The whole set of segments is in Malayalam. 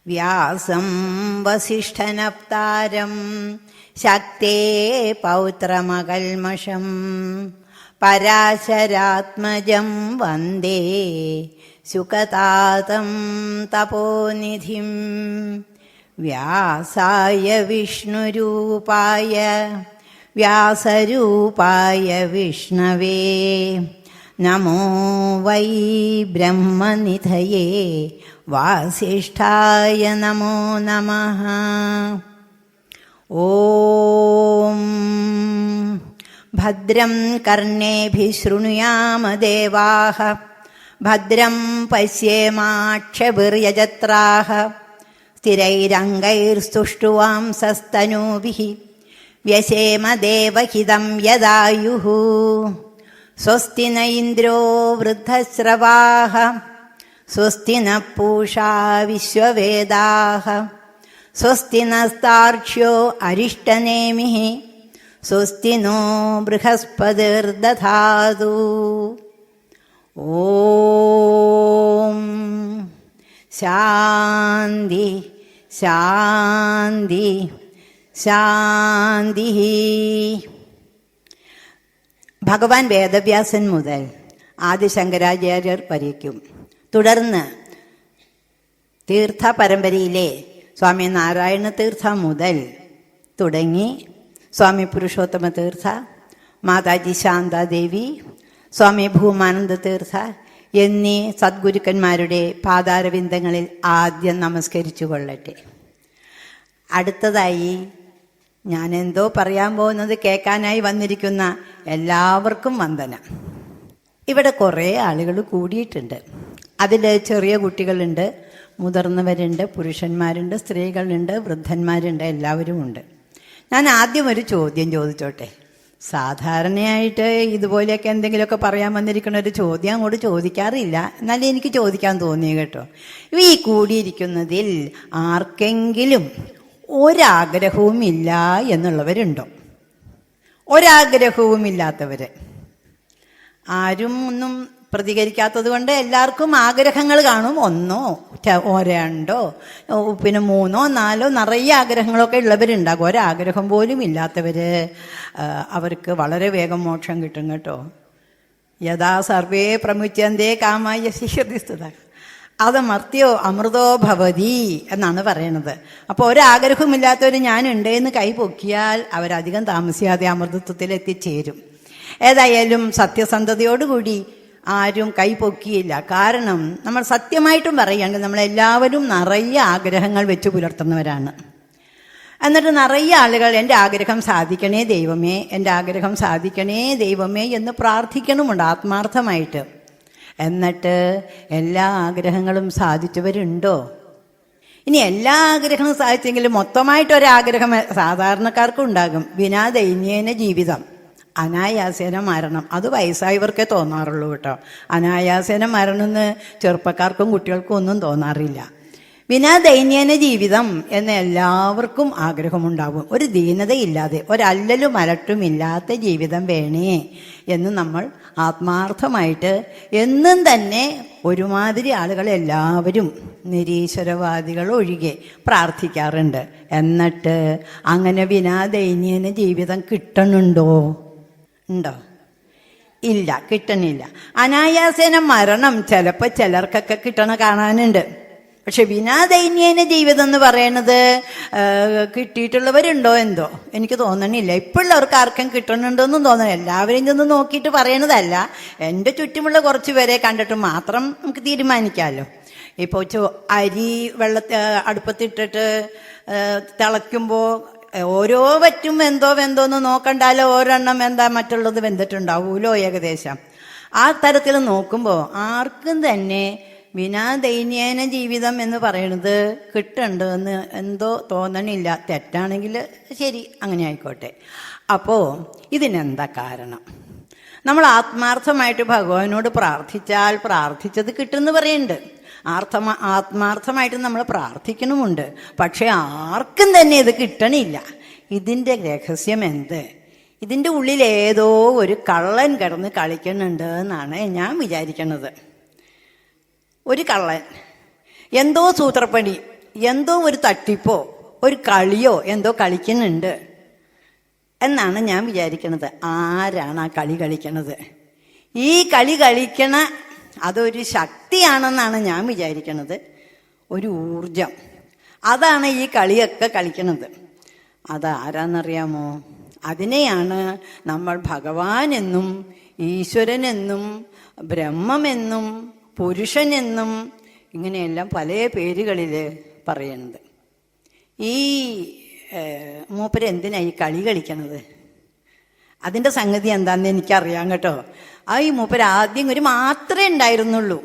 വ്യാസം വസിഷ്ഠനപ്താരം ശക്തേ പൗത്രമകൽമഷം പരാശരാത്മജം വന്ദേ ശുകതാതം തപോനിധിം. വ്യാസായ വിഷ്ണുരൂപായ വ്യാസരൂപായ വിഷ്ണവേ നമോ വൈ ബ്രഹ്മനിധയേ വാസിഷ്ഠായ നമോ നമഃ. ഓം ഭദ്രം കർണേഭിഃ ശൃണുയാമ ദേവാഃ ഭദ്രം പശ്യേമാക്ഷഭിർയജത്രാഃ സ്ഥിരൈരംഗൈർസ്തുഷ്ടുവാംസസ്തനൂഭിः വ്യശേമ ദേവഹിതം യദായുः. സ്വസ്തി ന ഇന്ദ്രോ വൃദ്ധശ്രവാः സ്വസ്തി ന പൂഷാ വിശ്വവേദാഃ സ്വസ്തി നസ്താർക്ഷ്യോ അരിഷ്ടനേമിഃ സ്വസ്തി നോ ബൃഹസ്പതിർദധാതു. ഓം ശാന്തി ശാന്തി ശാന്തി. ഭഗവാൻ വേദവ്യാസൻ മുതൽ ആദിശങ്കരാചാര്യർ വരയ്ക്കും, തുടർന്ന് തീർത്ഥ പരമ്പരയിലെ സ്വാമി നാരായണ തീർത്ഥ മുതൽ തുടങ്ങി സ്വാമി പുരുഷോത്തമ തീർത്ഥ, മാതാജി ശാന്താദേവി, സ്വാമി ഭൂമാനന്ദ തീർത്ഥ എന്നീ സദ്ഗുരുക്കന്മാരുടെ പാദാരവിന്ദങ്ങളിൽ ആദ്യം നമസ്കരിച്ചു കൊള്ളട്ടെ. അടുത്തതായി ഞാനെന്തോ പറയാൻ പോകുന്നത് കേൾക്കാനായി വന്നിരിക്കുന്ന എല്ലാവർക്കും വന്ദനം. ഇവിടെ കുറേ ആളുകൾ കൂടിയിട്ടുണ്ട്. അതിൽ ചെറിയ കുട്ടികളുണ്ട്, മുതിർന്നവരുണ്ട്, പുരുഷന്മാരുണ്ട്, സ്ത്രീകളുണ്ട്, വൃദ്ധന്മാരുണ്ട്, എല്ലാവരും ഉണ്ട്. ഞാൻ ആദ്യം ഒരു ചോദ്യം ചോദിച്ചോട്ടെ. സാധാരണയായിട്ട് ഇതുപോലെയൊക്കെ എന്തെങ്കിലുമൊക്കെ പറയാൻ വന്നിരിക്കുന്ന ഒരു ചോദ്യം അങ്ങോട്ട് ചോദിക്കാറില്ല, എന്നാലും എനിക്ക് ചോദിക്കാൻ തോന്നി കേട്ടോ. ഈ കൂടിയിരിക്കുന്നതിൽ ആർക്കെങ്കിലും ഒരാഗ്രഹവും ഇല്ല എന്നുള്ളവരുണ്ടോ? ഒരാഗ്രഹവും ഇല്ലാത്തവർ ആരും ഒന്നും പ്രതികരിക്കാത്തത് കൊണ്ട് എല്ലാവർക്കും ആഗ്രഹങ്ങൾ കാണും. ഒന്നോ രണ്ടോ പിന്നെ മൂന്നോ നാലോ നിറയെ ആഗ്രഹങ്ങളൊക്കെ ഉള്ളവരുണ്ടാകും. ഒരാഗ്രഹം പോലും ഇല്ലാത്തവർ അവർക്ക് വളരെ വേഗം മോക്ഷം കിട്ടും കേട്ടോ. യഥാ സർവേ പ്രമുച്യന്തേ കാമായ ശിഷ്യതിസ്തുത അതമർത്യോ അമൃതോ ഭവതി എന്നാണ് പറയണത്. അപ്പോൾ ഒരാഗ്രഹമില്ലാത്തവർ ഞാനുണ്ട് എന്ന് കൈ പൊക്കിയാൽ അവരധികം താമസിയാതെ അമൃതത്വത്തിൽ എത്തിച്ചേരും. ഏതായാലും സത്യസന്ധതയോടുകൂടി ആരും കൈ പൊക്കിയില്ല. കാരണം നമ്മൾ സത്യമായിട്ടും പറയുകയാണെങ്കിൽ നമ്മളെല്ലാവരും നിറയെ ആഗ്രഹങ്ങൾ വെച്ച് പുലർത്തുന്നവരാണ്. എന്നിട്ട് നിറയെ ആളുകൾ എൻ്റെ ആഗ്രഹം സാധിക്കണേ ദൈവമേ, എൻ്റെ ആഗ്രഹം സാധിക്കണേ ദൈവമേ എന്ന് പ്രാർത്ഥിക്കണമുണ്ട് ആത്മാർത്ഥമായിട്ട്. എന്നിട്ട് എല്ലാ ആഗ്രഹങ്ങളും സാധിച്ചവരുണ്ടോ? ഇനി എല്ലാ ആഗ്രഹവും സാധിച്ചെങ്കിലും മൊത്തമായിട്ടൊരാഗ്രഹം സാധാരണക്കാർക്കും ഉണ്ടാകും. വിനാ ദൈന്യേന ജീവിതം, അനായാസേന മരണം. അത് വയസ്സായവർക്കേ തോന്നാറുള്ളൂ കേട്ടോ. അനായാസേന മരണം എന്ന് ചെറുപ്പക്കാർക്കും കുട്ടികൾക്കും ഒന്നും തോന്നാറില്ല. വിനാ ദൈന്യേന ജീവിതം എന്ന് എല്ലാവർക്കും ആഗ്രഹമുണ്ടാവും. ഒരു ദീനതയില്ലാതെ, ഒരല്ലലും അലട്ടുമില്ലാത്ത ജീവിതം വേണേ എന്ന് നമ്മൾ ആത്മാർത്ഥമായിട്ട് എന്നും തന്നെ ഒരുമാതിരി ആളുകൾ എല്ലാവരും നിരീശ്വരവാദികൾ ഒഴികെ പ്രാർത്ഥിക്കാറുണ്ട്. എന്നിട്ട് അങ്ങനെ വിനാ ദൈന്യേന ജീവിതം കിട്ടണുണ്ടോ? ഉണ്ടോ? ഇല്ല, കിട്ടണില്ല. അനായാസേന മരണം ചിലപ്പോൾ ചിലർക്കൊക്കെ കിട്ടണ കാണാനുണ്ട്. പക്ഷെ വിനാ ദൈന്യേന ജീവിതം എന്ന് പറയണത് കിട്ടിയിട്ടുള്ളവരുണ്ടോ എന്തോ എനിക്ക് തോന്നണില്ല. ഇപ്പോഴുള്ളവർക്ക് ആർക്കും കിട്ടണുണ്ടോയെന്നും തോന്നണം. എല്ലാവരെയും ചെന്ന് നോക്കിയിട്ട് പറയണതല്ല, എൻ്റെ ചുറ്റുമുള്ള കുറച്ച് പേരെ കണ്ടിട്ട് മാത്രം നമുക്ക് തീരുമാനിക്കാമല്ലോ. ഇപ്പോൾ അരി അടുപ്പത്തിട്ടിട്ട് തിളയ്ക്കുമ്പോൾ ഓരോ വറ്റും വെന്തോന്ന് നോക്കണ്ടാലോ, ഒരെണ്ണം എന്താ മറ്റുള്ളത് വെന്തിട്ടുണ്ടാവൂലോ ഏകദേശം. ആ തരത്തിൽ നോക്കുമ്പോൾ ആർക്കും തന്നെ വിനാ ദൈന്യേന ജീവിതം എന്ന് പറയുന്നത് കിട്ടുന്നുണ്ട് എന്ന് എന്തോ തോന്നണില്ല. തെറ്റാണെങ്കിൽ ശരി, അങ്ങനെ ആയിക്കോട്ടെ. അപ്പോൾ ഇതിനെന്താ കാരണം? നമ്മൾ ആത്മാർത്ഥമായിട്ട് ഭഗവാനോട് പ്രാർത്ഥിച്ചാൽ പ്രാർത്ഥിച്ചത് കിട്ടുമെന്ന് പറയുന്നുണ്ട്. ആത്മാർത്ഥമായിട്ട് നമ്മൾ പ്രാർത്ഥിക്കണമുണ്ട്. പക്ഷെ ആർക്കും തന്നെ ഇത് കിട്ടണില്ല. ഇതിൻ്റെ രഹസ്യം എന്ത്? ഇതിൻ്റെ ഉള്ളിൽ ഏതോ ഒരു കള്ളൻ കിടന്ന് കളിക്കുന്നുണ്ട് എന്നാണ് ഞാൻ വിചാരിക്കുന്നത്. ഒരു കള്ളൻ എന്തോ സൂത്രപ്പണി, എന്തോ ഒരു തട്ടിപ്പോ ഒരു കളിയോ എന്തോ കളിക്കുന്നുണ്ട് എന്നാണ് ഞാൻ വിചാരിക്കുന്നത്. ആരാണ് ആ കളി കളിക്കണത്? ഈ കളി കളിക്കണ അതൊരു ശക്തിയാണെന്നാണ് ഞാൻ വിചാരിക്കുന്നത്. ഒരു ഊർജം, അതാണ് ഈ കളിയൊക്കെ കളിക്കണത്. അതാരാന്നറിയാമോ? അതിനെയാണ് നമ്മൾ ഭഗവാൻ എന്നും ഈശ്വരനെന്നും ബ്രഹ്മമെന്നും പുരുഷനെന്നും ഇങ്ങനെയെല്ലാം പല പേരുകളിൽ പറയണത്. ഈ മൂപ്പര് എന്തിനാ ഈ കളി കളിക്കണത്? അതിൻ്റെ സംഗതി എന്താണെന്ന് എനിക്കറിയാം കേട്ടോ. ഈ മൂപ്പര് ആദ്യം ഒരു മാത്രമേ ഉണ്ടായിരുന്നുള്ളൂ,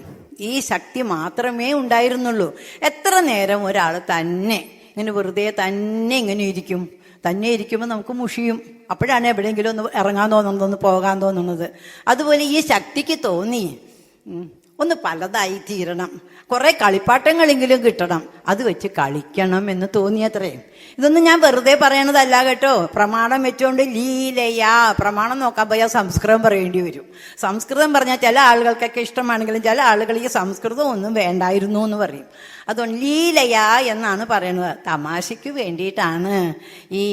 ഈ ശക്തി മാത്രമേ ഉണ്ടായിരുന്നുള്ളൂ. എത്ര നേരം ഒരാൾ തന്നെ ഇങ്ങനെ വെറുതെ തന്നെ ഇങ്ങനെ ഇരിക്കും? തന്നെ ഇരിക്കുമ്പോൾ നമുക്ക് മുഷിയും. അപ്പോഴാണ് എവിടെയെങ്കിലും ഒന്ന് ഇറങ്ങാൻ തോന്നുന്നത്, ഒന്ന് പോകാൻ തോന്നുന്നത്. അതുപോലെ ഈ ശക്തിക്ക് തോന്നി ഒന്ന് പലതായി തീരണം, കുറെ കളിപ്പാട്ടങ്ങളെങ്കിലും കിട്ടണം, അത് വെച്ച് കളിക്കണം എന്ന് തോന്നിയത്രേ. ഇതൊന്നും ഞാൻ വെറുതെ പറയണതല്ല കേട്ടോ. പ്രമാണം വെച്ചുകൊണ്ട് ലീലയാ, പ്രമാണം നോക്കാൻ പോയാൽ സംസ്കൃതം പറയേണ്ടി വരും. സംസ്കൃതം പറഞ്ഞാൽ ചില ആളുകൾക്കൊക്കെ ഇഷ്ടമാണെങ്കിലും ചില ആളുകൾ ഈ സംസ്കൃതം ഒന്നും വേണ്ടായിരുന്നു എന്ന് പറയും. അതുകൊണ്ട് ലീലയാ എന്നാണ് പറയണത്. തമാശയ്ക്ക് വേണ്ടിയിട്ടാണ് ഈ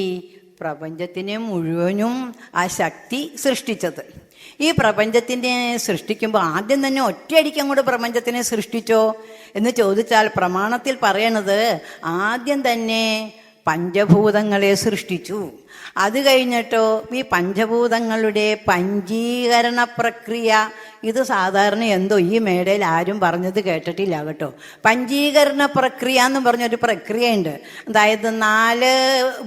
പ്രപഞ്ചത്തിനെ മുഴുവനും ആ ശക്തി സൃഷ്ടിച്ചത്. ഈ പ്രപഞ്ചത്തിനെ സൃഷ്ടിക്കുമ്പോൾ ആദ്യം തന്നെ ഒറ്റയടിക്ക് അങ്ങോട്ട് പ്രപഞ്ചത്തിനെ സൃഷ്ടിച്ചോ എന്ന് ചോദിച്ചാൽ പ്രമാണത്തിൽ പറയണത് ആദ്യം തന്നെ പഞ്ചഭൂതങ്ങളെ സൃഷ്ടിച്ചു. അത് കഴിഞ്ഞിട്ടോ ഈ പഞ്ചഭൂതങ്ങളുടെ പഞ്ചീകരണ പ്രക്രിയ, ഇത് സാധാരണ എന്തോ ഈ മേടയിൽ ആരും പറഞ്ഞത് കേട്ടിട്ടില്ല കേട്ടോ. പഞ്ചീകരണ പ്രക്രിയ എന്ന് പറഞ്ഞൊരു പ്രക്രിയയുണ്ട്. അതായത് 4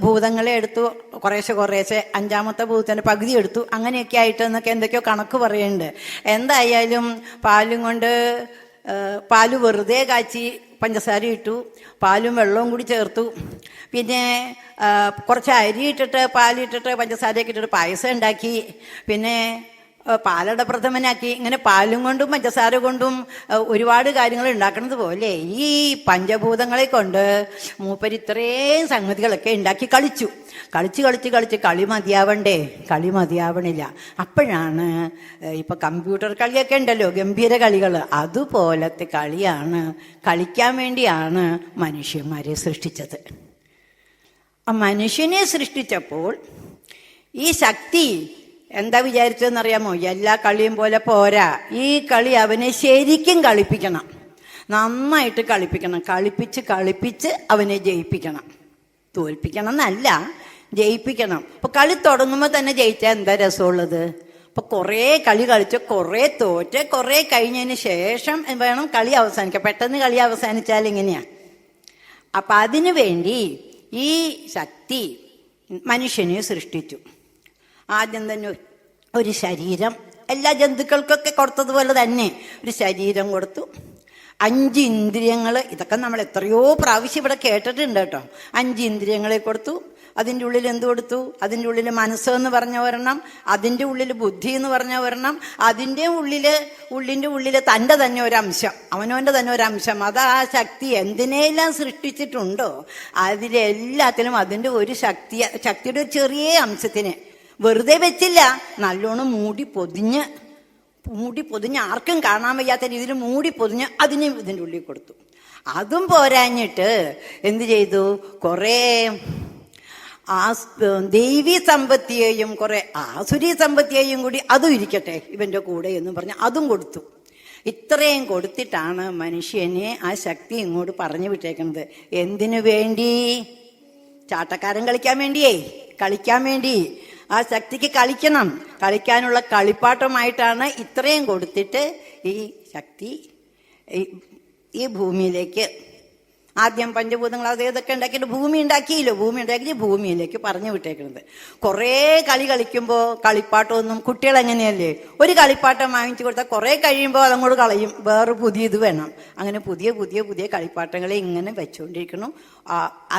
ഭൂതങ്ങളെ എടുത്തു, കുറേശ്ശെ 5ാമത്തെ ഭൂതത്തിൻ്റെ പകുതി എടുത്തു, അങ്ങനെയൊക്കെ ആയിട്ട് എന്നൊക്കെ എന്തൊക്കെയോ കണക്ക് പറയുന്നുണ്ട്. എന്തായാലും പാല് വെറുതെ കാച്ചി പഞ്ചസാര ഇട്ടു, പാലും വെള്ളവും കൂടി ചേർത്തു, പിന്നെ കുറച്ച് അരി ഇട്ടിട്ട് പാലിട്ടിട്ട് പഞ്ചസാരയൊക്കെ ഇട്ടിട്ട് പായസം ഉണ്ടാക്കി, പിന്നെ പാലട പ്രഥമനാക്കി. ഇങ്ങനെ പാലും കൊണ്ടും പഞ്ചസാര കൊണ്ടും ഒരുപാട് കാര്യങ്ങൾ ഉണ്ടാക്കുന്നത് പോലെ ഈ പഞ്ചഭൂതങ്ങളെ കൊണ്ട് മൂപ്പര് ഇത്രയും സംഗതികളൊക്കെ ഉണ്ടാക്കി കളിച്ചു. കളി മതിയാവണ്ടേ? കളി മതിയാവണില്ല. അപ്പോഴാണ് ഇപ്പൊ കമ്പ്യൂട്ടർ കളിയൊക്കെ ഉണ്ടല്ലോ, ഗംഭീര കളികൾ, അതുപോലത്തെ കളിയാണ്, കളിക്കാൻ വേണ്ടിയാണ് മനുഷ്യന്മാരെ സൃഷ്ടിച്ചത്. ആ മനുഷ്യനെ സൃഷ്ടിച്ചപ്പോൾ ഈ ശക്തി എന്താ വിചാരിച്ചതെന്നറിയാമോ? എല്ലാ കളിയും പോലെ പോരാ, ഈ കളി അവനെ ശരിക്കും കളിപ്പിക്കണം, നന്നായിട്ട് കളിപ്പിക്കണം, കളിപ്പിച്ച് അവനെ ജയിപ്പിക്കണം. തോൽപ്പിക്കണം എന്നല്ല, ജയിപ്പിക്കണം. അപ്പൊ കളി തുടങ്ങുമ്പോൾ തന്നെ ജയിച്ചാൽ എന്താ രസമുള്ളത്? അപ്പൊ കുറേ കളി കളിച്ച് കുറേ തോറ്റ് കുറേ കഴിഞ്ഞതിന് ശേഷം വേണം കളി അവസാനിക്കാൻ. പെട്ടെന്ന് കളി അവസാനിച്ചാൽ എങ്ങനെയാ? അപ്പൊ അതിനു വേണ്ടി ഈ ശക്തി മനുഷ്യനെ സൃഷ്ടിച്ചു. ആദ്യം തന്നെ ഒരു ശരീരം, എല്ലാ ജന്തുക്കൾക്കൊക്കെ കൊടുത്തതുപോലെ തന്നെ ഒരു ശരീരം കൊടുത്തു. 5 ഇന്ദ്രിയങ്ങൾ, ഇതൊക്കെ നമ്മൾ എത്രയോ പ്രാവശ്യം ഇവിടെ കേട്ടിട്ടുണ്ട് കേട്ടോ. 5 ഇന്ദ്രിയങ്ങളെ കൊടുത്തു. അതിൻ്റെ ഉള്ളിൽ എന്ത് കൊടുത്തു? അതിൻ്റെ ഉള്ളിൽ മനസ്സെന്ന് പറഞ്ഞ ഒരെണ്ണം, അതിൻ്റെ ഉള്ളിൽ ബുദ്ധി എന്ന് പറഞ്ഞ ഒരെണ്ണം, ഉള്ളിൻ്റെ ഉള്ളിൽ തൻ്റെ തന്നെ ഒരംശം, അവനവൻ്റെ തന്നെ ഒരംശം. അതാ ആ ശക്തി എന്തിനെല്ലാം സൃഷ്ടിച്ചിട്ടുണ്ടോ അതിലെല്ലാത്തിലും അതിൻ്റെ ഒരു ശക്തിയുടെ ഒരു ചെറിയ അംശത്തിനെ വെറുതെ വെച്ചില്ല, നല്ലോണം മൂടി പൊതിഞ്ഞ് ആർക്കും കാണാൻ വയ്യാത്ത രീതിയിൽ മൂടി പൊതിഞ്ഞ് അതിനെ ഇതിൻ്റെ ഉള്ളിൽ കൊടുത്തു. അതും പോരാഞ്ഞിട്ട് എന്ത് ചെയ്തു? കുറേ ദൈവീ സമ്പത്തിയെയും കുറെ ആസുരീ സമ്പത്തിയെയും കൂടി അതും ഇരിക്കട്ടെ ഇവന്റെ കൂടെ എന്ന് പറഞ്ഞ് അതും കൊടുത്തു. ഇത്രയും കൊടുത്തിട്ടാണ് മനുഷ്യനെ ആ ശക്തി ഇങ്ങോട്ട് പറഞ്ഞു വിട്ടേക്കുന്നത്. എന്തിനു വേണ്ടി? ചാട്ടക്കാരൻ കളിക്കാൻ വേണ്ടി. ആ ശക്തിക്ക് കളിക്കാനുള്ള കളിപ്പാട്ടമായിട്ടാണ് ഇത്രയും കൊടുത്തിട്ട് ഈ ശക്തി ഈ ഭൂമിയിലേക്ക് ആദ്യം പഞ്ചഭൂതങ്ങൾ അത് ഇതൊക്കെ ഉണ്ടാക്കിയിട്ട് ഭൂമി ഉണ്ടാക്കിയില്ലോ, ഭൂമി ഉണ്ടാക്കി ഭൂമിയിലേക്ക് പറഞ്ഞു വിട്ടേക്കുന്നത്. കുറേ കളി കളിക്കുമ്പോൾ കളിപ്പാട്ടമൊന്നും കുട്ടികൾ എങ്ങനെയല്ലേ, ഒരു കളിപ്പാട്ടം വാങ്ങിച്ചു കൊടുത്താൽ കുറേ കഴിയുമ്പോൾ അതങ്ങോട്ട് കളയും, വേറെ പുതിയത് വേണം. അങ്ങനെ പുതിയ പുതിയ പുതിയ കളിപ്പാട്ടങ്ങളെ ഇങ്ങനെ വെച്ചുകൊണ്ടിരിക്കണം.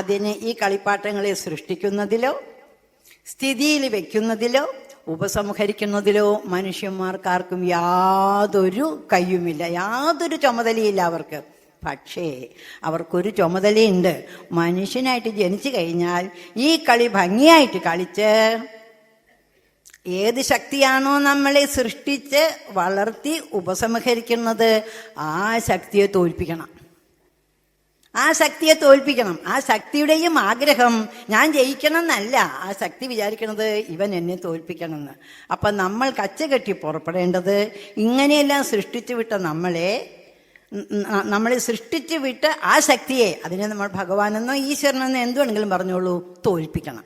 അതിന് ഈ കളിപ്പാട്ടങ്ങളെ സൃഷ്ടിക്കുന്നതിലോ സ്ഥിതിയിൽ വെക്കുന്നതിലോ ഉപസംഹരിക്കുന്നതിലോ മനുഷ്യന്മാർക്കാർക്കും യാതൊരു കയ്യുമില്ല, യാതൊരു ചുമതലയില്ല അവർക്ക്. പക്ഷേ അവർക്കൊരു ചുമതലയുണ്ട്. മനുഷ്യനായിട്ട് ജനിച്ചു കഴിഞ്ഞാൽ ഈ കളി ഭംഗിയായിട്ട് കളിച്ച് ഏത് ശക്തിയാണോ നമ്മളെ സൃഷ്ടിച്ച് വളർത്തി ഉപസംഹരിക്കുന്നത് ആ ശക്തിയെ തോൽപ്പിക്കണം. ആ ശക്തിയെ തോൽപ്പിക്കണം. ആ ശക്തിയുടെയും ആഗ്രഹം ഞാൻ ജയിക്കണം എന്നല്ല, ആ ശക്തി വിചാരിക്കണത് ഇവൻ എന്നെ തോൽപ്പിക്കണമെന്ന്. അപ്പം നമ്മൾ കച്ചകെട്ടി പുറപ്പെടേണ്ടത് ഇങ്ങനെയെല്ലാം സൃഷ്ടിച്ചു വിട്ട നമ്മളെ സൃഷ്ടിച്ചു വിട്ട് ആ ശക്തിയെ, അതിനെ നമ്മൾ ഭഗവാനെന്നോ ഈശ്വരനെന്നോ എന്ത് വേണമെങ്കിലും പറഞ്ഞോളൂ, തോൽപ്പിക്കണം.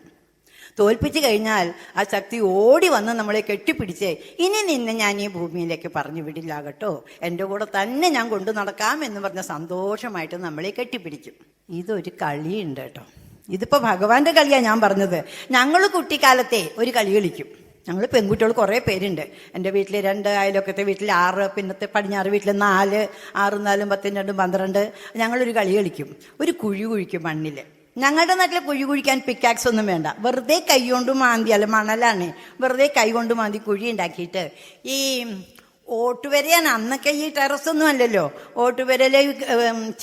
തോൽപ്പിച്ചു കഴിഞ്ഞാൽ ആ ശക്തി ഓടി വന്ന് നമ്മളെ കെട്ടിപ്പിടിച്ച് ഇനി നിന്നെ ഞാൻ ഈ ഭൂമിയിലേക്ക് പറഞ്ഞു വിടില്ല കേട്ടോ, എൻ്റെ കൂടെ തന്നെ ഞാൻ കൊണ്ടു നടക്കാം എന്ന് പറഞ്ഞ സന്തോഷമായിട്ട് നമ്മളെ കെട്ടിപ്പിടിക്കും. ഇതൊരു കളിയുണ്ട് കേട്ടോ. ഇതിപ്പോൾ ഭഗവാന്റെ കളിയാണ് ഞാൻ പറഞ്ഞത്. ഞങ്ങൾ കുട്ടിക്കാലത്തെ ഒരു കളി കളിക്കും. ഞങ്ങൾ പെൺകുട്ടികൾ കുറേ പേരുണ്ട്. എൻ്റെ വീട്ടിൽ 2, അയലൊക്കത്തെ വീട്ടിൽ 6, പിന്നത്തെ പടിഞ്ഞാറ് വീട്ടിൽ 4, 6, 4, 10, 2, 12. ഞങ്ങളൊരു കളി കളിക്കും. ഒരു കുഴി കുഴിക്കും മണ്ണിൽ. ഞങ്ങളുടെ നാട്ടിൽ കുഴി കുഴിക്കാൻ പിക്കാക്സ് ഒന്നും വേണ്ട, വെറുതെ കൈ കൊണ്ട് മാന്തി, അല്ല മണലാണ്, വെറുതെ കൈ കൊണ്ട് മാന്തി കുഴി ഉണ്ടാക്കിയിട്ട് ഈ ഓട്ടുവരയാണ്. അന്നൊക്കെ ഈ ടെറസൊന്നും അല്ലല്ലോ, ഓട്ടുവരയിലെ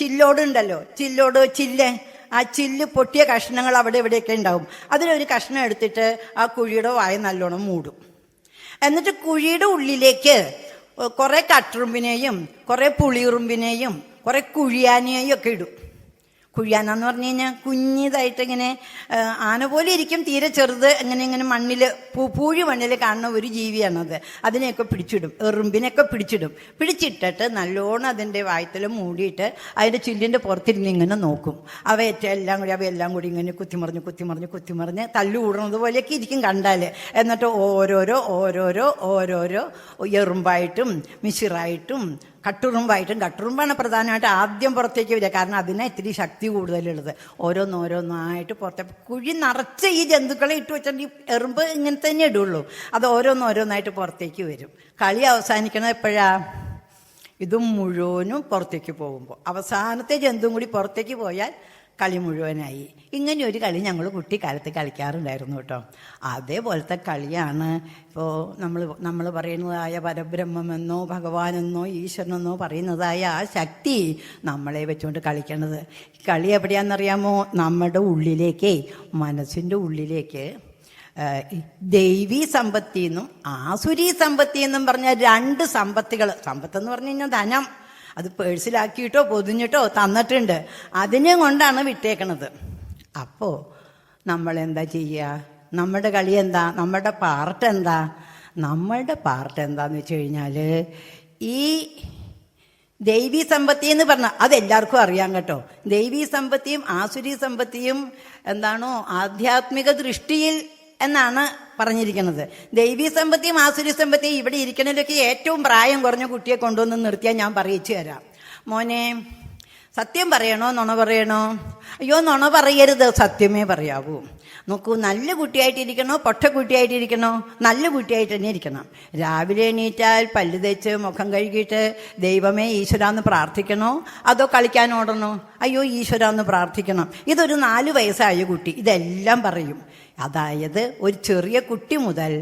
ചില്ലോടുണ്ടല്ലോ, ചില്ല്, ആ ചില്ല് പൊട്ടിയ കഷ്ണങ്ങൾ അവിടെ ഇവിടെയൊക്കെ ഉണ്ടാവും. അതിലൊരു കഷ്ണം എടുത്തിട്ട് ആ കുഴിയുടെ വായ നല്ലോണം മൂടും. എന്നിട്ട് കുഴിയുടെ ഉള്ളിലേക്ക് കുറെ കട്ടുറുമ്പിനെയും കുറെ പുളിയുറുമ്പിനെയും കുറെ കുഴിയാനെയും ഒക്കെ ഇടും. കുഴിയാനെന്ന് പറഞ്ഞു കഴിഞ്ഞാൽ കുഞ്ഞിതായിട്ട് ഇങ്ങനെ ആന പോലെ ഇരിക്കും, തീരെ ചെറുത്, ഇങ്ങനെ മണ്ണിൽ പൂഴി മണ്ണിൽ കാണുന്ന ഒരു ജീവിയാണത്. അതിനെയൊക്കെ പിടിച്ചിടും, എറുമ്പിനെയൊക്കെ പിടിച്ചിട്ടിട്ട് നല്ലോണം അതിൻ്റെ വായത്തിൽ മൂടിയിട്ട് അതിൻ്റെ ചില്ലിൻ്റെ പുറത്തിരുന്ന് ഇങ്ങനെ നോക്കും. അവയെല്ലാം കൂടി ഇങ്ങനെ കുത്തിമറിഞ്ഞ് തല്ലുകൂടുന്നത് പോലെയൊക്കെ ഇരിക്കും കണ്ടാൽ. എന്നിട്ട് ഓരോരോ എറുമ്പായിട്ടും മിശിറായിട്ടും കട്ടുറുമ്പാണ് പ്രധാനമായിട്ട് ആദ്യം പുറത്തേക്ക് വരിക. കാരണം അതിനെ ഇത്തിരി ശക്തി കൂടുതലുള്ളത്. ഓരോന്നായിട്ട് പുറത്തേക്ക് കുഴി നിറച്ച് ഈ ജന്തുക്കളെ ഇട്ട് വെച്ചാൽ ഈ എറുമ്പ് ഇങ്ങനെ തന്നെ ഇടുള്ളൂ. അത് ഓരോന്നായിട്ട് പുറത്തേക്ക് വരും. കളി അവസാനിക്കണത് എപ്പോഴാ? ഇതും മുഴുവനും പുറത്തേക്ക് പോകുമ്പോൾ. അവസാനത്തെ ജന്തുവും കൂടി പുറത്തേക്ക് പോയാൽ കളി മുഴുവനായി. ഇങ്ങനെ ഒരു കളി ഞങ്ങൾ കുട്ടിക്കാലത്ത് കളിക്കാറുണ്ടായിരുന്നു കേട്ടോ. അതേപോലത്തെ കളിയാണ് ഇപ്പോൾ നമ്മൾ പറയുന്നതായ പരബ്രഹ്മമെന്നോ ഭഗവാനെന്നോ ഈശ്വരനെന്നോ പറയുന്നതായ ആ ശക്തി നമ്മളെ വെച്ചുകൊണ്ട് കളിക്കണത്. കളി എവിടെയാണെന്നറിയാമോ? നമ്മുടെ ഉള്ളിലേക്ക്, മനസ്സിൻ്റെ ഉള്ളിലേക്ക് ദൈവീ സമ്പത്തിന്നും ആസുരീ സമ്പത്തിന്നും പറഞ്ഞ 2 സമ്പത്തുകൾ. സമ്പത്തെന്ന് പറഞ്ഞു കഴിഞ്ഞാൽ ധനം, അത് പേഴ്സിലാക്കിയിട്ടോ പൊതിഞ്ഞിട്ടോ തന്നിട്ടുണ്ട്. അതിനെ കൊണ്ടാണ് വിട്ടേക്കണത്. അപ്പോൾ നമ്മളെന്താ ചെയ്യുക? നമ്മുടെ കളി എന്താ? നമ്മുടെ പാർട്ട് എന്താ? നമ്മളുടെ പാർട്ട് എന്താന്ന് വെച്ച് കഴിഞ്ഞാൽ ഈ ദൈവീ സമ്പത്തി എന്ന് പറഞ്ഞാൽ അതെല്ലാവർക്കും അറിയാം കേട്ടോ. ദൈവീ സമ്പത്തിയും ആസുരീ സമ്പത്തിയും എന്താണോ ആധ്യാത്മിക ദൃഷ്ടിയിൽ എന്നാണ് പറഞ്ഞിരിക്കുന്നത്. ദൈവീ സമ്പത്തിയും ആസുരി സമ്പത്തിയും ഇവിടെ ഇരിക്കണതിലൊക്കെ ഏറ്റവും പ്രായം കുറഞ്ഞ കുട്ടിയെ കൊണ്ടുവന്ന് നിർത്തിയാൽ ഞാൻ പറയിച്ചു തരാം. മോനെ, സത്യം പറയണോ നുണ പറയണോ? അയ്യോ, നുണ പറയരുത്, സത്യമേ പറയാവൂ. നോക്കൂ, നല്ല കുട്ടിയായിട്ടിരിക്കണോ പൊട്ട കുട്ടിയായിട്ടിരിക്കണോ? നല്ല കുട്ടിയായിട്ട് തന്നെ ഇരിക്കണം. രാവിലെ എണീറ്റാൽ പല്ല് തേച്ച് മുഖം കഴുകിയിട്ട് ദൈവമേ ഈശ്വരാന്ന് പ്രാർത്ഥിക്കണോ അതോ കളിക്കാൻ ഓടണോ? അയ്യോ, ഈശ്വരാന്ന് പ്രാർത്ഥിക്കണം. ഇതൊരു 4 വയസ്സായ കുട്ടി ഇതെല്ലാം പറയും. അതായത് ഒരു ചെറിയ കുട്ടി മുതൽ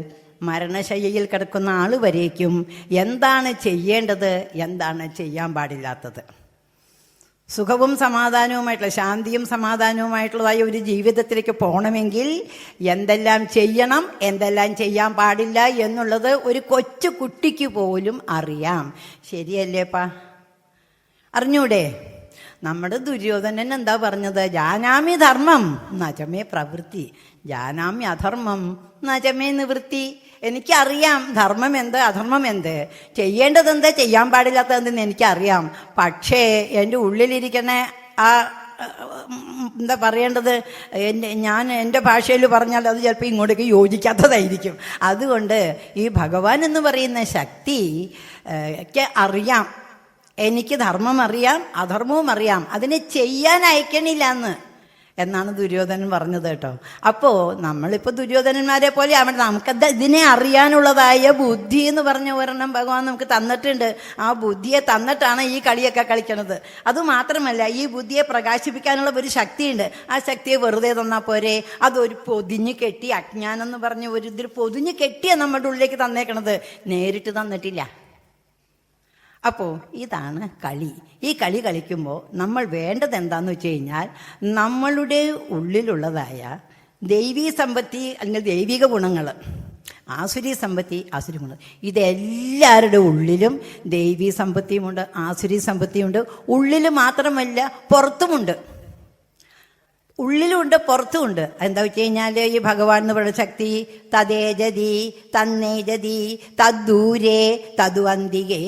മരണശയ്യയിൽ കിടക്കുന്ന ആൾ വരേക്കും എന്താണ് ചെയ്യേണ്ടത്, എന്താണ് ചെയ്യാൻ പാടില്ലാത്തത്, സുഖവും സമാധാനവുമായിട്ടുള്ള, ശാന്തിയും സമാധാനവുമായിട്ടുള്ളതായ ഒരു ജീവിതത്തിലേക്ക് പോകണമെങ്കിൽ എന്തെല്ലാം ചെയ്യണം, എന്തെല്ലാം ചെയ്യാൻ പാടില്ല എന്നുള്ളത് ഒരു കൊച്ചു കുട്ടിക്ക് പോലും അറിയാം. ശരിയല്ലേപ്പാ? അറിഞ്ഞൂടെ? നമ്മുടെ ദുര്യോധനൻ എന്താ പറഞ്ഞത്? ജാനാമി ധർമ്മം നജമേ പ്രവൃത്തി, ജാനാമി അധർമ്മം നജമേ നിവൃത്തി. എനിക്കറിയാം ധർമ്മം എന്ത് അധർമ്മം എന്ത്, ചെയ്യേണ്ടതെന്ത് ചെയ്യാൻ പാടില്ലാത്തതെന്ന് എനിക്കറിയാം. പക്ഷേ എൻ്റെ ഉള്ളിലിരിക്കുന്ന ആ എന്താ പറയേണ്ടത്, ഞാൻ എൻ്റെ ഭാഷയിൽ പറഞ്ഞാൽ അത് ചിലപ്പോൾ ഇങ്ങോട്ടേക്ക് യോജിക്കാത്തതായിരിക്കും. അതുകൊണ്ട് ഈ ഭഗവാൻ എന്ന് പറയുന്ന ശക്തി ഒക്കെ അറിയാം എനിക്ക് ധർമ്മം അറിയാം, അധർമ്മവും അറിയാം, അതിനെ ചെയ്യാൻ അയക്കണില്ല എന്നാണ് ദുര്യോധനൻ പറഞ്ഞത് കേട്ടോ. അപ്പോ നമ്മളിപ്പോ ദുര്യോധനന്മാരെ പോലെ അവിടെ നമുക്കത് ഇതിനെ അറിയാനുള്ളതായ ബുദ്ധി എന്ന് പറഞ്ഞ ഒരെണ്ണം ഭഗവാൻ നമുക്ക് തന്നിട്ടുണ്ട്. ആ ബുദ്ധിയെ തന്നിട്ടാണ് ഈ കളിയൊക്കെ കളിക്കണത്. അതുമാത്രമല്ല, ഈ ബുദ്ധിയെ പ്രകാശിപ്പിക്കാനുള്ള ഒരു ശക്തിയുണ്ട്. ആ ശക്തിയെ വെറുതെ തന്നാൽ പോരെ, അതൊരു പൊതിഞ്ഞ് കെട്ടി, അജ്ഞാനം എന്ന് പറഞ്ഞ ഒരു ഇതിൽ പൊതിഞ്ഞ് കെട്ടിയാണ് നമ്മുടെ ഉള്ളിലേക്ക് തന്നേക്കണത്, നേരിട്ട് തന്നിട്ടില്ല. അപ്പോൾ ഇതാണ് കളി. ഈ കളി കളിക്കുമ്പോൾ നമ്മൾ വേണ്ടത് എന്താണെന്ന് വെച്ച് കഴിഞ്ഞാൽ, നമ്മളുടെ ഉള്ളിലുള്ളതായ ദൈവീ സമ്പത്തി അല്ലെങ്കിൽ ദൈവിക ഗുണങ്ങൾ, ആസുരി സമ്പത്തി, ആസുരി ഗുണം, ഇതെല്ലാവരുടെ ഉള്ളിലും ദൈവീ സമ്പത്തിയുമുണ്ട്, ആസുരി സമ്പത്തിയുണ്ട്. ഉള്ളിൽ മാത്രമല്ല പുറത്തുമുണ്ട്. ഉള്ളിലുണ്ട് പുറത്തുമുണ്ട്. എന്താ വെച്ച് കഴിഞ്ഞാൽ, ഈ ഭഗവാൻ എന്ന് പറയുന്ന ശക്തി തദേജതി തന്നേജതി തദ്ദൂരേ തദ്വന്തികേ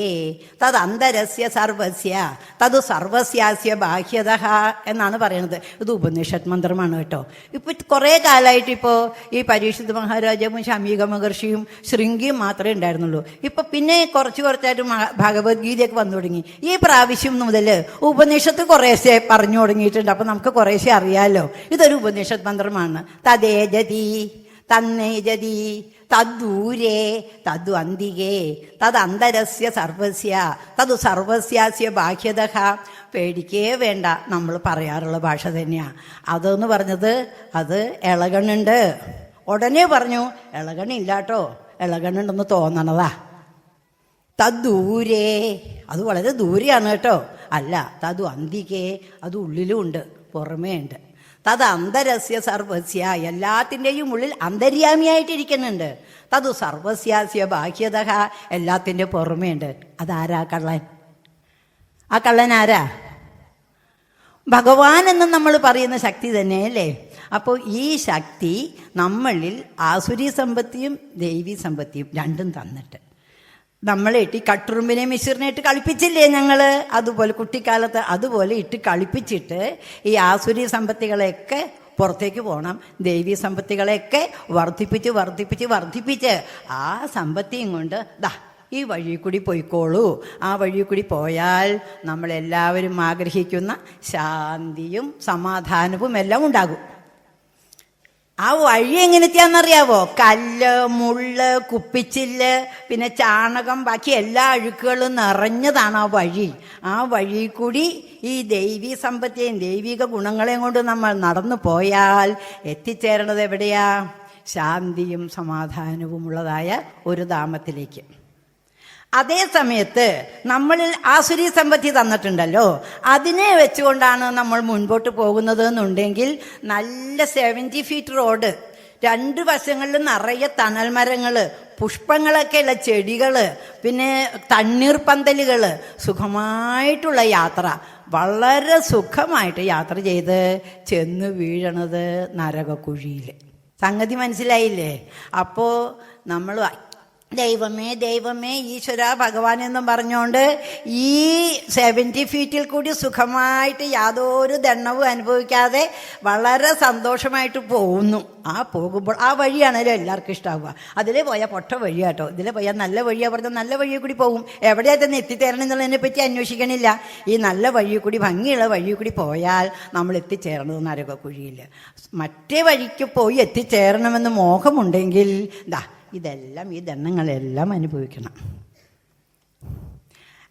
തദന്തരസ്യ സർവസ്യ തതു സർവസ്യാസ്യ ബാഹ്യതഃ എന്നാണ് പറയുന്നത്. ഇത് ഉപനിഷത് മന്ത്രമാണ് കേട്ടോ. ഇപ്പം കുറേ കാലമായിട്ട് ഇപ്പോൾ ഈ പരീക്ഷിത് മഹാരാജാവും ശമീക മഹർഷിയും ശൃംഗിയും മാത്രമേ ഉണ്ടായിരുന്നുള്ളൂ. ഇപ്പം പിന്നെ കുറച്ചായിട്ട് ഭഗവത്ഗീതയൊക്കെ വന്നു തുടങ്ങി. ഈ പ്രാവശ്യം മുതൽ ഉപനിഷത്ത് കുറേശ്ശെ പറഞ്ഞു തുടങ്ങിയിട്ടുണ്ട്. അപ്പം നമുക്ക് കുറേശ്ശെ അറിയാമല്ലോ. ഇതൊരു ഉപനിഷത് മന്ത്രമാണ്. തദേജതി തന്നേജതി തദ്ദൂരേ തദ്വന്തികേ തദന്തരസ്യ സർവസ്യ തതു സർവസ്യാസ്യ ബാഹ്യതഃ. പേടിക്കേ വേണ്ട, നമ്മൾ പറയാറുള്ള ഭാഷ തന്നെയാണ് അതെന്ന് പറഞ്ഞത്. അത് ഇളകണുണ്ട്. ഉടനെ പറഞ്ഞു ഇളകണില്ല കേട്ടോ, ഇളകണുണ്ടെന്ന് തോന്നണതാ. തദ്ദൂരേ, അത് വളരെ ദൂരെയാണ് കേട്ടോ. അല്ല, തതു അന്തികേ, അത് ഉള്ളിലും ഉണ്ട്, പുറമേ ഉണ്ട്. തത് അന്തരസ്യ സർവസ്യ, എല്ലാത്തിൻ്റെയും ഉള്ളിൽ അന്തര്യാമിയായിട്ടിരിക്കുന്നുണ്ട്. തതു സർവസ്യാസ്യ ബാഹ്യതഃ, എല്ലാത്തിൻ്റെ പുറമേ ഉണ്ട്. അതാരാ കള്ളൻ? ആ കള്ളൻ ആരാ? ഭഗവാൻ എന്ന് നമ്മൾ പറയുന്ന ശക്തി തന്നെയല്ലേ. അപ്പോൾ ഈ ശക്തി നമ്മളിൽ ആസുരി സമ്പത്തിയും ദൈവീ സമ്പത്തിയും രണ്ടും തന്നിട്ട് നമ്മളെ ഇട്ട് കട്ടുറുമ്പിനെ മിശ്രിനെ ഇട്ട് കളിപ്പിച്ചില്ലേ ഞങ്ങള്? അതുപോലെ കുട്ടിക്കാലത്ത് അതുപോലെ ഇട്ട് കളിപ്പിച്ചിട്ട് ഈ ആസുരി സമ്പത്തികളെയൊക്കെ പുറത്തേക്ക് പോകണം, ദൈവീ സമ്പത്തികളെയൊക്കെ വർദ്ധിപ്പിച്ച് ആ സമ്പത്തിയും കൊണ്ട് ഈ വഴി കൂടി പോയിക്കോളൂ. ആ വഴി കൂടി പോയാൽ നമ്മളെല്ലാവരും ആഗ്രഹിക്കുന്ന ശാന്തിയും സമാധാനവും എല്ലാം ഉണ്ടാകും. ആ വഴി എങ്ങനത്തെയാണെന്നറിയാവോ? കല്ല്, മുള്ള്, കുപ്പിച്ചില്ല്, പിന്നെ ചാണകം, ബാക്കി എല്ലാ അഴുക്കുകളും നിറഞ്ഞതാണ് ആ വഴി. ആ വഴി കൂടി ഈ ദൈവീ സമ്പത്തിയെയും ദൈവിക ഗുണങ്ങളെയും കൊണ്ട് നമ്മൾ നടന്നു പോയാൽ എത്തിച്ചേരണത് എവിടെയാ? ശാന്തിയും സമാധാനവുമുള്ളതായ ഒരു ധാമത്തിലേക്ക്. അതേ സമയത്ത് നമ്മളിൽ ആസുരി സമ്പത്തി തന്നിട്ടുണ്ടല്ലോ, അതിനെ വെച്ചുകൊണ്ടാണ് നമ്മൾ മുൻപോട്ട് പോകുന്നത് എന്നുണ്ടെങ്കിൽ നല്ല 70 ഫീറ്റ് റോഡ്, രണ്ട് വശങ്ങളിലും നിറയെ തണൽ മരങ്ങൾ, പുഷ്പങ്ങളൊക്കെയുള്ള ചെടികൾ, പിന്നെ തണ്ണീർ പന്തലുകൾ, സുഖമായിട്ടുള്ള യാത്ര, വളരെ സുഖമായിട്ട് യാത്ര ചെയ്ത് ചെന്ന് വീഴണത് നരകക്കുഴിയിൽ. സംഗതി മനസ്സിലായില്ലേ? അപ്പോൾ നമ്മൾ ദൈവമേ ദൈവമേ ഈശ്വര ഭഗവാൻ എന്നും പറഞ്ഞുകൊണ്ട് ഈ 70 ഫീറ്റിൽ കൂടി സുഖമായിട്ട് യാതൊരു ദണ്ണവും അനുഭവിക്കാതെ വളരെ സന്തോഷമായിട്ട് പോകുന്നു. ആ പോകുമ്പോൾ ആ വഴിയാണല്ലോ എല്ലാവർക്കും ഇഷ്ടമാവുക. അതിലേ പോയാൽ പൊട്ട വഴിയാട്ടോ, ഇതിലെ പോയാൽ നല്ല വഴിയാ പറഞ്ഞാൽ നല്ല വഴിയെ കൂടി പോകും. എവിടെയാ തന്നെ എത്തിച്ചേരണം എന്നുള്ളതിനെ പറ്റി അന്വേഷിക്കണില്ല. ഈ നല്ല വഴിയെ കൂടി, ഭംഗിയുള്ള വഴിയെ കൂടി പോയാൽ നമ്മൾ എത്തിച്ചേർന്നത് നരകക്കുഴിയിൽ. മറ്റേ വഴിക്ക് പോയി എത്തിച്ചേരണമെന്ന് മോഹമുണ്ടെങ്കിൽ ഇതെല്ലാം, ഈ ദണ്ണങ്ങളെല്ലാം അനുഭവിക്കണം.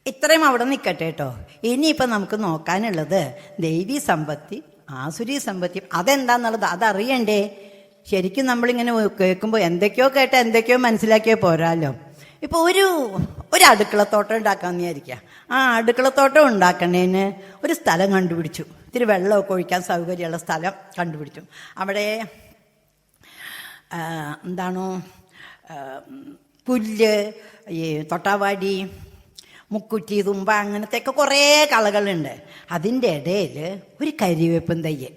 ഇത്രയും അവിടെ നിൽക്കട്ടെ കേട്ടോ. ഇനിയിപ്പോൾ നമുക്ക് നോക്കാനുള്ളത് ദൈവീ സമ്പത്തി, ആസുരി സമ്പത്തി, അതെന്താന്നുള്ളത് അതറിയണ്ടേ. ശരിക്കും നമ്മളിങ്ങനെ കേൾക്കുമ്പോൾ എന്തൊക്കെയോ കേട്ടാൽ എന്തൊക്കെയോ മനസ്സിലാക്കിയോ പോരാല്ലോ. ഇപ്പോൾ ഒരു അടുക്കളത്തോട്ടം ഉണ്ടാക്കാമെന്ന് വിചാരിക്കുക. ആ അടുക്കളത്തോട്ടം ഉണ്ടാക്കണേന് ഒരു സ്ഥലം കണ്ടുപിടിച്ചു, ഇത്തിരി വെള്ളമൊക്കെ ഒഴിക്കാൻ സൗകര്യമുള്ള സ്ഥലം കണ്ടുപിടിച്ചു. അവിടെ എന്താണോ പുല്ല്, ഈ തൊട്ടാവാടി, മുക്കുറ്റി, തുമ്പ, അങ്ങനത്തെയൊക്കെ കുറേ കളകളുണ്ട്. അതിൻ്റെ ഇടയിൽ ഒരു കരിവേപ്പും തയ്യ്,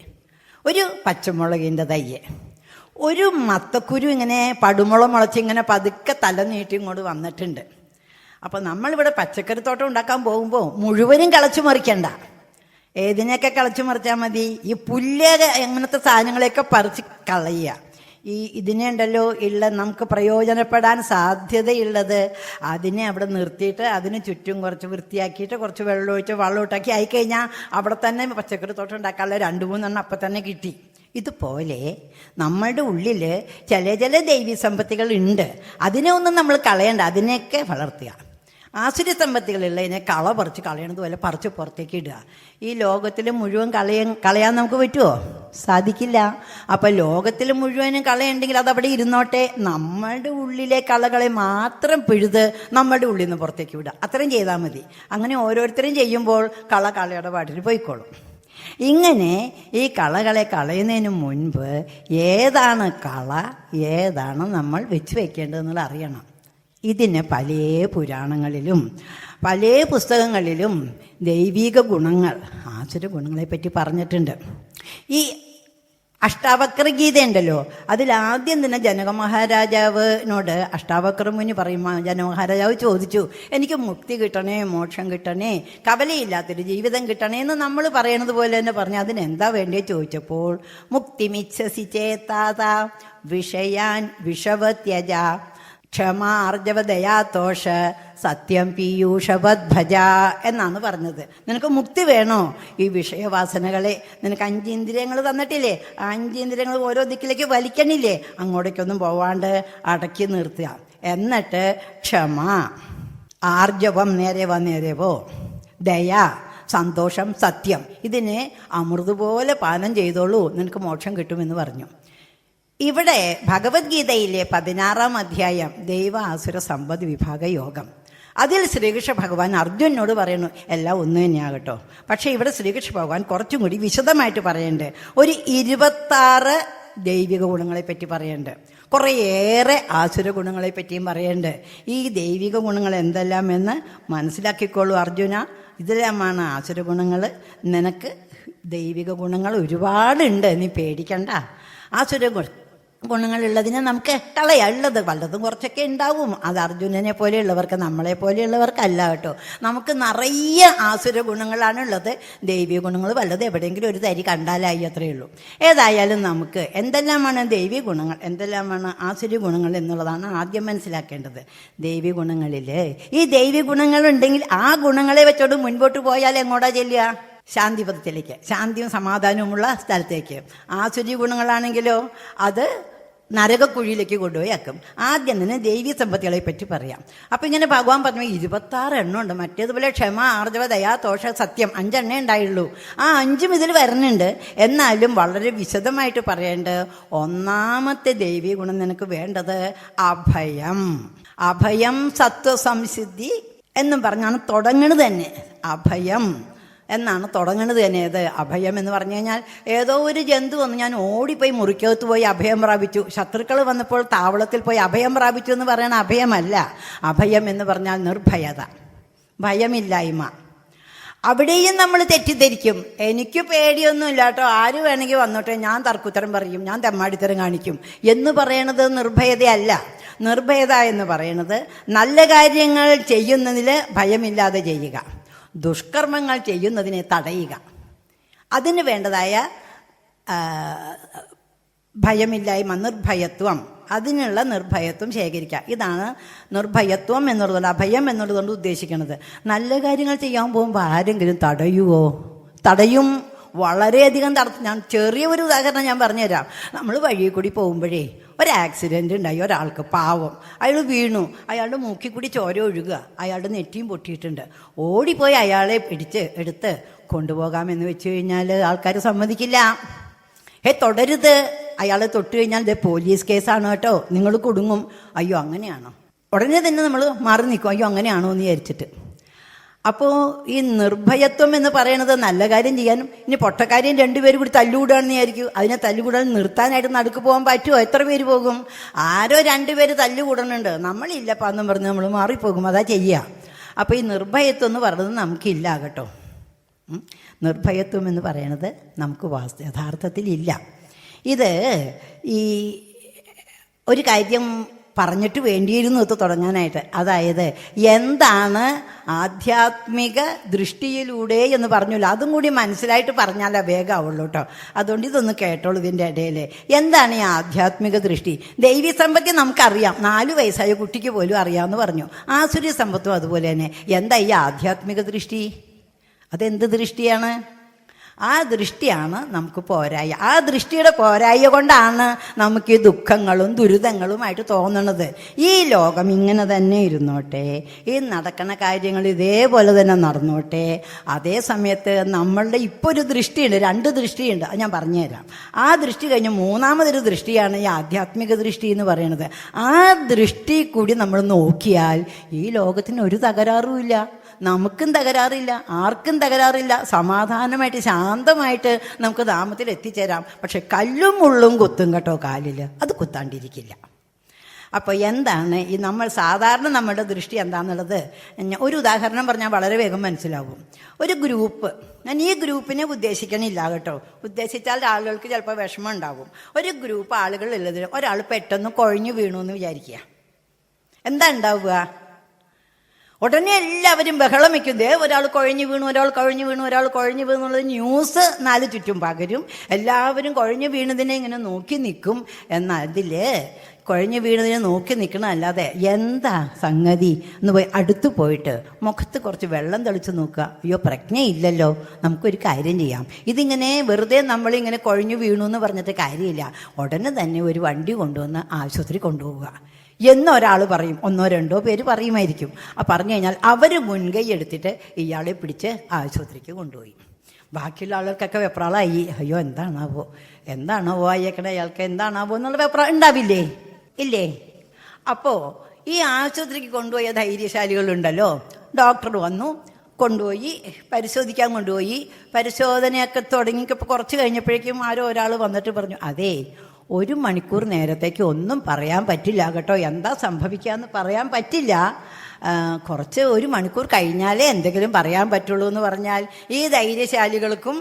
ഒരു പച്ചമുളകിൻ്റെ തയ്യ്, ഒരു മത്തക്കുരു ഇങ്ങനെ പടുമുള മുളച്ചിങ്ങനെ പതുക്കെ തല നീട്ടി ഇങ്ങോട്ട് വന്നിട്ടുണ്ട്. അപ്പോൾ നമ്മളിവിടെ പച്ചക്കറിത്തോട്ടം ഉണ്ടാക്കാൻ പോകുമ്പോൾ മുഴുവനും കളച്ചു മറിക്കണ്ട. ഏതിനെയൊക്കെ കളച്ചു മറിച്ചാൽ മതി? ഈ പുല്ല് അങ്ങനത്തെ സാധനങ്ങളെയൊക്കെ പറിച്ച് കളയുക. ഇതിനെ ഉണ്ടല്ലോ നമുക്ക് പ്രയോജനപ്പെടാൻ സാധ്യതയുള്ളത് അതിനെ അവിടെ നിർത്തിയിട്ട് അതിന് ചുറ്റും കുറച്ച് വൃത്തിയാക്കിയിട്ട് കുറച്ച് വെള്ളം ഇട്ടാക്കി ആയിക്കഴിഞ്ഞാൽ അവിടെ തന്നെ പച്ചക്കറി തോട്ടം ഉണ്ടാക്കാനുള്ള 2-3 അപ്പം തന്നെ കിട്ടി. ഇതുപോലെ നമ്മളുടെ ഉള്ളിൽ ചില ദൈവീ സമ്പത്തുകൾ ഉണ്ട്. അതിനെ ഒന്നും നമ്മൾ കളയണ്ട, അതിനെയൊക്കെ വളർത്തുക. ആസുരി സമ്പത്തുകളുള്ളതിനെ പറിച്ച് കളയണത് പോലെ പറിച്ച് പുറത്തേക്ക് ഇടുക. ഈ ലോകത്തിൽ മുഴുവൻ കളയാൻ നമുക്ക് പറ്റുമോ? സാധിക്കില്ല. അപ്പം ലോകത്തിൽ മുഴുവനും കളയുണ്ടെങ്കിൽ അതവിടെ ഇരുന്നോട്ടെ. നമ്മളുടെ ഉള്ളിലെ കളകളെ മാത്രം പിഴുത് നമ്മളുടെ ഉള്ളിൽ നിന്ന് പുറത്തേക്ക് വിടുക. അത്രയും ചെയ്താൽ മതി. അങ്ങനെ ഓരോരുത്തരും ചെയ്യുമ്പോൾ കളയുടെ പാട്ടിൽ പോയിക്കോളും. ഇങ്ങനെ ഈ കളകളെ കളയുന്നതിന് മുൻപ് ഏതാണ് കള, ഏതാണ് നമ്മൾ വെച്ച് വയ്ക്കേണ്ടതെന്നുള്ള അറിയണം. ഇതിന് പല പുരാണങ്ങളിലും പല പുസ്തകങ്ങളിലും ദൈവിക ഗുണങ്ങൾ, ആസുര ഗുണങ്ങളെപ്പറ്റി പറഞ്ഞിട്ടുണ്ട്. ഈ അഷ്ടാവക്ര ഗീത ഉണ്ടല്ലോ, അതിലാദ്യം തന്നെ ജനക മഹാരാജാവിനോട് അഷ്ടാവക്ര മുനി പറയുമ്പോൾ ജനക മഹാരാജാവ് ചോദിച്ചു, എനിക്ക് മുക്തി കിട്ടണേ, മോക്ഷം കിട്ടണേ, കവലയില്ലാത്തൊരു ജീവിതം കിട്ടണേ എന്ന് നമ്മൾ പറയണത് പോലെ തന്നെ പറഞ്ഞു. അതിനെന്താ വേണ്ടിയ ചോദിച്ചപ്പോൾ മുക്തിമിച്ഛസി ചേതാത വിഷയാൻ വിഷവത്യജ ക്ഷമാർജവദയാതോഷ സത്യം പീയൂഷവത് ഭജ എന്നാണ് പറഞ്ഞത്. നിനക്ക് മുക്തി വേണോ? ഈ വിഷയവാസനകളെ നിനക്ക് 5 ഇന്ദ്രിയങ്ങൾ തന്നിട്ടില്ലേ, ആ 5 ഇന്ദ്രിയങ്ങൾ ഓരോ ദിക്കിലേക്ക് വലിക്കണില്ലേ, അങ്ങോട്ടേക്കൊന്നും പോവാണ്ട് അടക്കി നിർത്തുക. എന്നിട്ട് ക്ഷമ, ആർജവം, നേരെ പോ, ദയ, സന്തോഷം, സത്യം, ഇതിനെ അമൃതുപോലെ പാനം ചെയ്തോളൂ, നിനക്ക് മോക്ഷം കിട്ടുമെന്ന് പറഞ്ഞു. ഇവിടെ ഭഗവത്ഗീതയിലെ 16-ാം അധ്യായം ദൈവ ആസുര സമ്പദ് വിഭാഗ യോഗം, അതിൽ ശ്രീകൃഷ്ണ ഭഗവാൻ അർജുനനോട് പറയുന്നു എല്ലാം ഒന്ന് തന്നെയാകട്ടോ. പക്ഷേ ഇവിടെ ശ്രീകൃഷ്ണ ഭഗവാൻ കുറച്ചും കൂടി വിശദമായിട്ട് പറയുന്നുണ്ട്. ഒരു 26 ദൈവിക ഗുണങ്ങളെ പറ്റി പറയുന്നുണ്ട്, കുറേയേറെ ആസുര ഗുണങ്ങളെ പറ്റിയും പറയുന്നുണ്ട്. ഈ ദൈവിക ഗുണങ്ങൾ എന്തെല്ലാം എന്ന് മനസ്സിലാക്കിക്കോളൂ അർജുന. ഇതെല്ലാമാണ് ആസുര ഗുണങ്ങൾ. നിനക്ക് ദൈവിക ഗുണങ്ങൾ ഒരുപാടുണ്ട്, നീ പേടിക്കണ്ട. ആസുര ഗുണങ്ങളുള്ളതിനെ നമുക്ക് കളയാം. ഉള്ളത് വല്ലതും കുറച്ചൊക്കെ ഉണ്ടാവും. അത് അർജുനനെ പോലെയുള്ളവർക്ക്, നമ്മളെ പോലെയുള്ളവർക്കല്ല കേട്ടോ. നമുക്ക് നിറയെ ആസുര ഗുണങ്ങളാണ് ഉള്ളത്. ദൈവിക ഗുണങ്ങൾ വല്ലത് എവിടെയെങ്കിലും ഒരു തരി കണ്ടാലായി, അത്രയേ ഉള്ളൂ. ഏതായാലും നമുക്ക് എന്തെല്ലാമാണ് ദൈവിക ഗുണങ്ങൾ, എന്തെല്ലാമാണ് ആസുര ഗുണങ്ങൾ എന്നുള്ളതാണ് ആദ്യം മനസ്സിലാക്കേണ്ടത്. ദൈവിക ഗുണങ്ങളിൽ ഈ ദൈവിക ഗുണങ്ങളുണ്ടെങ്കിൽ ആ ഗുണങ്ങളെ വെച്ചോട് മുൻപോട്ട് പോയാൽ എങ്ങോട്ടാ ചെല്ലുക? ശാന്തിപഥത്തിലേക്ക്, ശാന്തിയും സമാധാനവുമുള്ള സ്ഥലത്തേക്ക്. ആസുരി ഗുണങ്ങളാണെങ്കിലോ അത് നരകക്കുഴിയിലേക്ക് കൊണ്ടുപോയി ആക്കും. ആദ്യം തന്നെ ദൈവീ സമ്പത്തുകളെ പറ്റി പറയാം. അപ്പം ഇങ്ങനെ ഭഗവാൻ പറഞ്ഞു 26 എണ്ണം ഉണ്ട്. മറ്റേതുപോലെ ക്ഷമ, ആർജവ, ദയ, തോഷ, സത്യം 5 എണ്ണേ ഉണ്ടായുള്ളൂ. ആ 5ഉം ഇതിൽ വരുന്നുണ്ട്. എന്നാലും വളരെ വിശദമായിട്ട് പറയേണ്ടത്, ഒന്നാമത്തെ ദൈവീ ഗുണം നിനക്ക് വേണ്ടത് അഭയം. അഭയം സത്വസംസിദ്ധി എന്നും പറഞ്ഞാണ് തുടങ്ങുന്നത് തന്നെ. അഭയം എന്നാണ് തുടങ്ങുന്നത് തന്നെ. ഏത് അഭയം എന്ന് പറഞ്ഞു കഴിഞ്ഞാൽ ഏതോ ഒരു ജന്തു വന്ന് ഞാൻ ഓടിപ്പോയി മുറിക്കകത്ത് പോയി അഭയം പ്രാപിച്ചു, ശത്രുക്കൾ വന്നപ്പോൾ താവളത്തിൽ പോയി അഭയം പ്രാപിച്ചു എന്ന് പറയണ അഭയമല്ല. അഭയം എന്ന് പറഞ്ഞാൽ നിർഭയത, ഭയമില്ലായ്മ. അവിടെയും നമ്മൾ തെറ്റിദ്ധരിക്കും. എനിക്ക് പേടിയൊന്നുമില്ല കേട്ടോ, ആര് വേണമെങ്കിൽ വന്നോട്ടെ, ഞാൻ തർക്കുത്തരം പറയും, ഞാൻ തെമ്മാടിത്തരം കാണിക്കും എന്ന് പറയണത് നിർഭയതയല്ല. നിർഭയത എന്ന് പറയണത് നല്ല കാര്യങ്ങൾ ചെയ്യുന്നതിൽ ഭയമില്ലാതെ ചെയ്യുക, ദുഷ്കർമ്മങ്ങൾ ചെയ്യുന്നതിനെ തടയുക. അതിന് വേണ്ടതായ ഭയമില്ലായ്മ, നിർഭയത്വം, അതിനുള്ള നിർഭയത്വം ശേഖരിക്കുക. ഇതാണ് നിർഭയത്വം എന്നുള്ളതുകൊണ്ട്, അഭയം എന്നുള്ളതുകൊണ്ട് ഉദ്ദേശിക്കുന്നത്. നല്ല കാര്യങ്ങൾ ചെയ്യാൻ പോകുമ്പോൾ ആരെങ്കിലും തടയുമോ? തടയും, വളരെയധികം തടസ്സം. ഞാൻ ചെറിയൊരു ഉദാഹരണം ഞാൻ പറഞ്ഞുതരാം. നമ്മൾ വഴിയിൽ കൂടി പോകുമ്പോഴേ ഒരു ആക്സിഡൻ്റ് ഉണ്ടായി, ഒരാൾക്ക് പാവം, അയാൾ വീണു, അയാളുടെ മൂക്കിൽ കൂടി ചോര ഒഴുകുക, അയാളുടെ നെറ്റിയും പൊട്ടിയിട്ടുണ്ട്. ഓടിപ്പോയി അയാളെ എടുത്ത് കൊണ്ടുപോകാമെന്ന് വെച്ച് കഴിഞ്ഞാൽ ആൾക്കാർ സമ്മതിക്കില്ല. തൊടരുത്, അയാളെ തൊട്ട് കഴിഞ്ഞാൽ ഇത് പോലീസ് കേസാണ് കേട്ടോ, നിങ്ങൾ കുടുങ്ങും. അയ്യോ അങ്ങനെയാണോ? ഉടനെ തന്നെ നമ്മൾ മാറി നിൽക്കും, അയ്യോ അങ്ങനെയാണോ എന്ന് വിചാരിച്ചിട്ട്. അപ്പോൾ ഈ നിർഭയത്വം എന്ന് പറയുന്നത് നല്ല കാര്യം ചെയ്യാനും, ഇനി പൊട്ടക്കാര്യം 2 പേര് കൂടി തല്ലുകൂടാണെന്ന് വിചാരിക്കും, അതിനെ തല്ലുകൂടാൻ നിർത്താനായിട്ട് നടുക്ക് പോകാൻ പറ്റുമോ? എത്ര പേര് പോകും? ആരോ 2 പേര് തല്ലുകൂടണുണ്ട്, നമ്മളില്ലപ്പാ എന്നും പറഞ്ഞ് നമ്മൾ മാറിപ്പോകും. അതാ ചെയ്യുക. അപ്പോൾ ഈ നിർഭയത്വം എന്ന് പറയുന്നത് നമുക്കില്ല കേട്ടോ. നിർഭയത്വം എന്ന് പറയണത് നമുക്ക് യഥാർത്ഥത്തിൽ ഇല്ല. ഇത് ഈ ഒരു കാര്യം പറഞ്ഞിട്ട് വേണ്ടിയിരുന്നു ഇത് തുടങ്ങാനായിട്ട്. അതായത് എന്താണ് ആധ്യാത്മിക ദൃഷ്ടിയിലൂടെ എന്ന് പറഞ്ഞല്ലോ, അതും കൂടി മനസ്സിലായിട്ട് പറഞ്ഞാലേ വേഗമാവുള്ളൂ കേട്ടോ. അതുകൊണ്ട് ഇതൊന്ന് കേട്ടോളൂ ഇതിൻ്റെ ഇടയിൽ. എന്താണ് ഈ ആധ്യാത്മിക ദൃഷ്ടി? ദൈവീ സമ്പത്ത് നമുക്കറിയാം, 4 വയസ്സായ കുട്ടിക്ക് പോലും അറിയാമെന്ന് പറഞ്ഞു. ആസുരി സമ്പത്തും അതുപോലെ തന്നെ. എന്താ ഈ ആധ്യാത്മിക ദൃഷ്ടി? അതെന്ത് ദൃഷ്ടിയാണ്? ആ ദൃഷ്ടിയാണ് നമുക്ക് പോരായ. ആ ദൃഷ്ടിയുടെ പോരായ കൊണ്ടാണ് നമുക്ക് ഈ ദുഃഖങ്ങളും ദുരിതങ്ങളുമായിട്ട് തോന്നണത്. ഈ ലോകം ഇങ്ങനെ തന്നെ ഇരുന്നോട്ടെ, ഈ നടക്കുന്ന കാര്യങ്ങൾ ഇതേപോലെ തന്നെ നടന്നോട്ടെ. അതേ സമയത്ത് നമ്മളുടെ ഇപ്പോൾ ഒരു ദൃഷ്ടിയുണ്ട്, 2 ദൃഷ്ടിയുണ്ട്, അത് ഞാൻ പറഞ്ഞുതരാം. ആ ദൃഷ്ടി കഴിഞ്ഞ് 3ാമതൊരു ദൃഷ്ടിയാണ് ഈ ആധ്യാത്മിക ദൃഷ്ടി എന്ന് പറയുന്നത്. ആ ദൃഷ്ടി കൂടി നമ്മൾ നോക്കിയാൽ ഈ ലോകത്തിന് ഒരു തകരാറുമില്ല, നമുക്കും തകരാറില്ല, ആർക്കും തകരാറില്ല. സമാധാനമായിട്ട് ശാന്തമായിട്ട് നമുക്ക് ധാമത്തിൽ എത്തിച്ചേരാം. പക്ഷെ കല്ലും മുള്ളും കുത്തും കേട്ടോ കാലിൽ, അത് കുത്താണ്ടിരിക്കില്ല. അപ്പോൾ എന്താണ് ഈ സാധാരണ നമ്മുടെ ദൃഷ്ടി എന്താണെന്നുള്ളത് ഒരു ഉദാഹരണം പറഞ്ഞാൽ വളരെ വേഗം മനസ്സിലാവും. ഒരു ഗ്രൂപ്പ്, ഞാൻ ഈ ഗ്രൂപ്പിനെ ഉദ്ദേശിക്കണില്ല കേട്ടോ, ഉദ്ദേശിച്ചാൽ ആളുകൾക്ക് ചിലപ്പോൾ വിഷമം ഉണ്ടാവും. ഒരു ഗ്രൂപ്പ് ആളുകൾ ഉള്ളതിൽ ഒരാൾ പെട്ടെന്ന് കുഴഞ്ഞു വീണു എന്ന് വിചാരിക്കുക. എന്താ ഉണ്ടാവുക? ഉടനെ എല്ലാവരും ബഹളം വയ്ക്കും. ഒരാൾ കുഴഞ്ഞു വീണു, ഒരാൾ കുഴഞ്ഞു വീണു, ഒരാൾ കുഴഞ്ഞു വീണു എന്നുള്ളത് ന്യൂസ് 4 ചുറ്റും പകരും. എല്ലാവരും കുഴഞ്ഞു വീണതിനെ ഇങ്ങനെ നോക്കി നിൽക്കും. എന്നാൽ അതിൽ കുഴഞ്ഞു വീണതിനെ നോക്കി നിൽക്കണമല്ലാതെ എന്താ സംഗതി എന്ന് പോയി അടുത്ത് പോയിട്ട് മുഖത്ത് കുറച്ച് വെള്ളം തെളിച്ച് നോക്കുക. അയ്യോ പ്രജ്ഞയില്ലല്ലോ, നമുക്കൊരു കാര്യം ചെയ്യാം. ഇതിങ്ങനെ വെറുതെ നമ്മളിങ്ങനെ കുഴഞ്ഞു വീണു എന്ന് പറഞ്ഞിട്ട് കാര്യമില്ല. ഉടനെ തന്നെ ഒരു വണ്ടി കൊണ്ടുവന്ന് ആശുപത്രി കൊണ്ടുപോവുക എന്നൊരാൾ പറയും. 1 2 പേര് പറയുമായിരിക്കും. പറഞ്ഞു കഴിഞ്ഞാൽ അവർ മുൻകൈ എടുത്തിട്ട് ഇയാളെ പിടിച്ച് ആശുപത്രിക്ക് കൊണ്ടുപോയി. ബാക്കിയുള്ള ആളുകൾക്കൊക്കെ വെപ്രാളായി. അയ്യോ എന്താണോ അയ്യക്കടെ അയാൾക്ക് എന്താണാവോ എന്നുള്ള വെപ്രാളം ഉണ്ടാവില്ലേ? ഇല്ലേ? അപ്പോൾ ഈ ആശുപത്രിക്ക് കൊണ്ടുപോയ ധൈര്യശാലികളുണ്ടല്ലോ, ഡോക്ടർ വന്നു, കൊണ്ടുപോയി പരിശോധിക്കാൻ കൊണ്ടുപോയി. പരിശോധനയൊക്കെ തുടങ്ങിയപ്പോൾ കുറച്ച് കഴിഞ്ഞപ്പോഴേക്കും ഒരാൾ വന്നിട്ട് പറഞ്ഞു, അതേ 1 മണിക്കൂർ നേരത്തേക്ക് ഒന്നും പറയാൻ പറ്റില്ല കേട്ടോ, എന്താ സംഭവിക്കാന്ന് പറയാൻ പറ്റില്ല, കുറച്ച് 1 മണിക്കൂർ കഴിഞ്ഞാലേ എന്തെങ്കിലും പറയാൻ പറ്റുള്ളൂ എന്ന് പറഞ്ഞാൽ ഈ ധൈര്യശാലികൾക്കും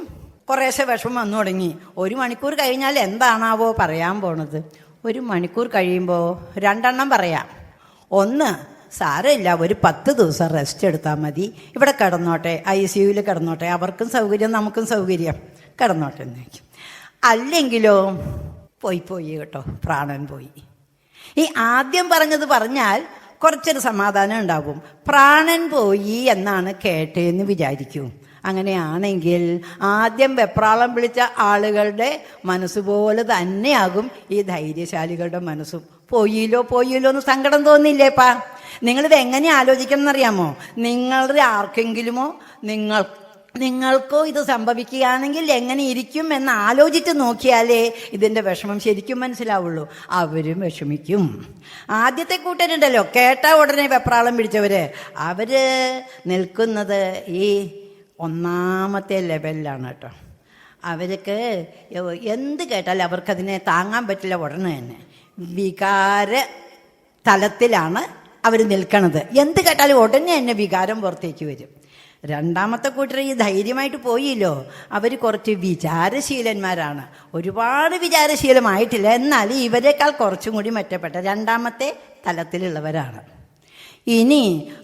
കുറേശ്ശെ വിഷമം വന്നു തുടങ്ങി. 1 മണിക്കൂർ കഴിഞ്ഞാൽ എന്താണാവോ പറയാൻ പോണത്? 1 മണിക്കൂർ കഴിയുമ്പോൾ 2 എണ്ണം പറയാം. ഒന്ന്, സാരമില്ല, ഒരു 10 ദിവസം റെസ്റ്റ് എടുത്താൽ മതി, ഇവിടെ കിടന്നോട്ടെ, ICUവിൽ കിടന്നോട്ടെ, അവർക്കും സൗകര്യം നമുക്കും സൗകര്യം, കിടന്നോട്ടെ എന്ന് വയ്ക്കും. അല്ലെങ്കിലോ പോയി കേട്ടോ, പ്രാണൻ പോയി. ഈ ആദ്യം പറഞ്ഞാൽ കുറച്ചൊരു സമാധാനം ഉണ്ടാവും. പ്രാണൻ പോയി എന്നാണ് കേട്ടേന്ന് വിചാരിക്കും. അങ്ങനെയാണെങ്കിൽ ആദ്യം വെപ്രാളം വിളിച്ച ആളുകളുടെ മനസ്സുപോലെ തന്നെയാകും ഈ ധൈര്യശാലികളുടെ മനസ്സും. പോയില്ലോ എന്ന് സങ്കടം തോന്നില്ലേപ്പാ? നിങ്ങളിത് എങ്ങനെ ആലോചിക്കണം എന്നറിയാമോ? നിങ്ങളുടെ ആർക്കെങ്കിലുമോ നിങ്ങൾക്കോ ഇത് സംഭവിക്കുകയാണെങ്കിൽ എങ്ങനെ ഇരിക്കും എന്ന് ആലോചിച്ച് നോക്കിയാലേ ഇതിൻ്റെ വിഷമം ശരിക്കും മനസ്സിലാവുള്ളൂ. അവരും വിഷമിക്കും. ആദ്യത്തെ കൂട്ടരുണ്ടല്ലോ, കേട്ട ഉടനെ വെപ്രാളം പിടിച്ചവര്, അവര് നിൽക്കുന്നത് ഈ 1ാമത്തെ ലെവലിലാണ് കേട്ടോ. അവർക്ക് എന്ത് കേട്ടാലും അവർക്കതിനെ താങ്ങാൻ പറ്റില്ല. ഉടനെ തന്നെ വികാര തലത്തിലാണ് അവർ നിൽക്കണത്. എന്ത് കേട്ടാലും ഉടനെ തന്നെ വികാരം പുറത്തേക്ക് വരും. 2ാമത്തെ കൂട്ടർ ഈ ധൈര്യമായിട്ട് പോയില്ലോ, അവർ കുറച്ച് വിചാരശീലന്മാരാണ്. ഒരുപാട് വിചാരശീലമായിട്ടില്ല, എന്നാൽ ഇവരെക്കാൾ കുറച്ചും കൂടി മെച്ചപ്പെട്ട 2ാമത്തെ തലത്തിലുള്ളവരാണ്. ഇനി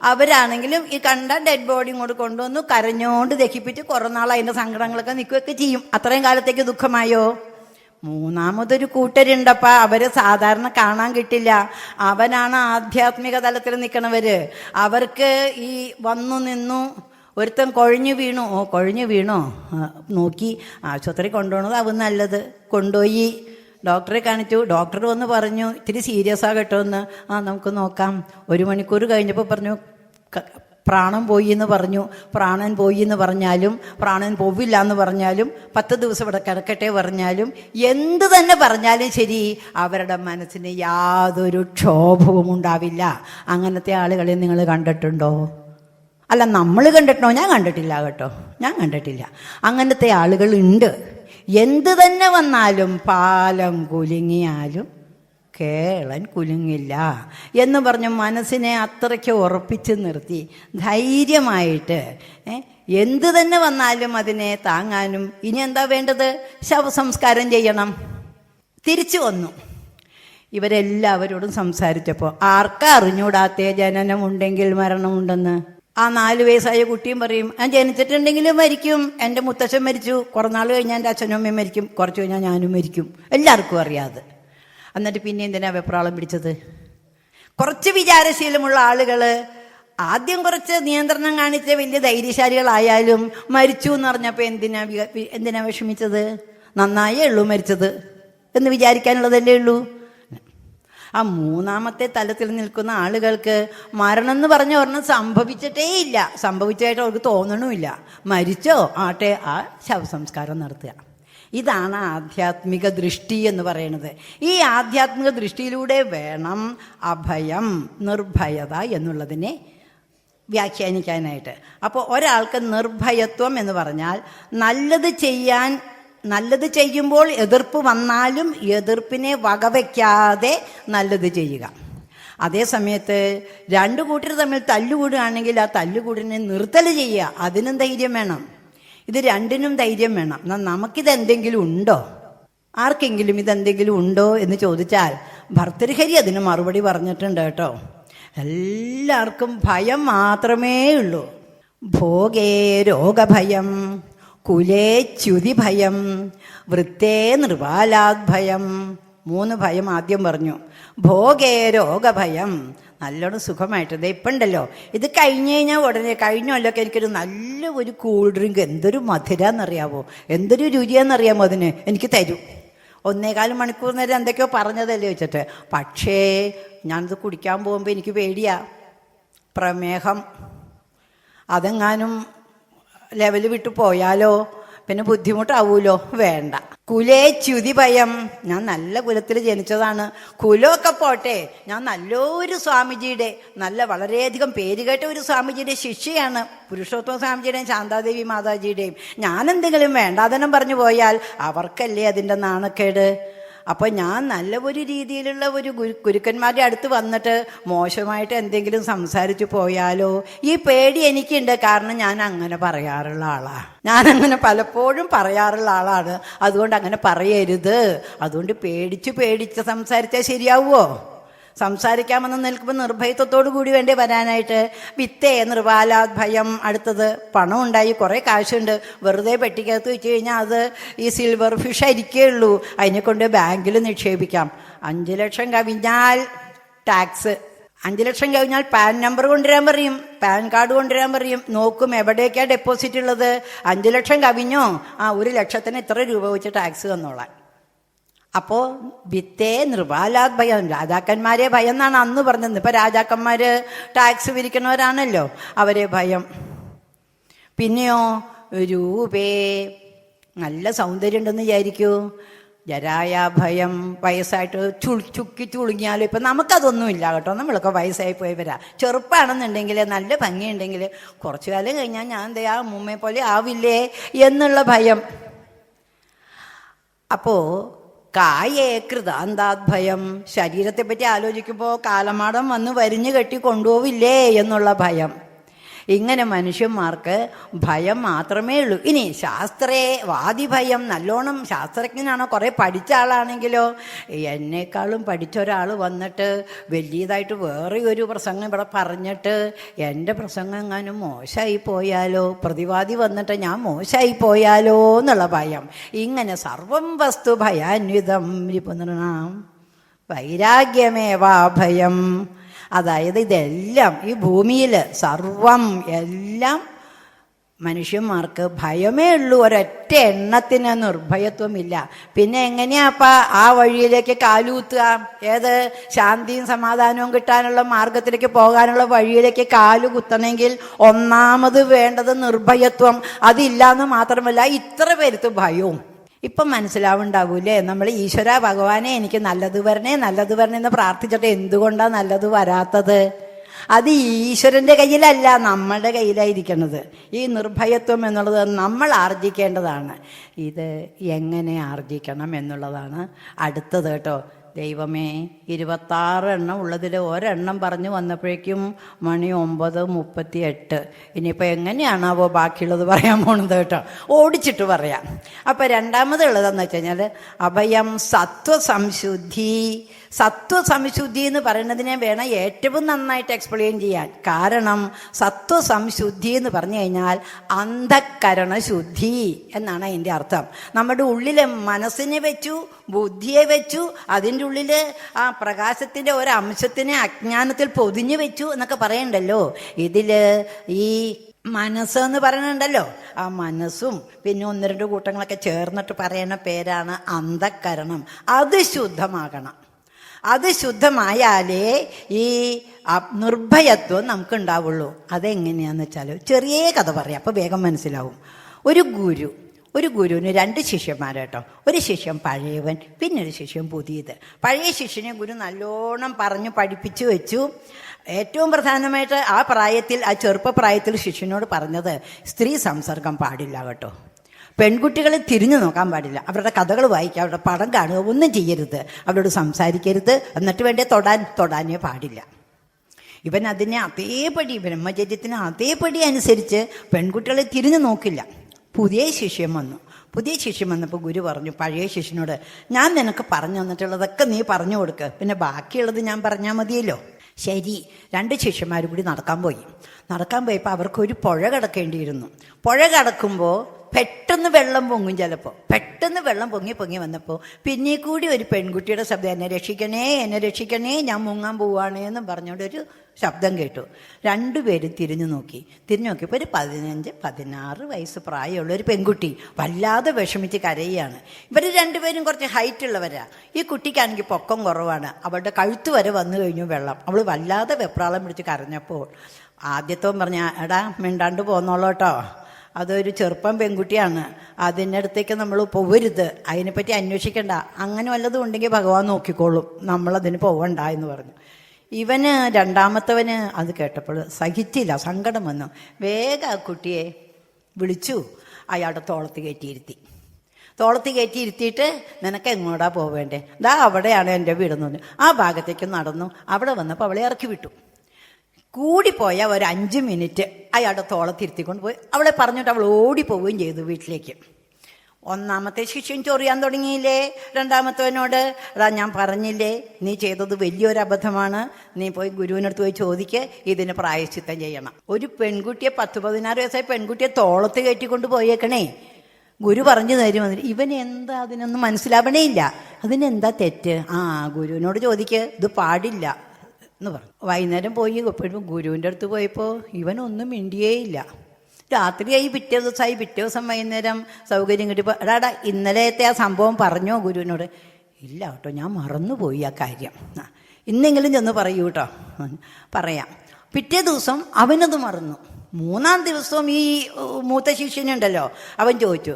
അവരാണെങ്കിലും ഈ കണ്ട ഡെഡ് ബോഡി ഇങ്ങോട്ട് കൊണ്ടുവന്നു കരഞ്ഞോണ്ട് ദഹിപ്പിച്ച് കുറേ നാൾ അതിൻ്റെ സങ്കടങ്ങളൊക്കെ നിൽക്കുകയൊക്കെ ചെയ്യും. അത്രയും കാലത്തേക്ക് ദുഃഖമായോ? 3ാമതൊരു കൂട്ടരുണ്ടപ്പ, അവരെ സാധാരണ കാണാൻ കിട്ടില്ല. അവനാണ് ആധ്യാത്മിക തലത്തിൽ നിൽക്കണവര്. അവർക്ക് ഈ വന്നു നിന്നു ഒരുത്തൻ കുഴഞ്ഞു വീണോ നോക്കി ആശുപത്രി കൊണ്ടുപോകണത് അവൻ നല്ലത്. കൊണ്ടുപോയി ഡോക്ടറെ കാണിച്ചു. ഡോക്ടർ വന്ന് പറഞ്ഞു, ഇത്തിരി സീരിയസ് ആകട്ടോ എന്ന്. നമുക്ക് നോക്കാം. 1 മണിക്കൂർ കഴിഞ്ഞപ്പോൾ പറഞ്ഞു പ്രാണൻ പോയി എന്ന് പറഞ്ഞു. പ്രാണൻ പോയി എന്ന് പറഞ്ഞാലും പ്രാണൻ പോവില്ല എന്ന് പറഞ്ഞാലും 10 ദിവസം ഇവിടെ കിടക്കട്ടെ പറഞ്ഞാലും എന്ത് തന്നെ പറഞ്ഞാലും ശരി, അവരുടെ മനസ്സിന് യാതൊരു ക്ഷോഭവും ഉണ്ടാവില്ല. അങ്ങനത്തെ ആളുകളെ നിങ്ങൾ കണ്ടിട്ടുണ്ടോ? അല്ല, നമ്മൾ കണ്ടിട്ടോ? ഞാൻ കണ്ടിട്ടില്ല. അങ്ങനത്തെ ആളുകളുണ്ട്. എന്ത് തന്നെ വന്നാലും പാലം കുലുങ്ങിയാലും കേളൻ കുലുങ്ങില്ല എന്ന് പറഞ്ഞ് മനസ്സിനെ അത്രയ്ക്ക് ഉറപ്പിച്ച് നിർത്തി ധൈര്യമായിട്ട് എന്ത് തന്നെ വന്നാലും അതിനെ താങ്ങാനും. ഇനി എന്താ വേണ്ടത്? ശവസംസ്കാരം ചെയ്യണം. തിരിച്ചു വന്നു. ഇവരെല്ലാവരോടും സംസാരിച്ചപ്പോൾ ആർക്കാ അറിഞ്ഞൂടാത്തേ ജനനമുണ്ടെങ്കിൽ മരണമുണ്ടെന്ന്? ആ 4 വയസ്സായ കുട്ടിയും പറയും, ഞാൻ ജനിച്ചിട്ടുണ്ടെങ്കിലും മരിക്കും, എൻ്റെ മുത്തച്ഛൻ മരിച്ചു, കുറേ നാൾ കഴിഞ്ഞാൽ എൻ്റെ അച്ഛനും അമ്മയും മരിക്കും, കുറച്ച് കഴിഞ്ഞാൽ ഞാനും മരിക്കും, എല്ലാവർക്കും അറിയാതെ. എന്നിട്ട് പിന്നെ എന്തിനാ വെപ്രാളം പിടിച്ചത്? കുറച്ച് വിചാരശീലമുള്ള ആളുകൾ ആദ്യം കുറച്ച് നിയന്ത്രണം കാണിച്ച് വലിയ ധൈര്യശാലികളായാലും മരിച്ചു എന്ന് പറഞ്ഞപ്പോൾ എന്തിനാ വിഷമിച്ചത്? നന്നായേ ഉള്ളൂ മരിച്ചത് എന്ന് വിചാരിക്കാനുള്ളതല്ലേ ഉള്ളൂ. ആ 3ാമത്തെ തലത്തിൽ നിൽക്കുന്ന ആളുകൾക്ക് മരണം എന്ന് പറഞ്ഞ ഒരെണ്ണം സംഭവിച്ചിട്ടേ ഇല്ല, സംഭവിച്ചതായിട്ട് അവർക്ക് തോന്നണമില്ല. മരിച്ചോ ആട്ടെ, ആ ശവസംസ്കാരം നടത്തുക. ഇതാണ് ആധ്യാത്മിക ദൃഷ്ടി എന്ന് പറയുന്നത്. ഈ ആധ്യാത്മിക ദൃഷ്ടിയിലൂടെ വേണം അഭയം, നിർഭയത എന്നുള്ളതിനെ വ്യാഖ്യാനിക്കാനായിട്ട്. അപ്പോൾ ഒരാൾക്ക് നിർഭയത്വം എന്ന് പറഞ്ഞാൽ നല്ലത് ചെയ്യുമ്പോൾ എതിർപ്പ് വന്നാലും എതിർപ്പിനെ വകവയ്ക്കാതെ നല്ലത് ചെയ്യുക. അതേ സമയത്ത് 2 കൂട്ടർ തമ്മിൽ തല്ലുകൂടുകയാണെങ്കിൽ ആ തല്ലുകൂടിനെ നിർത്തൽ ചെയ്യുക, അതിനും ധൈര്യം വേണം. ഇത് രണ്ടിനും ധൈര്യം വേണം. നമുക്കിതെന്തെങ്കിലും ഉണ്ടോ? ആർക്കെങ്കിലും ഇതെന്തെങ്കിലും ഉണ്ടോ എന്ന് ചോദിച്ചാൽ ഭർതൃഹരി അതിന് മറുപടി പറഞ്ഞിട്ടുണ്ട് കേട്ടോ. എല്ലാവർക്കും ഭയം മാത്രമേ ഉള്ളൂ. ഭോഗേ രോഗഭയം, കുലേ ച്യുതി ഭയം, വൃത്തേ നൃപാലാദ് ഭയം. 3 ഭയം ആദ്യം പറഞ്ഞു. ഭോഗേ രോഗഭയം, നല്ലോണം സുഖമായിട്ട് ഇപ്പം ഉണ്ടല്ലോ, ഇത് കഴിഞ്ഞ് കഴിഞ്ഞാൽ ഉടനെ കഴിഞ്ഞല്ലൊക്കെ എനിക്കൊരു നല്ല ഒരു കൂൾ ഡ്രിങ്ക്, എന്തൊരു മധുരാന്നറിയാവോ, എന്തൊരു രുചിയാന്നറിയാമോ അതിന്, എനിക്ക് തരൂ. 1.25 മണിക്കൂർ നേരം എന്തൊക്കെയോ പറഞ്ഞതല്ലേ വെച്ചിട്ട്. പക്ഷേ ഞാനിത് കുടിക്കാൻ പോകുമ്പോൾ എനിക്ക് പേടിയാ, പ്രമേഹം അതെങ്ങാനും ലെവല് വിട്ടു പോയാലോ, പിന്നെ ബുദ്ധിമുട്ടാവൂലോ, വേണ്ട. കുലേ ച്യുതി ഭയം, ഞാൻ നല്ല കുലത്തിൽ ജനിച്ചതാണ്, കുലമൊക്കെ പോട്ടെ, ഞാൻ നല്ലൊരു സ്വാമിജിയുടെ, വളരെയധികം പേരുകേട്ട ഒരു സ്വാമിജിയുടെ ശിഷ്യയാണ്, പുരുഷോത്തമ സ്വാമിജിയുടെയും ശാന്താദേവി മാതാജിയുടെയും. ഞാനെന്തെങ്കിലും വേണ്ടാതനം പറഞ്ഞു പോയാൽ അവർക്കല്ലേ അതിൻ്റെ നാണക്കേട്. അപ്പോൾ ഞാൻ നല്ല ഒരു രീതിയിലുള്ള ഒരു ഗുരുക്കന്മാരുടെ അടുത്ത് വന്നിട്ട് മോശമായിട്ട് എന്തെങ്കിലും സംസാരിച്ചു പോയാലോ, ഈ പേടി എനിക്കുണ്ട്. കാരണം ഞാൻ അങ്ങനെ പറയാറുള്ള ആളാണ്, ഞാനങ്ങനെ പലപ്പോഴും പറയാറുള്ള ആളാണ്. അതുകൊണ്ട് അങ്ങനെ പറയരുത്. അതുകൊണ്ട് പേടിച്ച് സംസാരിച്ചാൽ ശരിയാവുമോ? സംസാരിക്കാമെന്ന് നിൽക്കുമ്പോൾ നിർഭയത്വത്തോടു കൂടി വേണ്ടി വരാനായിട്ട്. വിത്തേ നൃപാലാദ് ഭയം. അടുത്തത് പണം ഉണ്ടായി, കുറേ കാശുണ്ട്, വെറുതെ പെട്ടിക്കകത്ത് വെച്ച് കഴിഞ്ഞാൽ അത് ഈ സിൽവർ ഫിഷ് ആയിരിക്കേ ഉള്ളൂ, അതിനെ കൊണ്ട് ബാങ്കിൽ നിക്ഷേപിക്കാം. 5 ലക്ഷം കവിഞ്ഞാൽ ടാക്സ്, 5 ലക്ഷം കഴിഞ്ഞാൽ പാൻ നമ്പർ കൊണ്ടുവരാൻ പറയും, പാൻ കാർഡ് കൊണ്ടുവരാൻ പറയും. നോക്കും എവിടേക്കാണ് ഡെപ്പോസിറ്റ് ഉള്ളത്. 5 ലക്ഷം കവിഞ്ഞോ, 1 ലക്ഷത്തിന് ഇത്ര രൂപ വെച്ച് ടാക്സ് തന്നോളാം. അപ്പോൾ വിത്തേ നൃപാലാദ് ഭയം, രാജാക്കന്മാരെ ഭയം എന്നാണ് അന്ന് പറഞ്ഞത്. ഇപ്പം രാജാക്കന്മാര് ടാക്സ് പിരിക്കണവരാണല്ലോ, അവരെ ഭയം. പിന്നെയോ രൂപേ, നല്ല സൗന്ദര്യം ഉണ്ടെന്ന് വിചാരിക്കൂ, ജരായ ഭയം, വയസ്സായിട്ട് ചുക്കി ചുളുങ്ങിയാലും. ഇപ്പം നമുക്കതൊന്നുമില്ല കേട്ടോ, നമ്മളൊക്കെ വയസ്സായി പോയവരാ. ചെറുപ്പാണെന്നുണ്ടെങ്കിൽ നല്ല ഭംഗിയുണ്ടെങ്കിൽ കുറച്ചു കാലം കഴിഞ്ഞാൽ ഞാൻ എന്താ അമ്മൂമ്മയെ പോലെ ആവില്ലേ എന്നുള്ള ഭയം. അപ്പോൾ കായേ കൃതാന്താത് ഭയം, ശരീരത്തെ പറ്റി ആലോചിക്കുമ്പോൾ കാലമാടം വന്ന് വരിഞ്ഞു കെട്ടി കൊണ്ടുപോവില്ലേ എന്നുള്ള ഭയം. ഇങ്ങനെ മനുഷ്യന്മാർക്ക് ഭയം മാത്രമേ ഉള്ളൂ. ഇനി ശാസ്ത്രേ വാദിഭയം, നല്ലോണം ശാസ്ത്രജ്ഞനാണോ, കുറേ പഠിച്ച ആളാണെങ്കിലോ, എന്നെക്കാളും പഠിച്ച ഒരാൾ വന്നിട്ട് വലിയതായിട്ട് വേറെ ഒരു പ്രസംഗം ഇവിടെ പറഞ്ഞിട്ട് എൻ്റെ പ്രസംഗം എങ്ങാനും മോശമായി പോയാലോ, പ്രതിവാദി വന്നിട്ട് ഞാൻ മോശമായി പോയാലോ എന്നുള്ള ഭയം. ഇങ്ങനെ സർവം വസ്തു ഭയാന്വിതം പുനർനാം വൈരാഗ്യമേവാ ഭയം. അതായത് ഇതെല്ലാം ഈ ഭൂമിയിൽ സർവം എല്ലാം മനുഷ്യന്മാർക്ക് ഭയമേ ഉള്ളൂ, ഒരൊറ്റ എണ്ണത്തിന് നിർഭയത്വമില്ല. പിന്നെ എങ്ങനെയാപ്പ ആ വഴിയിലേക്ക് കാലുകുത്തുക? ഏത് ശാന്തിയും സമാധാനവും കിട്ടാനുള്ള മാർഗത്തിലേക്ക് പോകാനുള്ള വഴിയിലേക്ക് കാലു കുത്തണമെങ്കിൽ ഒന്നാമത് വേണ്ടത് നിർഭയത്വം. അതില്ലാന്ന് മാത്രമല്ല ഇത്ര പേരുത്ത് ഭയവും. ഇപ്പം മനസ്സിലാവുണ്ടാവൂലേ, നമ്മൾ ഈശ്വര ഭഗവാനെ എനിക്ക് നല്ലത് വരണേ എന്ന് പ്രാർത്ഥിച്ചിട്ട് എന്തുകൊണ്ടാണ് നല്ലത് വരാത്തത്? അത് ഈശ്വരൻ്റെ കയ്യിലല്ല, നമ്മളുടെ കയ്യിലായിരിക്കണത്. ഈ നിർഭയത്വം എന്നുള്ളത് നമ്മൾ ആർജിക്കേണ്ടതാണ്. ഇത് എങ്ങനെ ആർജിക്കണം എന്നുള്ളതാണ് അടുത്തത് കേട്ടോ. ദൈവമേ 26 എണ്ണം ഉള്ളതിൽ ഒരെണ്ണം പറഞ്ഞു വന്നപ്പോഴേക്കും മണി 9:38. ഇനിയിപ്പോൾ എങ്ങനെയാണാവോ ബാക്കിയുള്ളത് പറയാൻ പോണത് കേട്ടോ, ഓടിച്ചിട്ട് പറയാം. അപ്പം രണ്ടാമതുള്ളതെന്ന് വെച്ച് കഴിഞ്ഞാൽ അഭയം സത്വസംശുദ്ധി. സത്വസംശുദ്ധി എന്ന് പറയുന്നതിനെ വേണം ഏറ്റവും നന്നായിട്ട് എക്സ്പ്ലെയിൻ ചെയ്യാൻ. കാരണം സത്വസംശുദ്ധി എന്ന് പറഞ്ഞു കഴിഞ്ഞാൽ അന്ധക്കരണ ശുദ്ധി എന്നാണ് അതിൻ്റെ അർത്ഥം. നമ്മുടെ ഉള്ളിലെ മനസ്സിനെ വെച്ചു, ബുദ്ധിയെ വെച്ചു, അതിൻ്റെ ഉള്ളിൽ ആ പ്രകാശത്തിൻ്റെ ഒരംശത്തിനെ അജ്ഞാനത്തിൽ പൊതിഞ്ഞു വെച്ചു എന്നൊക്കെ പറയണ്ടല്ലോ. ഇതിൽ ഈ മനസ്സെന്ന് പറയുന്നുണ്ടല്ലോ, ആ മനസ്സും പിന്നെ 1-2 കൂട്ടങ്ങളൊക്കെ ചേർന്നിട്ട് പറയുന്ന പേരാണ് അന്ധക്കരണം. അത് ശുദ്ധമാകണം. അത് ശുദ്ധമായാലേ ഈ നിർഭയത്വം നമുക്ക് ഉണ്ടാവുള്ളൂ. അതെങ്ങനെയാന്ന് വെച്ചാൽ ചെറിയ കഥ പറയാം, അപ്പോൾ വേഗം മനസ്സിലാവും. ഒരു ഗുരുവിന് 2 ശിഷ്യന്മാർ കേട്ടോ. ഒരു ശിഷ്യൻ പഴയവൻ, പിന്നെ ഒരു ശിഷ്യൻ പുതിയത്. പഴയ ശിഷ്യനെ ഗുരു നല്ലോണം പറഞ്ഞു പഠിപ്പിച്ചു വെച്ചു. ഏറ്റവും പ്രധാനമായിട്ട് ആ പ്രായത്തിൽ, ആ ചെറുപ്പപ്രായത്തിൽ ശിഷ്യനോട് പറഞ്ഞത് സ്ത്രീ സംസർഗം പാടില്ല കേട്ടോ. പെൺകുട്ടികളെ തിരിഞ്ഞു നോക്കാൻ പാടില്ല, അവരുടെ കഥകൾ വായിക്കുക, അവരുടെ പടം കാണുക, ഒന്നും ചെയ്യരുത്, അവരോട് സംസാരിക്കരുത്, എന്നിട്ട് വേണ്ടേ തൊടാനേ പാടില്ല. ഇവൻ അതിനെ അതേപടി, ബ്രഹ്മചര്യത്തിന് അതേപടി അനുസരിച്ച് പെൺകുട്ടികളെ തിരിഞ്ഞു നോക്കില്ല. പുതിയ ശിഷ്യൻ വന്നപ്പോൾ ഗുരു പറഞ്ഞു പഴയ ശിഷ്യനോട്, ഞാൻ നിനക്ക് പറഞ്ഞു തന്നിട്ടുള്ളതൊക്കെ നീ പറഞ്ഞു കൊടുക്ക്, പിന്നെ ബാക്കിയുള്ളത് ഞാൻ പറഞ്ഞാൽ മതിയല്ലോ. ശരി. 2 ശിഷ്യന്മാരും കൂടി നടക്കാൻ പോയപ്പോൾ അവർക്കൊരു പുഴ കടക്കേണ്ടിയിരുന്നു. പുഴ കടക്കുമ്പോൾ പെട്ടെന്ന് വെള്ളം പൊങ്ങും. ചിലപ്പോൾ പെട്ടെന്ന് വെള്ളം പൊങ്ങി വന്നപ്പോൾ പിന്നെ കൂടി ഒരു പെൺകുട്ടിയുടെ ശബ്ദം, എന്നെ രക്ഷിക്കണേ, ഞാൻ മുങ്ങാൻ പോവാണ് എന്ന് പറഞ്ഞുകൊണ്ട് ഒരു ശബ്ദം കേട്ടു. 2 പേരും തിരിഞ്ഞു നോക്കിയപ്പോൾ ഒരു 15-16 വയസ്സ് പ്രായമുള്ള ഒരു പെൺകുട്ടി വല്ലാതെ വിഷമിച്ച് കരയുകയാണ്. ഇവർ 2 പേരും കുറച്ച് ഹൈറ്റ് ഉള്ളവരാ. ഈ കുട്ടിക്കാണെങ്കിൽ പൊക്കം കുറവാണ്. അവളുടെ കഴുത്ത് വരെ വന്നു കഴിഞ്ഞു വെള്ളം. അവൾ വല്ലാതെ വെപ്രാളം പിടിച്ച് കരഞ്ഞപ്പോൾ ആദ്യത്തവൻ പറഞ്ഞ, എടാ മിണ്ടാണ്ട് പോന്നോളൂ കേട്ടോ, അതൊരു ചെറുപ്പം പെൺകുട്ടിയാണ്, അതിൻ്റെ അടുത്തേക്ക് നമ്മൾ പോവരുത്, അതിനെപ്പറ്റി അന്വേഷിക്കണ്ട, അങ്ങനെ വല്ലതും ഉണ്ടെങ്കിൽ ഭഗവാൻ നോക്കിക്കോളും, നമ്മളതിന് പോവണ്ട എന്ന് പറഞ്ഞു. രണ്ടാമത്തവന് അത് കേട്ടപ്പോൾ സഹിച്ചില്ല, സങ്കടം വന്നു. വേഗം ആ കുട്ടിയെ വിളിച്ചു അയാളുടെ തോളത്ത് കയറ്റിയിരുത്തിയിട്ട് നിനക്ക് എങ്ങോട്ടാ പോവേണ്ടേ, ദാ അവിടെയാണ് എൻ്റെ വീടെന്ന് പറഞ്ഞു. ആ ഭാഗത്തേക്ക് നടന്നു. അവിടെ വന്നപ്പോൾ അവളെ ഇറക്കി വിട്ടു. കൂടിപ്പോയ ഒരു 5 മിനിറ്റ് അയാളുടെ തോളത്തിരുത്തിക്കൊണ്ട് പോയി അവളെ പറഞ്ഞിട്ട് അവൾ ഓടിപ്പോവുകയും ചെയ്തു വീട്ടിലേക്ക്. ഒന്നാമത്തെ ശിഷ്യൻ ചൊറിയാൻ തുടങ്ങിയില്ലേ രണ്ടാമത്തവനോട്, എടാ ഞാൻ പറഞ്ഞില്ലേ നീ ചെയ്തത് വലിയൊരു അബദ്ധമാണ്, നീ പോയി ഗുരുവിനടുത്ത് പോയി ചോദിക്ക്, ഇതിന് പ്രായശ്ചിത്തം ചെയ്യണം. ഒരു പെൺകുട്ടിയെ 10-16 വയസ്സായ പെൺകുട്ടിയെ തോളത്ത് കയറ്റിക്കൊണ്ട് പോയേക്കണേ. ഗുരു പറഞ്ഞു തരും. ഇവൻ എന്താ അതിനൊന്നും മനസ്സിലാവണേ ഇല്ല. അതിനെന്താ തെറ്റ്? ഗുരുവിനോട് ചോദിക്ക്, ഇത് പാടില്ല എന്ന് പറഞ്ഞു. വൈകുന്നേരം പോയി എപ്പോഴും ഗുരുവിൻ്റെ അടുത്ത് പോയപ്പോൾ ഇവനൊന്നും മിണ്ടിയേയില്ല. രാത്രിയായി, പിറ്റേ ദിവസം വൈകുന്നേരം സൗകര്യം കിട്ടിയപ്പോൾ, എടാ ഇന്നലത്തെ ആ സംഭവം പറഞ്ഞോ ഗുരുവിനോട്? ഇല്ല കേട്ടോ, ഞാൻ മറന്നുപോയി ആ കാര്യം. ഇന്നെങ്കിലും ചെന്ന് പറയൂ കേട്ടോ. പറയാം. പിറ്റേ ദിവസം അവനത് മറന്നു. 3-ാം ദിവസവും ഈ മൂത്ത ശിഷ്യനുണ്ടല്ലോ, അവൻ ചോദിച്ചു,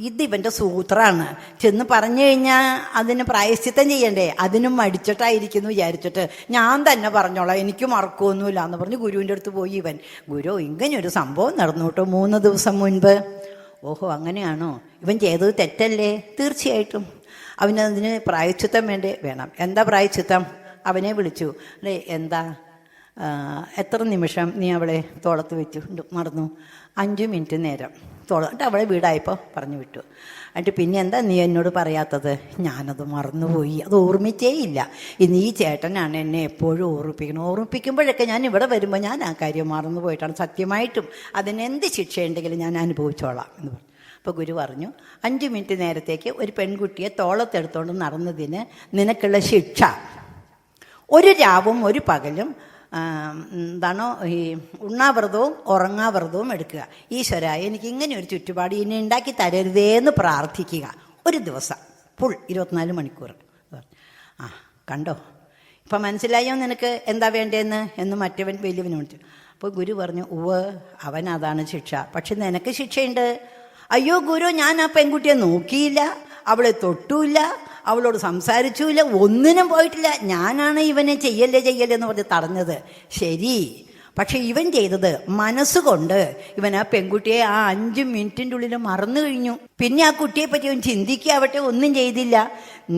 ഇതിവൻ്റെ സൂത്രമാണ്, ചെന്ന് പറഞ്ഞു കഴിഞ്ഞാൽ അതിന് പ്രായശ്ചിത്തം ചെയ്യണ്ടേ, അതിനും മടിച്ചിട്ടായിരിക്കുന്നു വിചാരിച്ചിട്ട് ഞാൻ തന്നെ പറഞ്ഞോളാം, എനിക്ക് മറക്കുമൊന്നുമില്ല എന്ന് പറഞ്ഞ് ഗുരുവിൻ്റെ അടുത്ത് പോയി ഇവൻ. ഗുരു, ഇങ്ങനെയൊരു സംഭവം നടന്നു കേട്ടോ 3 ദിവസം മുൻപ്. ഓഹോ, അങ്ങനെയാണോ? ഇവൻ ചെയ്തത് തെറ്റല്ലേ? തീർച്ചയായിട്ടും അവനതിന് പ്രായശ്ചിത്തം വേണം. എന്താ പ്രായശ്ചിത്തം? അവനെ വിളിച്ചു. എന്താ, എത്ര നിമിഷം നീ അവളെ തോളത്ത് വെച്ചു നടന്നു? 5 മിനിറ്റ് നേരം എന്നിട്ട് അവളെ വീടായപ്പോൾ പറഞ്ഞു വിട്ടു. എന്നിട്ട് പിന്നെ എന്താ നീ എന്നോട് പറയാത്തത്? ഞാനത് മറന്നുപോയി, അത് ഓർമ്മിച്ചേ ഇല്ല. ഇന്ന് ഈ ചേട്ടനാണ് എന്നെ എപ്പോഴും ഓർമ്മിപ്പിക്കുമ്പോഴൊക്കെ ഞാൻ ഇവിടെ വരുമ്പോൾ ഞാൻ ആ കാര്യം മറന്നു പോയിട്ടാണ്. സത്യമായിട്ടും അതിനെന്ത് ശിക്ഷയുണ്ടെങ്കിലും ഞാൻ അനുഭവിച്ചോളാം എന്ന് പറഞ്ഞു. അപ്പോൾ ഗുരു പറഞ്ഞു, 5 മിനിറ്റ് നേരത്തേക്ക് ഒരു പെൺകുട്ടിയെ തോളത്തെടുത്തോണ്ട് നടന്നതിന് നിനക്കുള്ള ശിക്ഷ 1 രാവും 1 പകലും എന്താണോ ഈ ഉണ്ണാവ്രതവും ഉറങ്ങാവ്രതവും എടുക്കുക. ഈശ്വര, എനിക്ക് ഇങ്ങനെ ഒരു ചുറ്റുപാട് ഇനി ഉണ്ടാക്കി തരരുതേന്ന് പ്രാർത്ഥിക്കുക. 1 ദിവസം ഫുൾ 24 മണിക്കൂർ. കണ്ടോ, ഇപ്പം മനസ്സിലായോ നിനക്ക് എന്താ വേണ്ടതെന്ന് എന്ന് മറ്റവൻ വലിയവന് വിളിച്ചു. അപ്പോൾ ഗുരു പറഞ്ഞു, അവൻ അതാണ് ശിക്ഷ, പക്ഷെ നിനക്ക് ശിക്ഷയുണ്ട്. അയ്യോ ഗുരു, ഞാൻ ആ പെൺകുട്ടിയെ നോക്കിയില്ല, അവളെ തൊട്ടുമില്ല, അവളോട് സംസാരിച്ചില്ല, ഒന്നിനും പോയിട്ടില്ല, ഞാനാണ് ഇവനെ ചെയ്യല്ലേ എന്ന് പറഞ്ഞ് തടഞ്ഞത്. ശരി, പക്ഷെ ഇവൻ ചെയ്തത് മനസ്സുകൊണ്ട് ഇവൻ ആ പെൺകുട്ടിയെ ആ 5 മിനിറ്റിൻ്റെ ഉള്ളിൽ മറന്നു കഴിഞ്ഞു. പിന്നെ ആ കുട്ടിയെ പറ്റി അവൻ ചിന്തിക്കാവട്ടെ ഒന്നും ചെയ്തില്ല.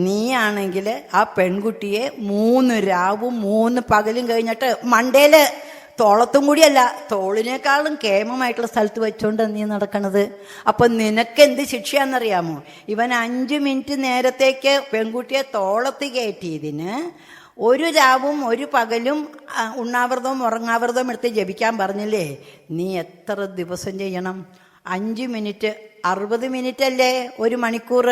നീയാണെങ്കിൽ ആ പെൺകുട്ടിയെ 3 രാവും 3 പകലും കഴിഞ്ഞിട്ട് മണ്ടേല് തോളത്തും കൂടിയല്ല, തോളിനേക്കാളും കേമമായിട്ടുള്ള സ്ഥലത്ത് വെച്ചോണ്ട് നീ നടക്കണത്. അപ്പൊ നിനക്കെന്ത് ശിക്ഷയാണെന്നറിയാമോ? ഇവൻ 5 മിനിറ്റ് നേരത്തേക്ക് പെൺകുട്ടിയെ തോളത്ത് കയറ്റിയതിന് 1 രാവും 1 പകലും ഉണ്ണാവൃതവും ഉറങ്ങാവൃതവും എടുത്ത് ജപിക്കാൻ പറഞ്ഞില്ലേ? നീ എത്ര ദിവസം ചെയ്യണം? 5 മിനിറ്റ് 60 മിനിറ്റ് അല്ലേ 1 മണിക്കൂർ?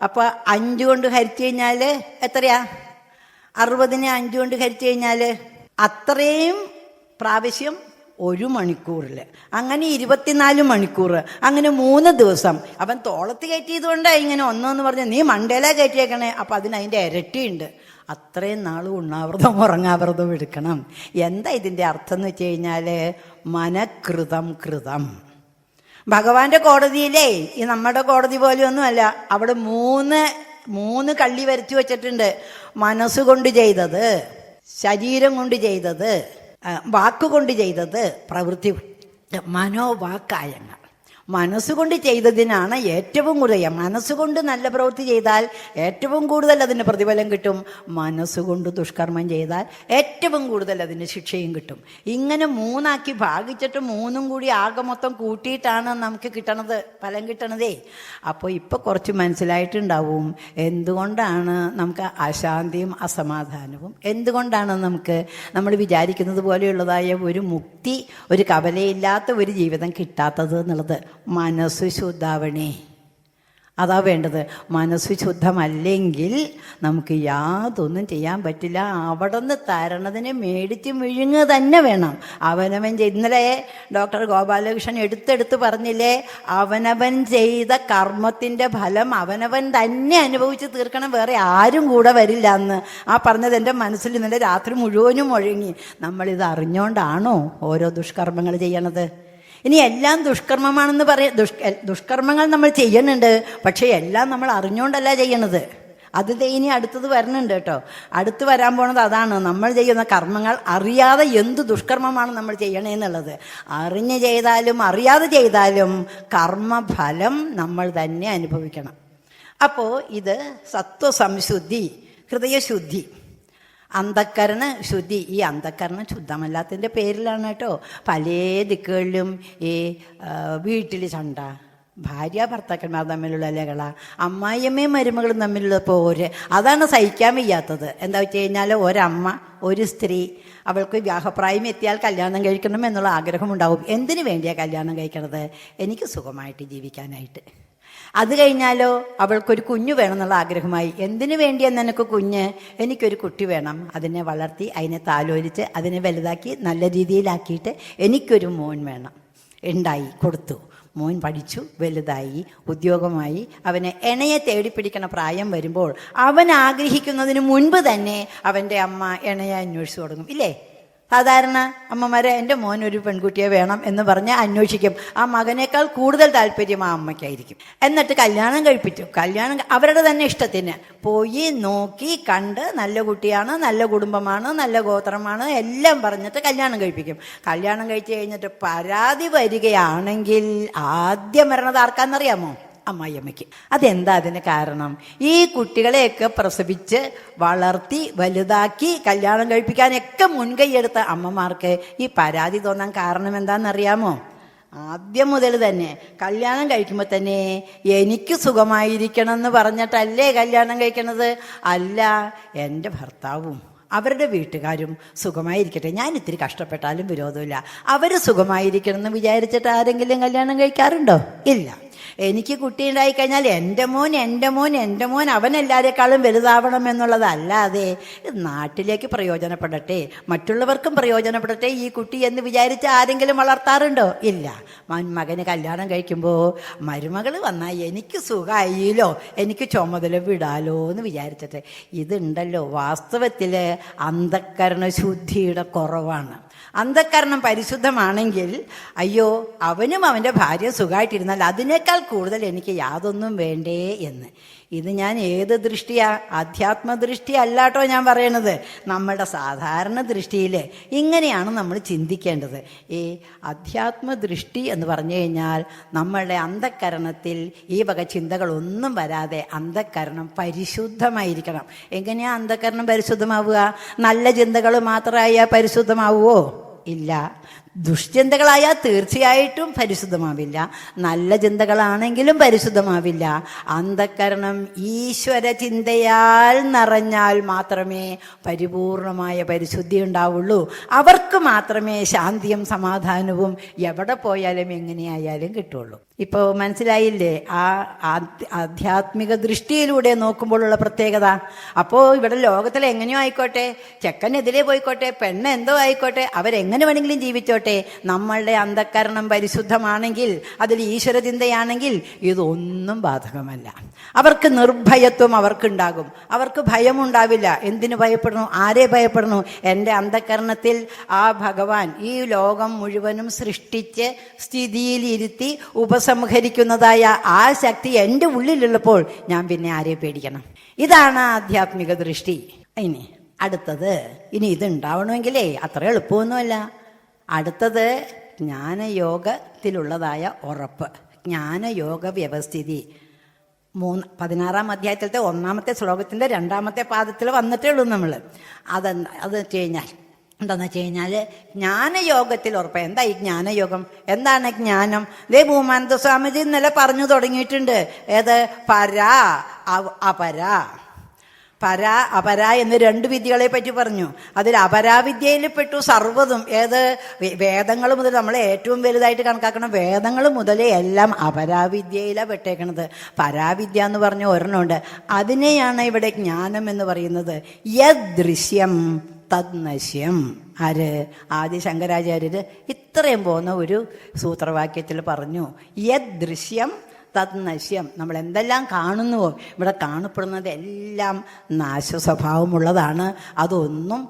അപ്പൊ 5 കൊണ്ട് ഹരിച്ചു കഴിഞ്ഞാല് എത്രയാ? 60നെ 5 കൊണ്ട് ഹരിച്ചു കഴിഞ്ഞാല് അത്രയും പ്രാവശ്യം 1 മണിക്കൂറിൽ, അങ്ങനെ 24 മണിക്കൂർ, അങ്ങനെ 3 ദിവസം. അവൻ തോളത്ത് കയറ്റിയതുകൊണ്ടാണ് ഇങ്ങനെ ഒന്നെന്ന് പറഞ്ഞ് നീ മണ്ടേല കയറ്റിയേക്കണേ. അപ്പം അതിൻ്റെ ഇരട്ടിയുണ്ട്. അത്രയും നാൾ ഉണ്ണാവൃതം ഉറങ്ങാവൃതം എടുക്കണം. എന്താ ഇതിൻ്റെ അർത്ഥം എന്ന് വെച്ച് കഴിഞ്ഞാൽ മനഃകൃതം കൃതം. ഭഗവാന്റെ കോടതിയിലേ ഈ നമ്മുടെ കോടതി പോലെയൊന്നുമല്ല. അവിടെ 3 കള്ളി വരച്ചു വെച്ചിട്ടുണ്ട്. മനസ്സുകൊണ്ട് ചെയ്തത്, ശരീരം കൊണ്ട് ചെയ്തത്, വാക്കുകൊണ്ട് ചെയ്തത്, പ്രവൃത്തി, മനോവാക്കായങ്ങൾ. മനസ്സുകൊണ്ട് ചെയ്തതിനാണ് ഏറ്റവും കൂടുതൽ. മനസ്സുകൊണ്ട് നല്ല പ്രവൃത്തി ചെയ്താൽ ഏറ്റവും കൂടുതൽ അതിന് പ്രതിഫലം കിട്ടും. മനസ്സുകൊണ്ട് ദുഷ്കർമ്മം ചെയ്താൽ ഏറ്റവും കൂടുതൽ അതിന് ശിക്ഷയും കിട്ടും. ഇങ്ങനെ 3 ഭാഗിച്ചിട്ട് 3 കൂടി ആകെ മൊത്തം കൂട്ടിയിട്ടാണ് നമുക്ക് കിട്ടണത്, ഫലം കിട്ടണതേ. അപ്പോൾ ഇപ്പോൾ കുറച്ച് മനസ്സിലായിട്ടുണ്ടാവും എന്തുകൊണ്ടാണ് നമുക്ക് അശാന്തിയും അസമാധാനവും, എന്തുകൊണ്ടാണ് നമുക്ക് നമ്മൾ വിചാരിക്കുന്നത് പോലെയുള്ളതായ ഒരു മുക്തി, ഒരു കവലയില്ലാത്ത ഒരു ജീവിതം കിട്ടാത്തത് എന്നുള്ളത്. മനസ്സ് ശുദ്ധാവണേ, അതാ വേണ്ടത്. മനസ്സ് ശുദ്ധമല്ലെങ്കിൽ നമുക്ക് യാതൊന്നും ചെയ്യാൻ പറ്റില്ല. അവിടെ നിന്ന് തരണതിനെ മേടിച്ച് വിഴുങ്ങുക തന്നെ വേണം. അവനവൻ ഇന്നലെ ഡോക്ടർ ഗോപാലകൃഷ്ണൻ എടുത്തെടുത്ത് പറഞ്ഞില്ലേ, അവനവൻ ചെയ്ത കർമ്മത്തിൻ്റെ ഫലം അവനവൻ തന്നെ അനുഭവിച്ച് തീർക്കണം, വേറെ ആരും കൂടെ വരില്ല എന്ന്. ആ പറഞ്ഞത് എൻ്റെ മനസ്സിൽ ഇന്നലെ രാത്രി മുഴുവനും മുഴങ്ങി. നമ്മളിത് അറിഞ്ഞുകൊണ്ടാണോ ഓരോ ദുഷ്കർമ്മങ്ങൾ ചെയ്യണത്? ഇനി എല്ലാം ദുഷ്കർമ്മമാണെന്ന് ദുഷ്കർമ്മങ്ങൾ നമ്മൾ ചെയ്യുന്നുണ്ട്, പക്ഷേ എല്ലാം നമ്മൾ അറിഞ്ഞുകൊണ്ടല്ല ചെയ്യണത്. അത് ഇനി അടുത്തത് വരുന്നുണ്ട് കേട്ടോ. അടുത്ത് വരാൻ പോണത് അതാണ്. നമ്മൾ ചെയ്യുന്ന കർമ്മങ്ങൾ അറിയാതെ എന്ത് ദുഷ്കർമ്മമാണ് നമ്മൾ ചെയ്യണേന്നുള്ളത്. അറിഞ്ഞ് ചെയ്താലും അറിയാതെ ചെയ്താലും കർമ്മഫലം നമ്മൾ തന്നെ അനുഭവിക്കണം. അപ്പോൾ ഇത് സത്വസംശുദ്ധി, ഹൃദയശുദ്ധി, അന്ധക്കരണ ശുദ്ധി. ഈ അന്ധക്കരണം ശുദ്ധമല്ലാത്തതിൻ്റെ പേരിലാണ് കേട്ടോ പല ദിക്കുകളിലും ഈ വീട്ടിൽ ചണ്ട, ഭാര്യ ഭർത്താക്കന്മാർ തമ്മിലുള്ള ലഹള, അമ്മായിയമ്മയും മരുമകളും തമ്മിലുള്ള പോര്. അതാണ് സഹിക്കാൻ വയ്യാത്തത്. എന്താ വെച്ച് കഴിഞ്ഞാൽ ഒരമ്മ, ഒരു സ്ത്രീ, അവൾക്ക് വിവാഹപ്രായം എത്തിയാൽ കല്യാണം കഴിക്കണം എന്നുള്ള ആഗ്രഹമുണ്ടാവും. എന്തിനു വേണ്ടിയാണ് കല്യാണം കഴിക്കണത്? എനിക്ക് സുഖമായിട്ട് ജീവിക്കാനായിട്ട്. അത് കഴിഞ്ഞാലോ അവൾക്കൊരു കുഞ്ഞു വേണമെന്നുള്ള ആഗ്രഹമായി. എന്തിനു വേണ്ടിയെന്ന് എനിക്ക് കുഞ്ഞ്? എനിക്കൊരു കുട്ടി വേണം, അതിനെ വളർത്തി അതിനെ താലോലിച്ച് അതിനെ വലുതാക്കി നല്ല രീതിയിലാക്കിയിട്ട് എനിക്കൊരു മോൻ വേണം. ഉണ്ടായി, കൊടുത്തു. മോൻ പഠിച്ചു, വലുതായി, ഉദ്യോഗമായി, അവനെ ഇണയെ തേടിപ്പിടിക്കണ പ്രായം വരുമ്പോൾ അവൻ ആഗ്രഹിക്കുന്നതിന് മുൻപ് തന്നെ അവൻ്റെ അമ്മ ഇണയെ അന്വേഷിച്ചു തുടങ്ങും. ഇല്ലേ? സാധാരണ അമ്മമാരെ എൻ്റെ മോൻ ഒരു പെൺകുട്ടിയെ വേണം എന്ന് പറഞ്ഞ് അന്വേഷിക്കും. ആ മകനേക്കാൾ കൂടുതൽ താല്പര്യം ആ അമ്മയ്ക്കായിരിക്കും. എന്നിട്ട് കല്യാണം കഴിപ്പിച്ചു. അവരുടെ തന്നെ ഇഷ്ടത്തിന് പോയി നോക്കി കണ്ട് നല്ല കുട്ടിയാണ്, നല്ല കുടുംബമാണ്, നല്ല ഗോത്രമാണ് എല്ലാം പറഞ്ഞിട്ട് കല്യാണം കഴിപ്പിക്കും. കല്യാണം കഴിച്ച് കഴിഞ്ഞിട്ട് പരാതി വരികയാണെങ്കിൽ ആദ്യം വരണത് ആർക്കാന്നറിയാമോ? അമ്മായിയമ്മയ്ക്ക്. അതെന്താ അതിന് കാരണം? ഈ കുട്ടികളെയൊക്കെ പ്രസവിച്ച് വളർത്തി വലുതാക്കി കല്യാണം കഴിപ്പിക്കാനൊക്കെ മുൻകൈയെടുത്ത അമ്മമാർക്ക് ഈ പരാതി തോന്നാൻ കാരണം എന്താണെന്നറിയാമോ? ആദ്യം മുതൽ തന്നെ കല്യാണം കഴിക്കുമ്പോൾ തന്നെ എനിക്ക് സുഖമായിരിക്കണം എന്ന് പറഞ്ഞിട്ടല്ലേ കല്യാണം കഴിക്കണത്? അല്ല, എൻ്റെ ഭർത്താവും അവരുടെ വീട്ടുകാരും സുഖമായിരിക്കട്ടെ, ഞാൻ ഇത്തിരി കഷ്ടപ്പെട്ടാലും വിരോധമില്ല, അവർ സുഖമായിരിക്കണം എന്ന് വിചാരിച്ചിട്ട് ആരെങ്കിലും കല്യാണം കഴിക്കാറുണ്ടോ? ഇല്ല. എനിക്ക് കുട്ടി ഉണ്ടായിക്കഴിഞ്ഞാൽ എൻ്റെ മോൻ അവൻ എല്ലാവരെക്കാളും വലുതാവണം എന്നുള്ളതല്ലാതെ നാട്ടിലേക്ക് പ്രയോജനപ്പെടട്ടെ, മറ്റുള്ളവർക്കും പ്രയോജനപ്പെടട്ടെ ഈ കുട്ടി എന്ന് വിചാരിച്ച് ആരെങ്കിലും വളർത്താറുണ്ടോ? ഇല്ല. മകന് കല്യാണം കഴിക്കുമ്പോൾ മരുമകൾ വന്നാൽ എനിക്ക് സുഖമായില്ലോ, എനിക്ക് ചുമതല വിടാലോ എന്ന് വിചാരിച്ചിട്ട്. ഇതുണ്ടല്ലോ വാസ്തവത്തിൽ അന്ധക്കരണ ശുദ്ധിയുടെ കുറവാണ്. അന്ധക്കരണം പരിശുദ്ധമാണെങ്കിൽ അയ്യോ അവനും അവൻ്റെ ഭാര്യ സുഖമായിട്ടിരുന്നാൽ അതിനേക്കാൾ കൂടുതൽ എനിക്ക് യാതൊന്നും വേണ്ടേ എന്ന്. ഇത് ഞാൻ ഏത് ദൃഷ്ടിയാ? അധ്യാത്മദൃഷ്ടി അല്ലാട്ടോ ഞാൻ പറയണത്. നമ്മുടെ സാധാരണ ദൃഷ്ടിയിൽ ഇങ്ങനെയാണ് നമ്മൾ ചിന്തിക്കേണ്ടത്. ഈ അധ്യാത്മദൃഷ്ടി എന്ന് പറഞ്ഞു കഴിഞ്ഞാൽ നമ്മളുടെ അന്ധക്കരണത്തിൽ ഈ വക ചിന്തകളൊന്നും വരാതെ അന്ധക്കരണം പരിശുദ്ധമായിരിക്കണം. എങ്ങനെയാ അന്ധക്കരണം പരിശുദ്ധമാവുക? നല്ല ചിന്തകൾ മാത്രമായ പരിശുദ്ധമാവുമോ? ഇല്ല. ദുഷ്ചിന്തകളായാൽ തീർച്ചയായിട്ടും പരിശുദ്ധമാവില്ല. നല്ല ചിന്തകളാണെങ്കിലും പരിശുദ്ധമാവില്ല. അന്ധക്കരണം ഈശ്വര ചിന്തയാൽ നിറഞ്ഞാൽ മാത്രമേ പരിപൂർണമായ പരിശുദ്ധി ഉണ്ടാവുള്ളൂ. അവർക്ക് മാത്രമേ ശാന്തിയും സമാധാനവും എവിടെ പോയാലും എങ്ങനെയായാലും കിട്ടുള്ളൂ. ഇപ്പോൾ മനസ്സിലായില്ലേ ആ ആധ്യാത്മിക ദൃഷ്ടിയിലൂടെ നോക്കുമ്പോഴുള്ള പ്രത്യേകത? അപ്പോൾ ഇവിടെ ലോകത്തിൽ എങ്ങനെയോ ആയിക്കോട്ടെ, ചെക്കനെതിരെ പോയിക്കോട്ടെ, പെണ്ണ് എന്തോ ആയിക്കോട്ടെ, അവരെങ്ങനെ വേണമെങ്കിലും ജീവിച്ചോട്ടെ, നമ്മളുടെ അന്ധക്കരണം പരിശുദ്ധമാണെങ്കിൽ, അതിൽ ഈശ്വര ചിന്തയാണെങ്കിൽ ഇതൊന്നും ബാധകമല്ല. അവർക്ക് നിർഭയത്വം അവർക്കുണ്ടാകും. അവർക്ക് ഭയമുണ്ടാവില്ല. എന്തിനു ഭയപ്പെടണു? ആരെ ഭയപ്പെടണു? എൻ്റെ അന്ധക്കരണത്തിൽ ആ ഭഗവാൻ ഈ ലോകം മുഴുവനും സൃഷ്ടിച്ച് സ്ഥിതിയിലിരുത്തി ഉപസംഹരിക്കുന്നതായ ആ ശക്തി എൻ്റെ ഉള്ളിലുള്ളപ്പോൾ ഞാൻ പിന്നെ ആരെ പേടിക്കണം? ഇതാണ് ആധ്യാത്മിക ദൃഷ്ടി. ഇനി അടുത്തത്, ഇനി ഇതുണ്ടാവണമെങ്കിലേ അത്ര എളുപ്പമൊന്നുമല്ല. അടുത്തത് ജ്ഞാനയോഗത്തിലുള്ളതായ ഉറപ്പ്, ജ്ഞാനയോഗ വ്യവസ്ഥിതി. 16-ാം അധ്യായത്തിലത്തെ 1-ാമത്തെ ശ്ലോകത്തിൻ്റെ 2-ാമത്തെ പാദത്തിൽ വന്നിട്ടേ ഉള്ളൂ നമ്മൾ. അത് വെച്ച് കഴിഞ്ഞാൽ എന്താണെന്ന് വെച്ച് കഴിഞ്ഞാൽ ജ്ഞാനയോഗത്തിൽ ഉറപ്പ്. എന്താ ഈ ജ്ഞാനയോഗം? എന്താണ് ജ്ഞാനം? ഭൂമാനന്ദ സ്വാമിജി ഇന്നലെ പറഞ്ഞു തുടങ്ങിയിട്ടുണ്ട്. ഏത്? പരാ അപരാ. പര അപര എന്ന് 2 വിദ്യകളെ പറ്റി പറഞ്ഞു. അതിൽ അപരാവിദ്യയിൽ പെട്ടു സർവ്വതും. ഏത്? വേദങ്ങൾ മുതൽ, നമ്മൾ ഏറ്റവും വലുതായിട്ട് കണക്കാക്കണം വേദങ്ങൾ മുതലേ എല്ലാം അപരാവിദ്യയിലാണ് പെട്ടേക്കണത്. പരാവിദ്യ എന്ന് പറഞ്ഞ ഒരെണ്ണമുണ്ട്. അതിനെയാണ് ഇവിടെ ജ്ഞാനം എന്ന് പറയുന്നത്. യദൃശ്യം തദ്നശ്യം. ആര്? ആദി ശങ്കരാചാര്യര് ഇത്രയും പോകുന്ന ഒരു സൂത്രവാക്യത്തിൽ പറഞ്ഞു. യദൃശ്യം തദ്നശ്യം. നമ്മൾ എന്തെല്ലാം കാണുന്നുവോ, ഇവിടെ കാണപ്പെടുന്നത് എല്ലാം നാശസ്വഭാവമുള്ളതാണ്. അതൊന്നും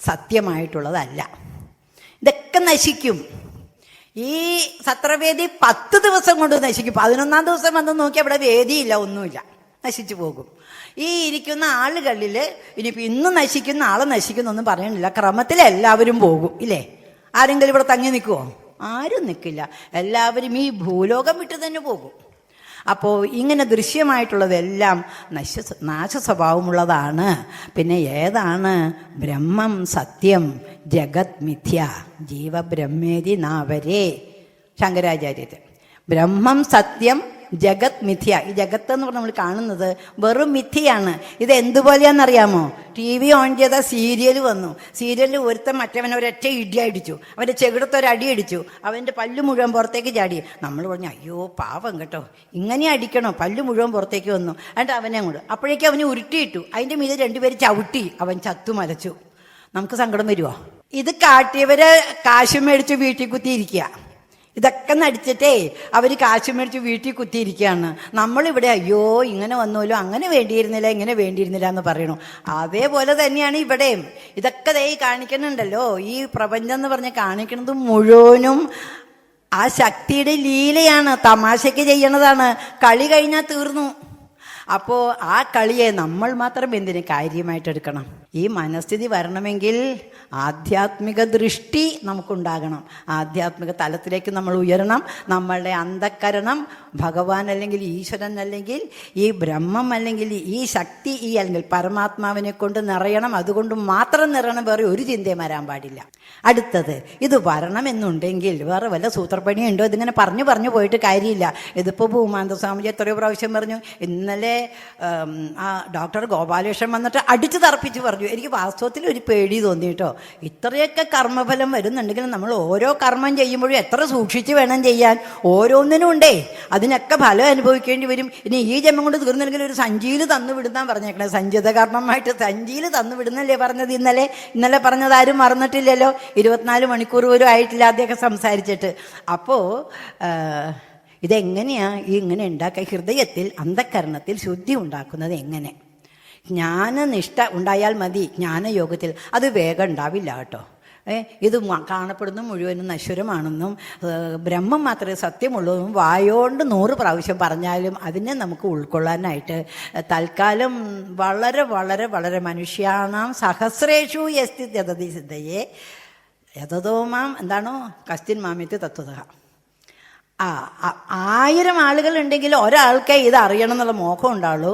സത്യമായിട്ടുള്ളതല്ല. ഇതൊക്കെ നശിക്കും. ഈ സത്രവേദി 10 ദിവസം കൊണ്ട് നശിക്കും. 11-ാം ദിവസം വന്ന് നോക്കി അവിടെ വേദിയില്ല, ഒന്നുമില്ല, നശിച്ചു പോകും. ഈ ഇരിക്കുന്ന ആളുകളിൽ ഇനിയിപ്പോൾ ഇന്ന് നശിക്കുന്ന ആളെ നശിക്കുന്നൊന്നും പറയണില്ല. ക്രമത്തിൽ എല്ലാവരും പോകും, ഇല്ലേ? ആരെങ്കിലും ഇവിടെ തങ്ങി നിൽക്കുമോ? ആരും നിൽക്കില്ല. എല്ലാവരും ഈ ഭൂലോകം വിട്ട് തന്നെ പോകും. അപ്പോൾ ഇങ്ങനെ ദൃശ്യമായിട്ടുള്ളതെല്ലാം നാശസ്വഭാവമുള്ളതാണ്. പിന്നെ ഏതാണ്? ബ്രഹ്മം സത്യം ജഗത് മിഥ്യ ജീവബ്രഹ്മേതി നാവരേ. ശങ്കരാചാര്യര് ബ്രഹ്മം സത്യം ജഗത് മിഥ്യ. ഈ ജഗത്ത് എന്ന് പറഞ്ഞാൽ നമ്മൾ കാണുന്നത് വെറും മിഥ്യയാണ്. ഇത് എന്തുപോലെയാണെന്നറിയാമോ? TV ഓൺ ചെയ്ത സീരിയൽ വന്നു. സീരിയലിൽ ഒരുത്തൻ മറ്റവനെ ഒരൊറ്റ ഇടി അടിച്ചു, അവൻ്റെ ചെകിടത്തൊരടി അടിച്ചു, അവൻ്റെ പല്ല് മുഴുവൻ പുറത്തേക്ക് ചാടി. നമ്മൾ പറഞ്ഞു അയ്യോ പാവം കേട്ടോ, ഇങ്ങനെ അടിക്കണോ? പല്ല് മുഴുവൻ പുറത്തേക്ക് വന്നു. എന്നിട്ട് അവനെ അങ്ങോട്ട്, അപ്പോഴേക്കും അവന് ഉരുട്ടിയിട്ടു. അതിൻ്റെ മീതെ 2 പേര് ചവിട്ടി, അവൻ ചത്തു മലച്ചു. നമുക്ക് സങ്കടം വരുമോ? ഇത് കാട്ടിയവരെ കാശ് മേടിച്ച് വീട്ടിൽ കുത്തിയിരിക്കുക. ഇതൊക്കെ നടിച്ചിട്ടേ അവർ കാശ് മേടിച്ച് വീട്ടിൽ കുത്തിയിരിക്കുകയാണ്. നമ്മളിവിടെ അയ്യോ ഇങ്ങനെ വന്നോലോ, അങ്ങനെ വേണ്ടിയിരുന്നില്ല, ഇങ്ങനെ വേണ്ടിയിരുന്നില്ല എന്ന് പറയണു. അതേപോലെ തന്നെയാണ് ഇവിടെയും. ഇതൊക്കെ ദേ കാണിക്കുന്നുണ്ടല്ലോ. ഈ പ്രപഞ്ചം എന്ന് പറഞ്ഞ് കാണിക്കുന്നത് മുഴുവനും ആ ശക്തിയുടെ ലീലയാണ്. തമാശയ്ക്ക് ചെയ്യണതാണ്. കളി കഴിഞ്ഞാൽ തീർന്നു. അപ്പോൾ ആ കളിയെ നമ്മൾ മാത്രം എന്തിന് കാര്യമായിട്ട് എടുക്കണം? ഈ മനസ്ഥിതി വരണമെങ്കിൽ ആധ്യാത്മിക ദൃഷ്ടി നമുക്കുണ്ടാകണം. ആധ്യാത്മിക തലത്തിലേക്ക് നമ്മൾ ഉയരണം. നമ്മളുടെ അന്ധക്കരണം ഭഗവാൻ അല്ലെങ്കിൽ ഈശ്വരൻ അല്ലെങ്കിൽ ഈ ബ്രഹ്മം അല്ലെങ്കിൽ ഈ ശക്തി ഈ അല്ലെങ്കിൽ പരമാത്മാവിനെ കൊണ്ട് നിറയണം. അതുകൊണ്ട് മാത്രം നിറയണം, വേറെ ഒരു ചിന്തയും വരാൻ പാടില്ല. അടുത്തത്, ഇത് വരണമെന്നുണ്ടെങ്കിൽ വേറെ വല്ല സൂത്രപ്പണിയുണ്ടോ? ഇതിങ്ങനെ പറഞ്ഞു പോയിട്ട് കാര്യമില്ല. ഇതിപ്പോൾ ഭൂമാനന്ദ സ്വാമിജി എത്രയോ പ്രാവശ്യം പറഞ്ഞു. ഇന്നലെ ആ ഡോക്ടർ ഗോപാലകൃഷ്ണൻ വന്നിട്ട് അടിച്ചു തറപ്പിച്ച് പറഞ്ഞു. എനിക്ക് വാസ്തവത്തിൽ ഒരു പേടി തോന്നി കേട്ടോ. ഇത്രയൊക്കെ കർമ്മഫലം വരുന്നുണ്ടെങ്കിലും നമ്മൾ ഓരോ കർമ്മം ചെയ്യുമ്പോഴും എത്ര സൂക്ഷിച്ച് വേണം ചെയ്യാൻ. ഓരോന്നിനും ഉണ്ടേ, അതിനൊക്കെ ഫലം അനുഭവിക്കേണ്ടി വരും. ഇനി ഈ ജന്മം കൊണ്ട് തീർന്നില്ലെങ്കിൽ ഒരു സഞ്ചിയിൽ തന്നു വിടുന്നാൻ പറഞ്ഞേക്കണേ. സഞ്ചിത കർമ്മമായിട്ട് സഞ്ചിയിൽ തന്നു വിടുന്നല്ലേ പറഞ്ഞത് ഇന്നലെ പറഞ്ഞത് ആരും മറന്നിട്ടില്ലല്ലോ. 24 മണിക്കൂർ പോലും ആയിട്ടില്ല അദ്ദേഹം സംസാരിച്ചിട്ട്. അപ്പോൾ ഇതെങ്ങനെയാ ഇങ്ങനെ ഉണ്ടാക്കുക? ഹൃദയത്തിൽ അന്ധക്കരണത്തിൽ ശുദ്ധി ഉണ്ടാക്കുന്നത് എങ്ങനെ? ജ്ഞാനനിഷ്ഠ ഉണ്ടായാൽ മതി ജ്ഞാനയോഗത്തിൽ. അത് വേഗം ഉണ്ടാവില്ല കേട്ടോ. ഇത് കാണപ്പെടുന്ന മുഴുവനും നശ്വരമാണെന്നും ബ്രഹ്മം മാത്രമേ സത്യമുള്ളൂന്നും വായോണ്ട് 100 പ്രാവശ്യം പറഞ്ഞാലും അതിനെ നമുക്ക് ഉൾക്കൊള്ളാനായിട്ട് തൽക്കാലം വളരെ വളരെ വളരെ മനുഷ്യാണാം സഹസ്രേഷു യസ്തി യതതി സിദ്ധയെ യതതോ മാം എന്താണോ കസ്തിൻ മാമിത്ത് തത്വത. 1000 ആളുകളുണ്ടെങ്കിൽ ഒരാൾക്കേ ഇത് അറിയണം എന്നുള്ള മോഹം ഉണ്ടാവുള്ളൂ.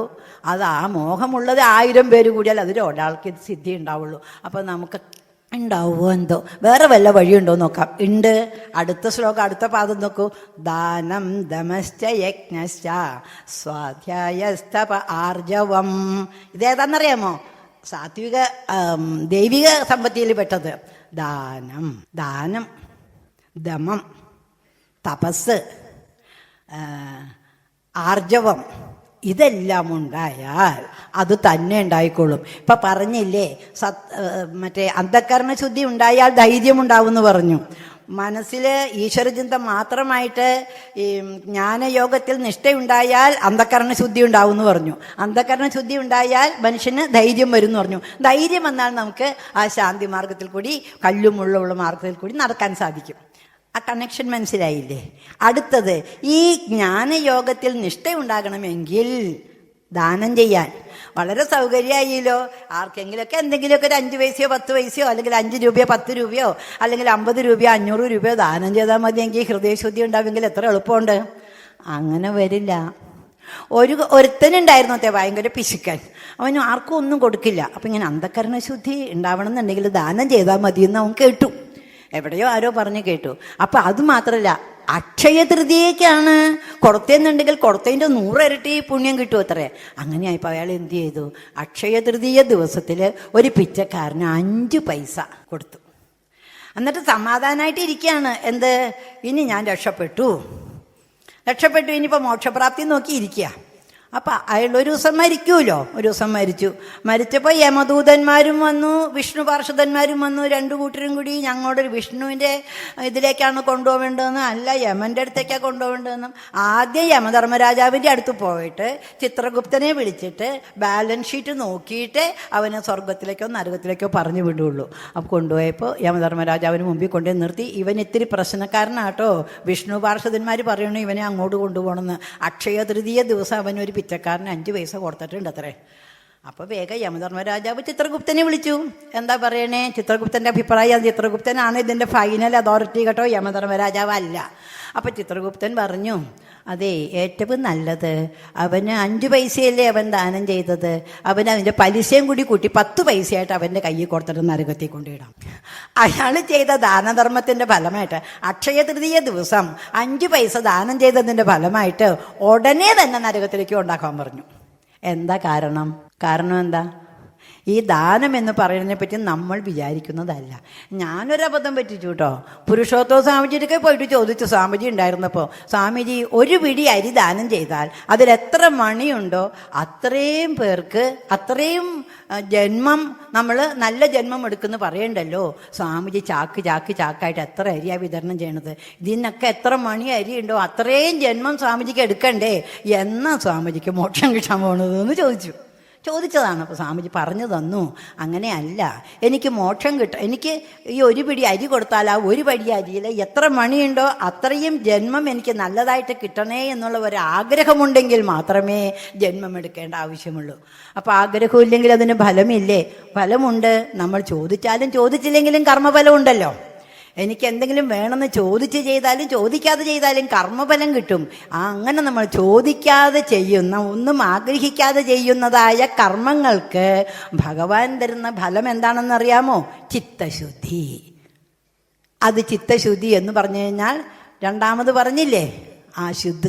അത് ആ മോഹമുള്ളത് 1000 പേര് കൂടിയാൽ അതിൽ ഒരാൾക്ക് ഇത് സിദ്ധി ഉണ്ടാവുള്ളൂ. അപ്പം നമുക്ക് ഉണ്ടാവുമോ എന്തോ, വേറെ വല്ല വഴിയുണ്ടോ നോക്കാം. ഉണ്ട്. അടുത്ത ശ്ലോകം, അടുത്ത പാദം നോക്കൂ. ദാനം ദമശ്ച യജ്ഞശ്ച സ്വാധ്യായസ്തപ ആർജവം. ഇതേതാണെന്നറിയാമോ? സാത്വിക ദൈവിക സമ്പത്തിയിൽ പെട്ടത്. ദാനം, ദമം, തപസ്, ആർജവം, ഇതെല്ലാം ഉണ്ടായാൽ അത് തന്നെ ഉണ്ടായിക്കോളും. ഇപ്പം പറഞ്ഞില്ലേ, മറ്റേ അന്ധക്കരണ ശുദ്ധി ഉണ്ടായാൽ ധൈര്യം ഉണ്ടാവും എന്ന് പറഞ്ഞു. മനസ്സിൽ ഈശ്വരചിന്ത മാത്രമായിട്ട് ഈ ജ്ഞാനയോഗത്തിൽ നിഷ്ഠയുണ്ടായാൽ അന്ധക്കരണ ശുദ്ധി ഉണ്ടാവും എന്ന് പറഞ്ഞു. അന്ധക്കരണ ശുദ്ധി ഉണ്ടായാൽ മനുഷ്യന് ധൈര്യം വരും എന്ന് പറഞ്ഞു. ധൈര്യം വന്നാൽ നമുക്ക് ആ ശാന്തി മാർഗത്തിൽ കൂടി, കല്ലുമുള്ള മാർഗത്തിൽ കൂടി നടക്കാൻ സാധിക്കും. ആ കണക്ഷൻ മനസ്സിലായില്ലേ? അടുത്തത്, ഈ ജ്ഞാനയോഗത്തിൽ നിഷ്ഠയുണ്ടാകണമെങ്കിൽ ദാനം ചെയ്യാൻ വളരെ സൗകര്യമായില്ലോ. ആർക്കെങ്കിലുമൊക്കെ എന്തെങ്കിലുമൊക്കെ ഒരു 5 പൈസയോ 10 പൈസയോ അല്ലെങ്കിൽ 5 രൂപയോ 10 രൂപയോ അല്ലെങ്കിൽ 50 രൂപയോ 500 രൂപയോ ദാനം ചെയ്താൽ മതിയെങ്കിൽ ഹൃദയശുദ്ധി ഉണ്ടാവുമെങ്കിൽ എത്ര എളുപ്പമുണ്ട്. അങ്ങനെ വരില്ല. ഒരുത്തനുണ്ടായിരുന്നു ഭയങ്കര പിശുക്കൻ. അവന് ആർക്കും ഒന്നും കൊടുക്കില്ല. അപ്പം ഇങ്ങനെ അന്ധക്കരണ ശുദ്ധി ഉണ്ടാവണം എന്നുണ്ടെങ്കിൽ ദാനം ചെയ്താൽ മതിയെന്ന് അവൻ കേട്ടു. എവിടെയോ ആരോ പറഞ്ഞു കേട്ടു. അപ്പം അത് മാത്രമല്ല, അക്ഷയ തൃതീയക്കാണ് കൊടുത്തേന്നുണ്ടെങ്കിൽ കൊടുത്തതിൻ്റെ 100 ഇരട്ടി പുണ്യം കിട്ടും അത്രേ. അങ്ങനെയായപ്പോൾ അയാൾ എന്ത് ചെയ്തു? അക്ഷയ തൃതീയ ദിവസത്തിൽ ഒരു പിച്ചക്കാരന് 5 പൈസ കൊടുത്തു. എന്നിട്ട് സമാധാനമായിട്ട് ഇരിക്കുകയാണ്. എന്ത്? ഇനി ഞാൻ രക്ഷപ്പെട്ടു, ഇനിയിപ്പോൾ മോക്ഷപ്രാപ്തി നോക്കി ഇരിക്കുക. അപ്പം അയാൾ ഒരു ദിവസം മരിക്കൂലോ. ഒരു ദിവസം മരിച്ചപ്പോൾ യമദൂതന്മാരും വന്നു, വിഷ്ണു പാർഷദന്മാരും വന്നു. 2 കൂട്ടരും കൂടി ഞങ്ങളോട് വിഷ്ണുവിൻ്റെ ഇതിലേക്കാണ് കൊണ്ടുപോകേണ്ടതെന്ന്, അല്ല യമൻ്റെ അടുത്തേക്കാണ് കൊണ്ടുപോകേണ്ടതെന്നും. ആദ്യം യമധർമ്മരാജാവിൻ്റെ അടുത്ത് പോയിട്ട് ചിത്രഗുപ്തനെ വിളിച്ചിട്ട് ബാലൻസ് ഷീറ്റ് നോക്കിയിട്ട് അവനെ സ്വർഗത്തിലേക്കോ നരകത്തിലേക്കോ പറഞ്ഞു വിടുള്ളൂ. അപ്പോൾ കൊണ്ടുപോയപ്പോൾ യമധർമ്മരാജാവിന് മുമ്പിൽ കൊണ്ടുപോയി നിർത്തി. ഇവൻ ഇത്തിരി പ്രശ്നക്കാരനാട്ടോ. വിഷ്ണു പാർഷദന്മാർ പറയണു ഇവനെ അങ്ങോട്ട് കൊണ്ടുപോകണമെന്ന്. അക്ഷയ തൃതീയ ദിവസം അവനൊരു പിച്ചക്കാരന് 5 പൈസ കൊടുത്തിട്ടുണ്ട് അത്രേ. അപ്പോൾ വേഗം യമധർമ്മരാജാവ് ചിത്രഗുപ്തനെ വിളിച്ചു. എന്താ പറയണേ? ചിത്രഗുപ്തൻ്റെ അഭിപ്രായം, ചിത്രഗുപ്തനാണ് ഇതിൻ്റെ ഫൈനൽ അതോറിറ്റി കേട്ടോ, യമധർമ്മരാജാവ് അല്ല. അപ്പം ചിത്രഗുപ്തൻ പറഞ്ഞു, അതെ, ഏറ്റവും നല്ലത് അവന് 5 പൈസയല്ലേ അവൻ ദാനം ചെയ്തത്, അവൻ അതിൻ്റെ പലിശയും കൂടി കൂട്ടി 10 പൈസയായിട്ട് അവൻ്റെ കയ്യിൽ കൊടുത്തിട്ട് നരകത്തിൽ കൊണ്ടിടാം. അയാൾ ചെയ്ത ദാനധർമ്മത്തിൻ്റെ ഫലമായിട്ട് അക്ഷയ തൃതീയ ദിവസം 5 പൈസ ദാനം ചെയ്തതിൻ്റെ ഫലമായിട്ട് ഉടനെ തന്നെ നരകത്തിലേക്ക് ഉണ്ടാക്കാൻ പറഞ്ഞു. എന്താ കാരണം? എന്താ? ഈ ദാനം എന്ന് പറയുന്നതിനെ പറ്റി നമ്മൾ വിചാരിക്കുന്നതല്ല. ഞാനൊരബദ്ധം പറ്റിച്ചു കേട്ടോ. പുരുഷോത്തമ സ്വാമിജിയൊക്കെ പോയിട്ട് ചോദിച്ചു, സ്വാമിജി ഉണ്ടായിരുന്നപ്പോൾ, സ്വാമിജി 1 പിടി അരി ദാനം ചെയ്താൽ അതിലെത്ര മണിയുണ്ടോ അത്രയും പേർക്ക് അത്രയും ജന്മം നമ്മൾ നല്ല ജന്മം എടുക്കുമെന്ന് പറയണ്ടല്ലോ. സ്വാമിജി ചാക്കായിട്ട് എത്ര അരിയാണ് വിതരണം ചെയ്യണത്, ഇതിനൊക്കെ എത്ര മണി അരി ഉണ്ടോ അത്രയും ജന്മം സ്വാമിജിക്ക് എടുക്കണ്ടേ, എന്നാ സ്വാമിജിക്ക് മോക്ഷം കിട്ടാൻ പോണതെന്ന് ചോദിച്ചതാണ്. അപ്പോൾ സ്വാമിജി പറഞ്ഞു തന്നു, അങ്ങനെയല്ല, എനിക്ക് മോക്ഷം കിട്ടും, എനിക്ക് ഈ 1 പിടി അരി കൊടുത്താൽ ആ 1 പടി അരിയിൽ എത്ര മണിയുണ്ടോ അത്രയും ജന്മം എനിക്ക് നല്ലതായിട്ട് കിട്ടണേ എന്നുള്ള ഒരു ആഗ്രഹമുണ്ടെങ്കിൽ മാത്രമേ ജന്മം എടുക്കേണ്ട ആവശ്യമുള്ളൂ. അപ്പോൾ ആഗ്രഹമില്ലെങ്കിൽ അതിന് ഫലമില്ലേ? ഫലമുണ്ട്. നമ്മൾ ചോദിച്ചാലും ചോദിച്ചില്ലെങ്കിലും കർമ്മഫലം ഉണ്ടല്ലോ. എനിക്ക് എന്തെങ്കിലും വേണമെന്ന് ചോദിച്ച് ചെയ്താലും ചോദിക്കാതെ ചെയ്താലും കർമ്മഫലം കിട്ടും. അങ്ങനെ നമ്മൾ ചോദിക്കാതെ ചെയ്യുന്ന, ഒന്നും ആഗ്രഹിക്കാതെ ചെയ്യുന്നതായ കർമ്മങ്ങൾക്ക് ഭഗവാൻ തരുന്ന ഫലം എന്താണെന്നറിയാമോ? ചിത്തശുദ്ധി. അത് ചിത്തശുദ്ധി എന്ന് പറഞ്ഞു കഴിഞ്ഞാൽ രണ്ടാമത് പറഞ്ഞില്ലേ, ആ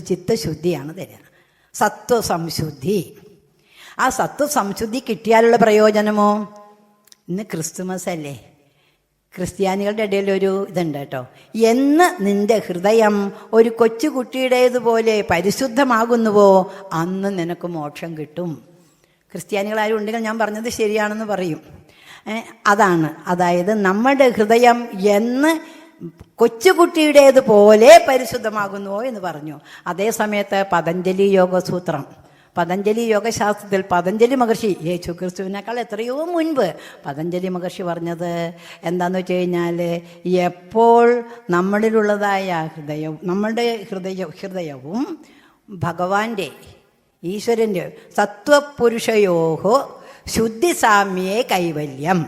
ചിത്തശുദ്ധിയാണ് തരിക. സത്വസംശുദ്ധി. ആ സത്വസംശുദ്ധി കിട്ടിയാലുള്ള പ്രയോജനമോ? ഇന്ന് ക്രിസ്തുമസ് അല്ലേ? ക്രിസ്ത്യാനികളുടെ ഇടയിൽ ഒരു ഇതുണ്ട് കേട്ടോ, എന്ന് നിന്റെ ഹൃദയം ഒരു കൊച്ചുകുട്ടിയുടേതുപോലെ പരിശുദ്ധമാകുന്നുവോ അന്ന് നിനക്ക് മോക്ഷം കിട്ടും. ക്രിസ്ത്യാനികളാരും ഉണ്ടെങ്കിൽ ഞാൻ പറഞ്ഞത് ശരിയാണെന്ന് പറയും. അതാണ്, അതായത് നമ്മുടെ ഹൃദയം എന്ന് കൊച്ചുകുട്ടിയുടേതുപോലെ പരിശുദ്ധമാകുന്നുവോ എന്ന് പറഞ്ഞു. അതേ സമയത്ത് പതഞ്ജലി യോഗസൂത്രം പതഞ്ജലി യോഗശാസ്ത്രത്തിൽ പതഞ്ജലി മഹർഷി യേശു ക്രിസ്തുവിനേക്കാൾ എത്രയോ മുൻപ് പതഞ്ജലി മഹർഷി പറഞ്ഞത് എന്താണെന്ന് വെച്ച് കഴിഞ്ഞാൽ, എപ്പോൾ നമ്മളിലുള്ളതായ നമ്മളുടെ ഹൃദയവും ഭഗവാന്റെ ഈശ്വരൻ്റെ സത്വപുരുഷയോഹോ ശുദ്ധിസാമ്യേ കൈവല്യം.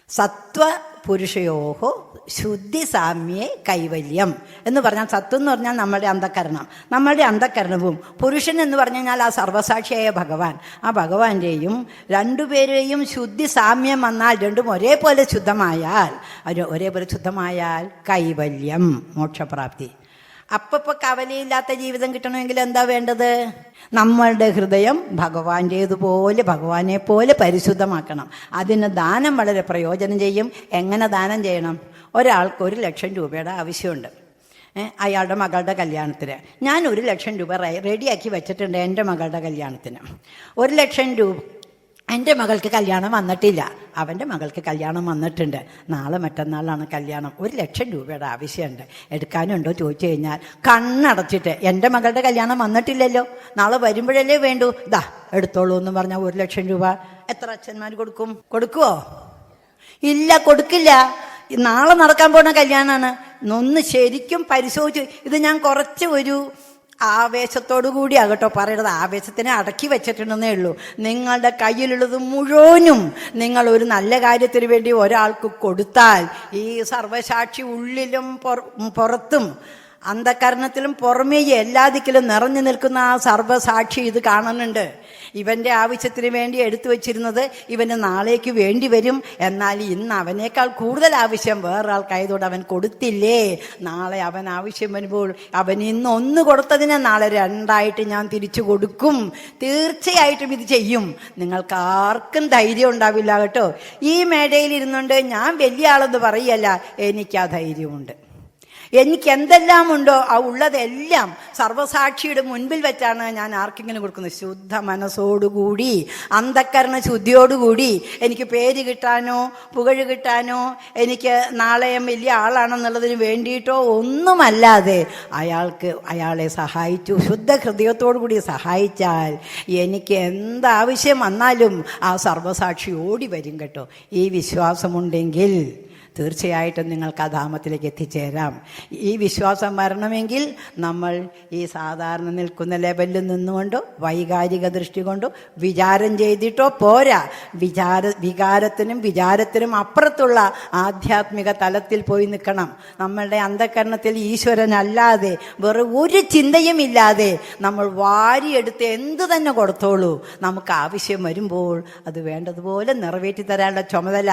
സത്വപുരുഷയോഹോ ശുദ്ധിസാമ്യേ കൈവല്യം എന്ന് പറഞ്ഞാൽ, സത്വം എന്ന് പറഞ്ഞാൽ നമ്മളുടെ അന്ധക്കരണം, നമ്മളുടെ അന്ധക്കരണവും പുരുഷൻ എന്ന് പറഞ്ഞു കഴിഞ്ഞാൽ ആ സർവസാക്ഷിയായ ഭഗവാൻ, ആ ഭഗവാന്റെയും രണ്ടുപേരെയും ശുദ്ധി സാമ്യം വന്നാൽ, രണ്ടും ഒരേപോലെ ശുദ്ധമായാൽ കൈവല്യം, മോക്ഷപ്രാപ്തി. അപ്പപ്പോൾ കവലയില്ലാത്ത ജീവിതം കിട്ടണമെങ്കിൽ എന്താ വേണ്ടത്? നമ്മളുടെ ഹൃദയം ഭഗവാനെ പോലെ പരിശുദ്ധമാക്കണം. അതിന് ദാനം വളരെ പ്രയോജനം ചെയ്യും. എങ്ങനെ ദാനം ചെയ്യണം? ഒരാൾക്ക് 1,00,000 രൂപയുടെ ആവശ്യമുണ്ട്. അയാളുടെ മകളുടെ കല്യാണത്തിന്. ഞാൻ 1,00,000 രൂപ റെഡിയാക്കി വെച്ചിട്ടുണ്ട് എൻ്റെ മകളുടെ കല്യാണത്തിന്. 1,00,000 രൂപ. എൻ്റെ മകൾക്ക് കല്യാണം വന്നിട്ടില്ല, അവൻ്റെ മകൾക്ക് കല്യാണം വന്നിട്ടുണ്ട്. നാളെ മറ്റന്നാളാണ് കല്യാണം. 1,00,000 രൂപയുടെ ആവശ്യമുണ്ട്. എടുക്കാനുണ്ടോ ചോദിച്ചു കഴിഞ്ഞാൽ കണ്ണടച്ചിട്ട്, എൻ്റെ മകളുടെ കല്യാണം വന്നിട്ടില്ലല്ലോ, നാളെ വരുമ്പോഴല്ലേ വേണ്ടൂ, ഇതാ എടുത്തോളൂ എന്ന് പറഞ്ഞാൽ 1,00,000 രൂപ എത്ര അച്ഛന്മാർ കൊടുക്കുമോ? ഇല്ല, കൊടുക്കില്ല. നാളെ നടക്കാൻ പോണ കല്യാണമാണ്. ഒന്ന് ശരിക്കും പരിശോധിച്ച്, ഇത് ഞാൻ കുറച്ച് ഒരു ആവേശത്തോടു കൂടി ആകട്ടോ പറയണത്, ആവേശത്തിനെ അടക്കി വെച്ചിട്ടുണ്ടെന്നേ ഉള്ളൂ. നിങ്ങളുടെ കയ്യിലുള്ളത് മുഴുവനും നിങ്ങൾ ഒരു നല്ല കാര്യത്തിന് വേണ്ടി ഒരാൾക്ക് കൊടുത്താൽ, ഈ സർവസാക്ഷി ഉള്ളിലും പുറത്തും അന്ധകരണത്തിലും പുറമേ എല്ലാ ദിക്കിലും നിറഞ്ഞു നിൽക്കുന്ന ആ സർവസാക്ഷി ഇത് കാണുന്നുണ്ട്. ഇവൻ്റെ ആവശ്യത്തിന് വേണ്ടി എടുത്തു വച്ചിരുന്നത് ഇവന് നാളേക്ക് വേണ്ടി വരും. എന്നാൽ ഇന്ന് അവനേക്കാൾ കൂടുതൽ ആവശ്യം വേറൊരാൾക്കായതോടെ അവൻ കൊടുത്തില്ലേ, നാളെ അവൻ ആവശ്യം വരുമ്പോൾ അവൻ ഇന്ന് 1 കൊടുത്തതിനെ നാളെ 2 ഞാൻ തിരിച്ചു കൊടുക്കും. തീർച്ചയായിട്ടും ഇത് ചെയ്യും. നിങ്ങൾക്ക് ആർക്കും ധൈര്യം ഉണ്ടാവില്ല കേട്ടോ. ഈ മേടയിൽ ഇരുന്നുകൊണ്ട് ഞാൻ വലിയ ആളെന്ന് പറയല്ല, എനിക്ക് ആ ധൈര്യമുണ്ട്. എനിക്ക് എന്തെല്ലാം ഉണ്ടോ ആ ഉള്ളതെല്ലാം സർവസാക്ഷിയുടെ മുൻപിൽ വെച്ചാണ് ഞാൻ ആർക്കെങ്കിലും കൊടുക്കുന്നത്. ശുദ്ധ മനസ്സോടുകൂടി, അന്ധക്കരണ ശുദ്ധിയോടുകൂടി. എനിക്ക് പേര് കിട്ടാനോ പുകഴ് കിട്ടാനോ എനിക്ക് നാളെ വലിയ ആളാണെന്നുള്ളതിന് വേണ്ടിയിട്ടോ ഒന്നുമല്ലാതെ അയാളെ സഹായിച്ചു, ശുദ്ധ ഹൃദയത്തോടു കൂടി സഹായിച്ചാൽ എനിക്ക് എന്താവശ്യം വന്നാലും ആ സർവസാക്ഷി ഓടി വരും കേട്ടോ. ഈ വിശ്വാസമുണ്ടെങ്കിൽ തീർച്ചയായിട്ടും നിങ്ങൾക്ക് ആ ധാമത്തിലേക്ക് എത്തിച്ചേരാം. ഈ വിശ്വാസം വരണമെങ്കിൽ നമ്മൾ ഈ സാധാരണ നിൽക്കുന്ന ലെവലിൽ നിന്നുകൊണ്ടോ വൈകാരിക ദൃഷ്ടി കൊണ്ടോ വിചാരം ചെയ്തിട്ടോ പോരാ, വികാരത്തിനും അപ്പുറത്തുള്ള ആധ്യാത്മിക തലത്തിൽ പോയി നിൽക്കണം. നമ്മളുടെ അന്ധകരണത്തിൽ ഈശ്വരനല്ലാതെ വേറെ ഒരു ചിന്തയും ഇല്ലാതെ നമ്മൾ വാരിയെടുത്ത് എന്തു തന്നെ കൊടുത്തോളൂ, നമുക്ക് ആവശ്യം വരുമ്പോൾ അത് വേണ്ടതുപോലെ നിറവേറ്റി തരാനുള്ള ചുമതല.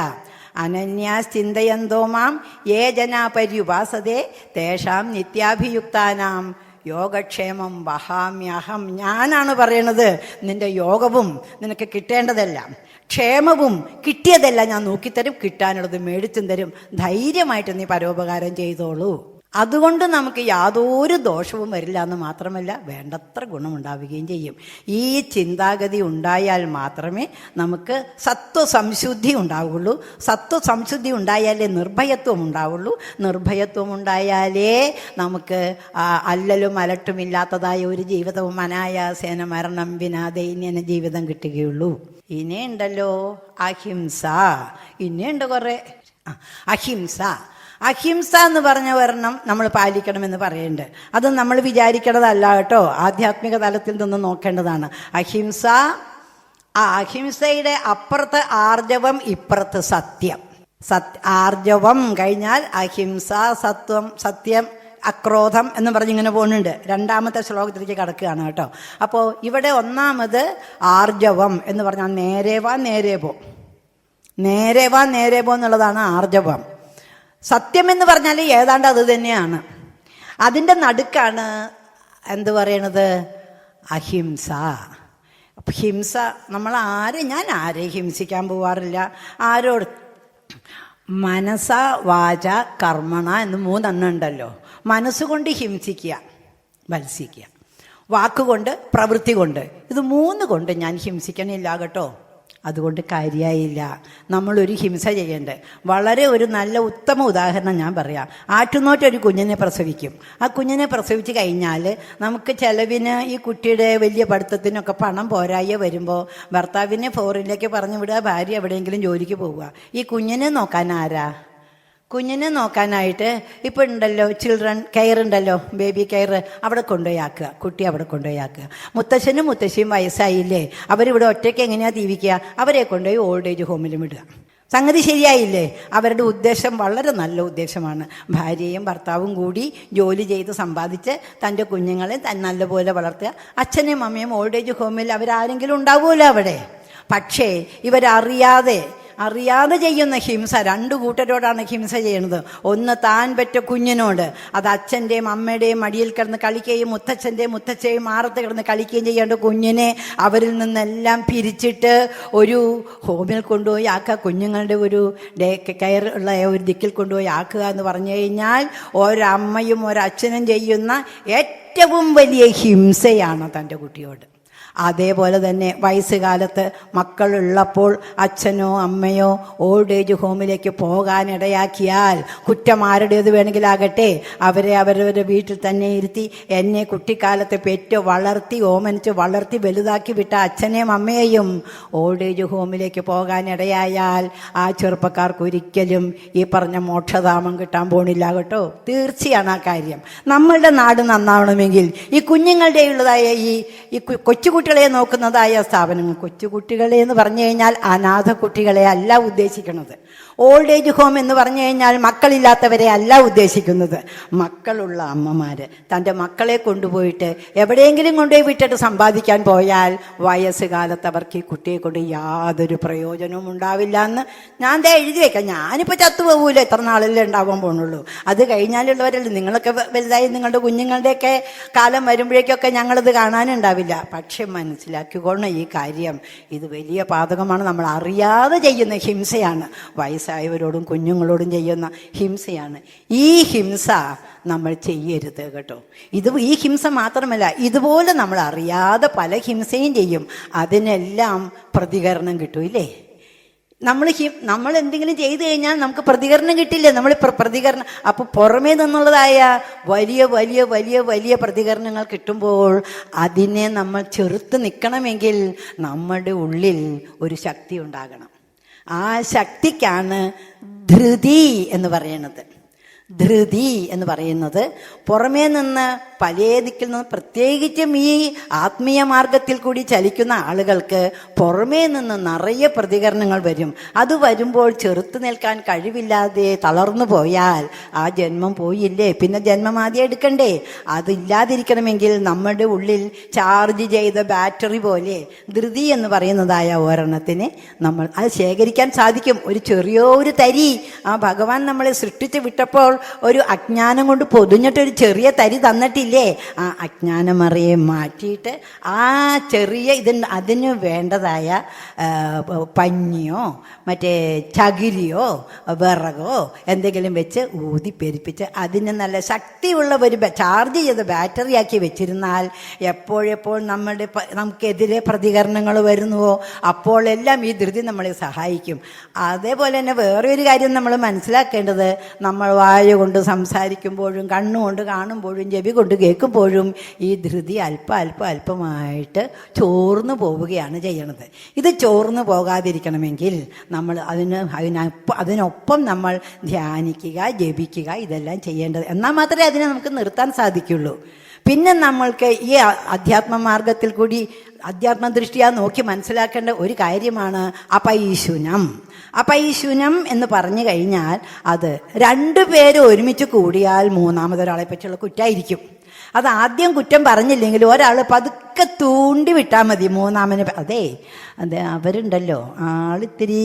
അനന്യാസ് ചിന്തയന്തോ മാം യേ ജനാ പര്യുപാസതേ തേഷാം നിത്യാഭിയുക്താനാം യോഗക്ഷേമം വഹാമ്യഹം. ഞാനാണ് പറയണത്. നിന്റെ യോഗവും നിനക്ക് കിട്ടേണ്ടതെല്ലാം, ക്ഷേമവും കിട്ടിയതെല്ലാം ഞാൻ നോക്കിത്തരും, കിട്ടാനുള്ളത് മേടിച്ചും തരും. ധൈര്യമായിട്ട് നീ പരോപകാരം ചെയ്തോളൂ. അതുകൊണ്ട് നമുക്ക് യാതൊരു ദോഷവും വരില്ല എന്ന് മാത്രമല്ല, വേണ്ടത്ര ഗുണമുണ്ടാവുകയും ചെയ്യും. ഈ ചിന്താഗതി ഉണ്ടായാൽ മാത്രമേ നമുക്ക് സത്വസംശുദ്ധി ഉണ്ടാവുള്ളൂ. സത്വസംശുദ്ധി ഉണ്ടായാലേ നിർഭയത്വം ഉണ്ടാവുള്ളൂ. നിർഭയത്വം ഉണ്ടായാലേ നമുക്ക് അല്ലലും അലട്ടുമില്ലാത്തതായ ഒരു ജീവിതവും അനായാസേന മരണം വിനാ ദൈന്യന ജീവിതം കിട്ടുകയുള്ളൂ. ഇനിയുണ്ടല്ലോ അഹിംസ, ഇനിയുണ്ട് കുറെ. അഹിംസ എന്ന് പറഞ്ഞ ഒരെണ്ണം നമ്മൾ പാലിക്കണമെന്ന് പറയുന്നുണ്ട്. അത് നമ്മൾ വിചാരിക്കേണ്ടതല്ല കേട്ടോ, ആധ്യാത്മിക തലത്തിൽ നിന്ന് നോക്കേണ്ടതാണ്. അഹിംസയുടെ അപ്പുറത്ത് ആർജവം, ഇപ്പുറത്ത് സത്യം. ആർജവം കഴിഞ്ഞാൽ അഹിംസ, സത്യം, അക്രോധം എന്ന് പറഞ്ഞിങ്ങനെ പോകുന്നുണ്ട്. 2ാമത്തെ ശ്ലോകത്തിലേക്ക് കടക്കുകയാണ് കേട്ടോ. അപ്പോൾ ഇവിടെ 1ാമത് ആർജവം എന്ന് പറഞ്ഞാൽ നേരെ വാ നേരെ പോ എന്നുള്ളതാണ് ആർജവം. സത്യം എന്ന് പറഞ്ഞാൽ ഏതാണ്ട് അത് തന്നെയാണ്. അതിൻ്റെ നടുക്കാണ് എന്ത് പറയണത്? അഹിംസ. ഹിംസ ഞാൻ ആരെയും ഹിംസിക്കാൻ പോവാറില്ല. ആരോട്? മനസ വാച കർമ്മണ എന്ന് 3 എണ്ണം ഉണ്ടല്ലോ. മനസ്സുകൊണ്ട് ഹിംസിക്കുക, വാക്കുകൊണ്ട്, പ്രവൃത്തി കൊണ്ട്. ഇത് 3 കൊണ്ട് ഞാൻ ഹിംസിക്കണില്ല കേട്ടോ. അതുകൊണ്ട് കാര്യമായില്ല. നമ്മളൊരു ഹിംസ ചെയ്യണ്ടേ. വളരെ ഒരു നല്ല ഉത്തമ ഉദാഹരണം ഞാൻ പറയാം. ആറ്റുനോറ്റൊരു കുഞ്ഞിനെ പ്രസവിക്കും. ആ കുഞ്ഞിനെ പ്രസവിച്ച് കഴിഞ്ഞാൽ നമുക്ക് ചിലവിന് ഈ കുട്ടിയുടെ വലിയ പഠിത്തത്തിനൊക്കെ പണം പോരായ വരുമ്പോൾ ഭർത്താവിനെ ഫോറിനിലേക്ക് പറഞ്ഞു വിടുക, ഭാര്യ എവിടെയെങ്കിലും ജോലിക്ക് പോവുക. ഈ കുഞ്ഞിനെ നോക്കാൻ ആരാ? കുഞ്ഞിനെ നോക്കാനായിട്ട് ഇപ്പം ഉണ്ടല്ലോ ചിൽഡ്രൻ കെയർ ഉണ്ടല്ലോ, ബേബി കെയർ, അവിടെ കൊണ്ടുപോയി ആക്കുക, കുട്ടി അവിടെ കൊണ്ടുപോയി ആക്കുക. മുത്തശ്ശനും മുത്തശ്ശിയും വയസ്സായില്ലേ, അവരിവിടെ ഒറ്റയ്ക്ക് എങ്ങനെയാണ് ജീവിക്കുക? അവരെ കൊണ്ടുപോയി ഓൾഡ് ഏജ് ഹോമിലും വിടുക. സംഗതി ശരിയായില്ലേ? അവരുടെ ഉദ്ദേശം വളരെ നല്ല ഉദ്ദേശമാണ്. ഭാര്യയും ഭർത്താവും കൂടി ജോലി ചെയ്ത് സമ്പാദിച്ച് തൻ്റെ കുഞ്ഞുങ്ങളെ നല്ലപോലെ വളർത്തുക. അച്ഛനും അമ്മയും ഓൾഡ് ഏജ് ഹോമിൽ അവരാരെങ്കിലും ഉണ്ടാവുമല്ലോ അവിടെ. പക്ഷേ ഇവരറിയാതെ ചെയ്യുന്ന ഹിംസ, രണ്ടു കൂട്ടരോടാണ് ഹിംസ ചെയ്യുന്നത്. ഒന്ന് താൻ പെറ്റ കുഞ്ഞിനോട്, അത് അച്ഛൻ്റെയും അമ്മയുടെയും മടിയിൽ കിടന്ന് കളിക്കുകയും മുത്തച്ഛയും മാറത്ത് കിടന്ന് കളിക്കുകയും ചെയ്യേണ്ട കുഞ്ഞിനെ അവരിൽ നിന്നെല്ലാം പിരിച്ചിട്ട് ഒരു ഹോമിൽ കൊണ്ടുപോയി ആക്കുക, കുഞ്ഞുങ്ങളുടെ ഒരു ഡേ കെയർ ഉള്ള ഒരു ദിക്കിൽ കൊണ്ടുപോയി ആക്കുക എന്ന് പറഞ്ഞു കഴിഞ്ഞാൽ ഒരമ്മയും ഒരച്ഛനും ചെയ്യുന്ന ഏറ്റവും വലിയ ഹിംസയാണ് തൻ്റെ കുട്ടിയോട്. അതേപോലെ തന്നെ വയസ്സുകാലത്ത് മക്കളുള്ളപ്പോൾ അച്ഛനോ അമ്മയോ ഓൾഡ് ഏജ് ഹോമിലേക്ക് പോകാനിടയാക്കിയാൽ കുറ്റം ആരുടേത് വേണമെങ്കിലാകട്ടെ, അവരെ അവരവരുടെ വീട്ടിൽ തന്നെ ഇരുത്തി എന്നെ കുട്ടിക്കാലത്ത് പെറ്റ് വളർത്തി ഓമനിച്ച് വളർത്തി വലുതാക്കി വിട്ട അച്ഛനെയും അമ്മയെയും ഓൾഡ് ഏജ് ഹോമിലേക്ക് പോകാനിടയായാൽ ആ ചെറുപ്പക്കാർക്ക് ഒരിക്കലും ഈ പറഞ്ഞ മോക്ഷധാമം കിട്ടാൻ പോണില്ല കേട്ടോ. തീർച്ചയാണ് ആ കാര്യം. നമ്മളുടെ നാട് നന്നാവണമെങ്കിൽ ഈ കുഞ്ഞുങ്ങളുടെ ഉള്ളതായ ഈ കൊച്ചുകുട്ടികളെ നോക്കുന്നതായ സ്ഥാപനങ്ങൾ, കൊച്ചുകുട്ടികളെ എന്ന് പറഞ്ഞു കഴിഞ്ഞാൽ അനാഥ കുട്ടികളെ അല്ല ഉദ്ദേശിക്കുന്നത്. ഓൾഡ് ഏജ് ഹോം എന്ന് പറഞ്ഞു കഴിഞ്ഞാൽ മക്കളില്ലാത്തവരെ അല്ല ഉദ്ദേശിക്കുന്നത്. മക്കളുള്ള അമ്മമാര് തൻ്റെ മക്കളെ കൊണ്ടുപോയിട്ട് എവിടെയെങ്കിലും കൊണ്ടുപോയി വിട്ടിട്ട് സമ്പാദിക്കാൻ പോയാൽ വയസ്സുകാലത്ത് അവർക്ക് ഈ കുട്ടിയെ കൊണ്ട് യാതൊരു പ്രയോജനവും ഉണ്ടാവില്ല എന്ന് ഞാൻ എഴുതി വെക്കാം. ഞാനിപ്പോൾ ചത്തുപോകൂല, എത്ര നാളിലേ ഉണ്ടാവാൻ പോണുള്ളൂ. അത് കഴിഞ്ഞാലുള്ളവരല്ലേ, നിങ്ങളൊക്കെ വലുതായി നിങ്ങളുടെ കുഞ്ഞുങ്ങളുടെയൊക്കെ കാലം വരുമ്പോഴേക്കൊക്കെ ഞങ്ങളിത് കാണാനുണ്ടാവില്ല. പക്ഷെ മനസ്സിലാക്കിക്കൊള്ളണം ഈ കാര്യം, ഇത് വലിയ പാതകമാണ്. നമ്മൾ അറിയാതെ ചെയ്യുന്ന ഹിംസയാണ്, വയസ്സായവരോടും കുഞ്ഞുങ്ങളോടും ചെയ്യുന്ന ഹിംസയാണ്. ഈ ഹിംസ നമ്മൾ ചെയ്യരുത് കേട്ടോ. ഈ ഹിംസ മാത്രമല്ല, ഇതുപോലെ നമ്മൾ അറിയാതെ പല ഹിംസയും ചെയ്യും. അതിനെല്ലാം പ്രതികരണം കിട്ടും ഇല്ലേ? നമ്മൾ എന്തെങ്കിലും ചെയ്തു കഴിഞ്ഞാൽ നമുക്ക് പ്രതികരണം കിട്ടില്ലേ? നമ്മൾ പ്രതികരണം അപ്പോൾ പുറമേ നിന്നുള്ളതായ വലിയ വലിയ വലിയ വലിയ പ്രതികരണങ്ങൾ കിട്ടുമ്പോൾ അതിനെ നമ്മൾ ചെറുത്ത് നിൽക്കണമെങ്കിൽ നമ്മുടെ ഉള്ളിൽ ഒരു ശക്തി ഉണ്ടാകണം. ആ ശക്തിക്കാണ് ധൃതി എന്ന് പറയുന്നത്. ധൃതി എന്ന് പറയുന്നത് പുറമേ നിന്ന് പല ദിക്കിൽ നിന്ന്, പ്രത്യേകിച്ചും ഈ ആത്മീയ മാർഗത്തിൽ കൂടി ചലിക്കുന്ന ആളുകൾക്ക് പുറമേ നിന്ന് നിറയെ പ്രതികരണങ്ങൾ വരും. അത് വരുമ്പോൾ ചെറുത്തു നിൽക്കാൻ കഴിവില്ലാതെ തളർന്നു പോയാൽ ആ ജന്മം പോയില്ലേ, പിന്നെ ജന്മം ആദ്യം എടുക്കണ്ടേ? അതില്ലാതിരിക്കണമെങ്കിൽ നമ്മുടെ ഉള്ളിൽ ചാർജ് ചെയ്ത ബാറ്ററി പോലെ ധൃതി എന്ന് പറയുന്നതായ ഒരെണ്ണത്തിന് നമ്മൾ അത് ശേഖരിക്കാൻ സാധിക്കും. ഒരു ചെറിയൊരു തരി ആ ഭഗവാൻ നമ്മളെ സൃഷ്ടിച്ച് വിട്ടപ്പോൾ ഒരു അജ്ഞാനം കൊണ്ട് പൊതിഞ്ഞിട്ടൊരു ചെറിയ തരി തന്നിട്ടില്ലേ? ആ അജ്ഞാനമറിയെ മാറ്റിയിട്ട് ആ ചെറിയ അതിന് വേണ്ടതായ പഞ്ഞിയോ മറ്റേ ചകിരിയോ വിറകോ എന്തെങ്കിലും വെച്ച് ഊതി പെരുപ്പിച്ച് അതിന് നല്ല ശക്തിയുള്ള ഒരു ചാർജ് ചെയ്ത് ബാറ്ററിയാക്കി വെച്ചിരുന്നാൽ എപ്പോഴെപ്പോൾ നമുക്കെതിരെ പ്രതികരണങ്ങൾ വരുന്നുവോ അപ്പോഴെല്ലാം ഈ ധൃതി നമ്മളെ സഹായിക്കും. അതേപോലെ തന്നെ വേറെ ഒരു കാര്യം നമ്മൾ മനസ്സിലാക്കേണ്ടത്, നമ്മൾ വായ കൊണ്ട് സംസാരിക്കുമ്പോഴും കണ്ണുകൊണ്ട് കാണുമ്പോഴും ചെവി കൊണ്ട് കേൾക്കുമ്പോഴും ഈ ധൃതി അല്പമായിട്ട് ചോർന്നു പോവുകയാണ് ചെയ്യണത്. ഇത് ചോർന്നു പോകാതിരിക്കണമെങ്കിൽ നമ്മൾ അതിനൊപ്പം നമ്മൾ ധ്യാനിക്കുക, ജപിക്കുക, ഇതെല്ലാം ചെയ്യേണ്ടത്. എന്നാൽ മാത്രമേ അതിനെ നമുക്ക് നിർത്താൻ സാധിക്കുള്ളൂ. പിന്നെ നമ്മൾക്ക് ഈ അധ്യാത്മമാർഗത്തിൽ കൂടി അധ്യാത്മദൃഷ്ടിയാ നോക്കി മനസ്സിലാക്കേണ്ട ഒരു കാര്യമാണ് അപൈശുനം എന്ന് പറഞ്ഞു കഴിഞ്ഞാൽ അത് രണ്ടുപേര് ഒരുമിച്ച് കൂടിയാൽ മൂന്നാമതൊരാളെ പറ്റിയുള്ള കുറ്റമായിരിക്കും. അത് ആദ്യം കുറ്റം പറഞ്ഞില്ലെങ്കിൽ ഒരാൾ പതുക്കെ തൂണ്ടി വിട്ടാൽ മതി മൂന്നാമന്. അതെ അവരുണ്ടല്ലോ ആളിത്തിരി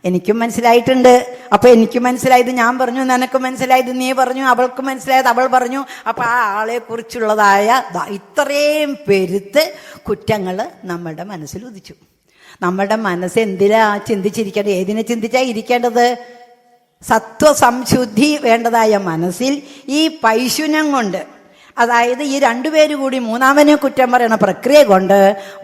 എനിക്കും മനസ്സിലായിട്ടുണ്ട്, അപ്പൊ എനിക്കും മനസ്സിലായത് ഞാൻ പറഞ്ഞു, നിനക്ക് മനസ്സിലായത് നീ പറഞ്ഞു, അവൾക്ക് മനസ്സിലായത് അവൾ പറഞ്ഞു. അപ്പൊ ആ ആളെ കുറിച്ചുള്ളതായ ഇത്രയും പെരുത്ത് കുറ്റങ്ങൾ നമ്മുടെ മനസ്സിൽ ഉദിച്ചു. നമ്മുടെ മനസ്സ് എന്തിനാ ചിന്തിച്ചിരിക്കേണ്ടത്? ഏതിനെ ചിന്തിച്ചാ ഇരിക്കേണ്ടത്? സത്വസംശുദ്ധി വേണ്ടതായ മനസ്സിൽ ഈ പൈശുനം കൊണ്ട് അതായത് ഈ രണ്ടുപേര് കൂടി മൂന്നാമനെ കുറ്റം പറയുന്ന പ്രക്രിയ കൊണ്ട്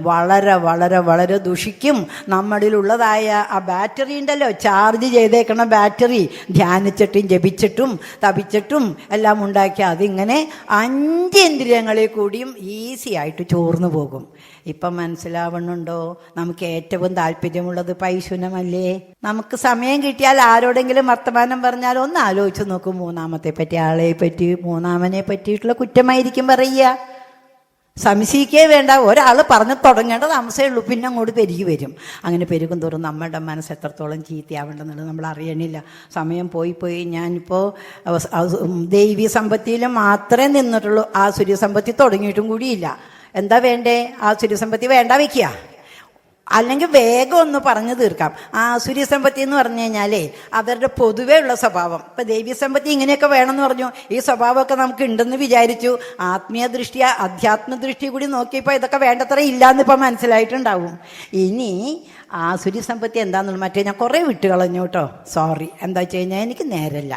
വളരെ വളരെ വളരെ ദുഷിക്കും. നമ്മളിലുള്ളതായ ആ ബാറ്ററി ഉണ്ടല്ലോ, ചാർജ് ചെയ്തേക്കണ ബാറ്ററി, ധ്യാനിച്ചിട്ടും ജപിച്ചിട്ടും തപിച്ചിട്ടും എല്ലാം ഉണ്ടാക്കി അതിങ്ങനെ 5 ഇന്ദ്രിയങ്ങളിൽ കൂടിയും ഈസി ആയിട്ട് ചോർന്നു പോകും. ഇപ്പം മനസ്സിലാവുന്നുണ്ടോ? നമുക്ക് ഏറ്റവും താല്പര്യമുള്ളത് പൈശുനമല്ലേ? നമുക്ക് സമയം കിട്ടിയാൽ ആരോടെങ്കിലും വർത്തമാനം പറഞ്ഞാൽ ഒന്ന് ആലോചിച്ച് നോക്കും, മൂന്നാമത്തെ പറ്റി, ആളെ പറ്റി, മൂന്നാമനെ പറ്റിയിട്ടുള്ള കുറ്റമായിരിക്കും പറയുക. സംശയിക്കേ വേണ്ട, ഒരാൾ പറഞ്ഞു തുടങ്ങേണ്ട താമസമേ ഉള്ളൂ, പിന്നെ അങ്ങോട്ട് പെരുകി വരും. അങ്ങനെ പെരുകും തോറും നമ്മളുടെ മനസ്സ് എത്രത്തോളം ചീത്തയാവേണ്ടെന്നുള്ളത് നമ്മൾ അറിയണില്ല. സമയം പോയി ഞാനിപ്പോൾ ദൈവീ സമ്പത്തിയിൽ മാത്രമേ നിന്നിട്ടുള്ളൂ, ആസുരി സമ്പത്തി തുടങ്ങിയിട്ടും കൂടിയില്ല. എന്താ വേണ്ടേ? ആസുരി സമ്പത്തി വേണ്ട വയ്ക്കുക, അല്ലെങ്കിൽ വേഗം ഒന്ന് പറഞ്ഞു തീർക്കാം. ആസുരി സമ്പത്തി എന്ന് പറഞ്ഞു കഴിഞ്ഞാലേ അവരുടെ പൊതുവേ ഉള്ള സ്വഭാവം. ഇപ്പം ദൈവീ സമ്പത്തി ഇങ്ങനെയൊക്കെ വേണമെന്ന് പറഞ്ഞു, ഈ സ്വഭാവമൊക്കെ നമുക്ക് ഉണ്ടെന്ന് വിചാരിച്ചു. ആത്മീയ ദൃഷ്ടി, അധ്യാത്മ ദൃഷ്ടി കൂടി നോക്കിയപ്പോൾ ഇതൊക്കെ വേണ്ടത്ര ഇല്ലാന്ന് ഇപ്പം മനസ്സിലായിട്ടുണ്ടാവും. ഇനി ആസുരി സമ്പത്തി എന്താണെന്നുള്ളത് മറ്റേ ഞാൻ കുറേ വിട്ടുകളഞ്ഞു കേട്ടോ, സോറി. എന്താ വെച്ച് കഴിഞ്ഞാൽ എനിക്ക് നേരല്ല.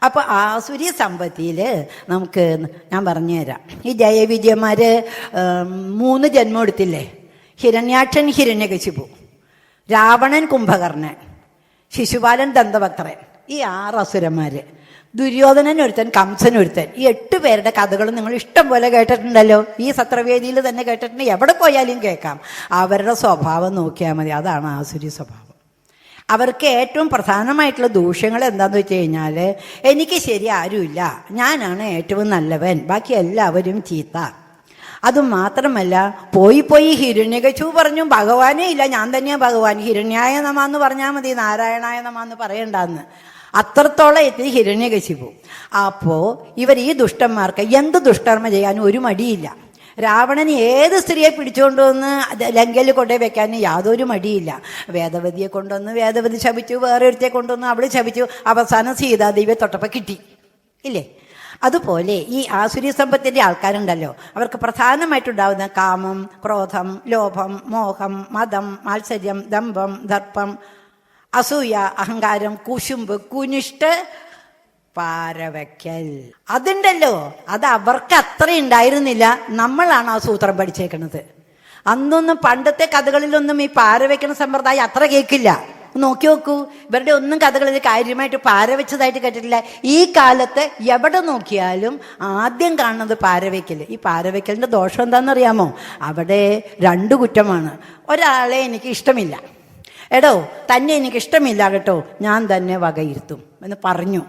അപ്പോൾ ആസുരി സമ്പത്തിയിൽ നമുക്ക് ഞാൻ പറഞ്ഞുതരാം. ഈ ജയവിജയന്മാർ 3 ജന്മം എടുത്തില്ലേ? ഹിരണ്യാക്ഷൻ ഹിരണ്യകശിപു, രാവണൻ കുംഭകർണൻ, ശിശുപാലൻ ദന്തഭക്തൻ, ഈ 6 അസുരന്മാര്, ദുര്യോധനൻ ഒരുത്തൻ, കംസൻ ഒരുത്തൻ. ഈ 8 പേരുടെ കഥകളും നിങ്ങൾ ഇഷ്ടം പോലെ കേട്ടിട്ടുണ്ടല്ലോ. ഈ സത്രവേദിയിൽ തന്നെ കേട്ടിട്ടുണ്ട്, എവിടെ പോയാലും കേൾക്കാം. അവരുടെ സ്വഭാവം നോക്കിയാൽ മതി, അതാണ് ആസുരി സ്വഭാവം. അവർക്ക് ഏറ്റവും പ്രധാനമായിട്ടുള്ള ദൂഷ്യങ്ങൾ എന്താണെന്ന് വെച്ച് കഴിഞ്ഞാൽ, എനിക്ക് ശരി ആരുമില്ല, ഞാനാണ് ഏറ്റവും നല്ലവൻ, ബാക്കി എല്ലാവരും ചീത്ത. അതുമാത്രമല്ല, പോയി ഹിരണ്യകശിപു പറഞ്ഞു ഭഗവാനേ ഇല്ല, ഞാൻ തന്നെയാണ് ഭഗവാൻ, ഹിരണ്യായ നമാന്ന് പറഞ്ഞാൽ മതി, നാരായണായ നമാന്ന് പറയണ്ടെന്ന്. അത്രത്തോളം എത്തി ഹിരണ്യകശിപു. അപ്പോൾ ഈ ദുഷ്ടന്മാർക്ക് എന്ത് ദുഷ്കർമ്മ ചെയ്യാനും ഒരു മടിയില്ല. രാവണന് ഏത് സ്ത്രീയെ പിടിച്ചുകൊണ്ടുവന്ന് ലങ്കയിൽ കൊണ്ടുപോയി വെക്കാനും യാതൊരു മടിയില്ല. വേദവതിയെ കൊണ്ടുവന്ന് വേദവതി ശപിച്ചു, വേറൊരുത്തെ കൊണ്ടുവന്ന് അവൾ ശപിച്ചു, അവസാനം സീതാദേവിയെ തൊട്ടപ്പോൾ കിട്ടി ഇല്ലേ? അതുപോലെ ഈ ആസുരി സമ്പത്തിൻ്റെ ആൾക്കാരുണ്ടല്ലോ, അവർക്ക് പ്രധാനമായിട്ടുണ്ടാവുന്ന കാമം, ക്രോധം, ലോഭം, മോഹം, മതം, മാത്സര്യം, ദമ്പം, ദർപ്പം, അസൂയ, അഹങ്കാരം, കുശുമ്പ്, കുനിഷ്ട്, പാരവയ്ക്കൽ. അതുണ്ടല്ലോ, അത് അവർക്ക് അത്ര ഉണ്ടായിരുന്നില്ല. നമ്മളാണ് ആ സൂത്രം പഠിച്ചേക്കുന്നത്. അന്നൊന്നും പണ്ടത്തെ കഥകളിലൊന്നും ഈ പാരവയ്ക്കുന്ന സമ്പ്രദായം അത്ര കേൾക്കില്ല. നോക്കി നോക്കൂ, ഇവരുടെ ഒന്നും കഥകളിൽ കാര്യമായിട്ട് പാരവെച്ചതായിട്ട് കേട്ടിട്ടില്ല. ഈ കാലത്ത് എവിടെ നോക്കിയാലും ആദ്യം കാണുന്നത് പാരവയ്ക്കൽ. ഈ പാരവയ്ക്കലിൻ്റെ ദോഷം എന്താണെന്നറിയാമോ? അവിടെ 2 കുറ്റമാണ്. ഒരാളെ എനിക്ക് ഇഷ്ടമില്ല, എടോ തന്നെ എനിക്കിഷ്ടമില്ല കേട്ടോ, ഞാൻ തന്നെ വകയിരുത്തും എന്ന് പറഞ്ഞു.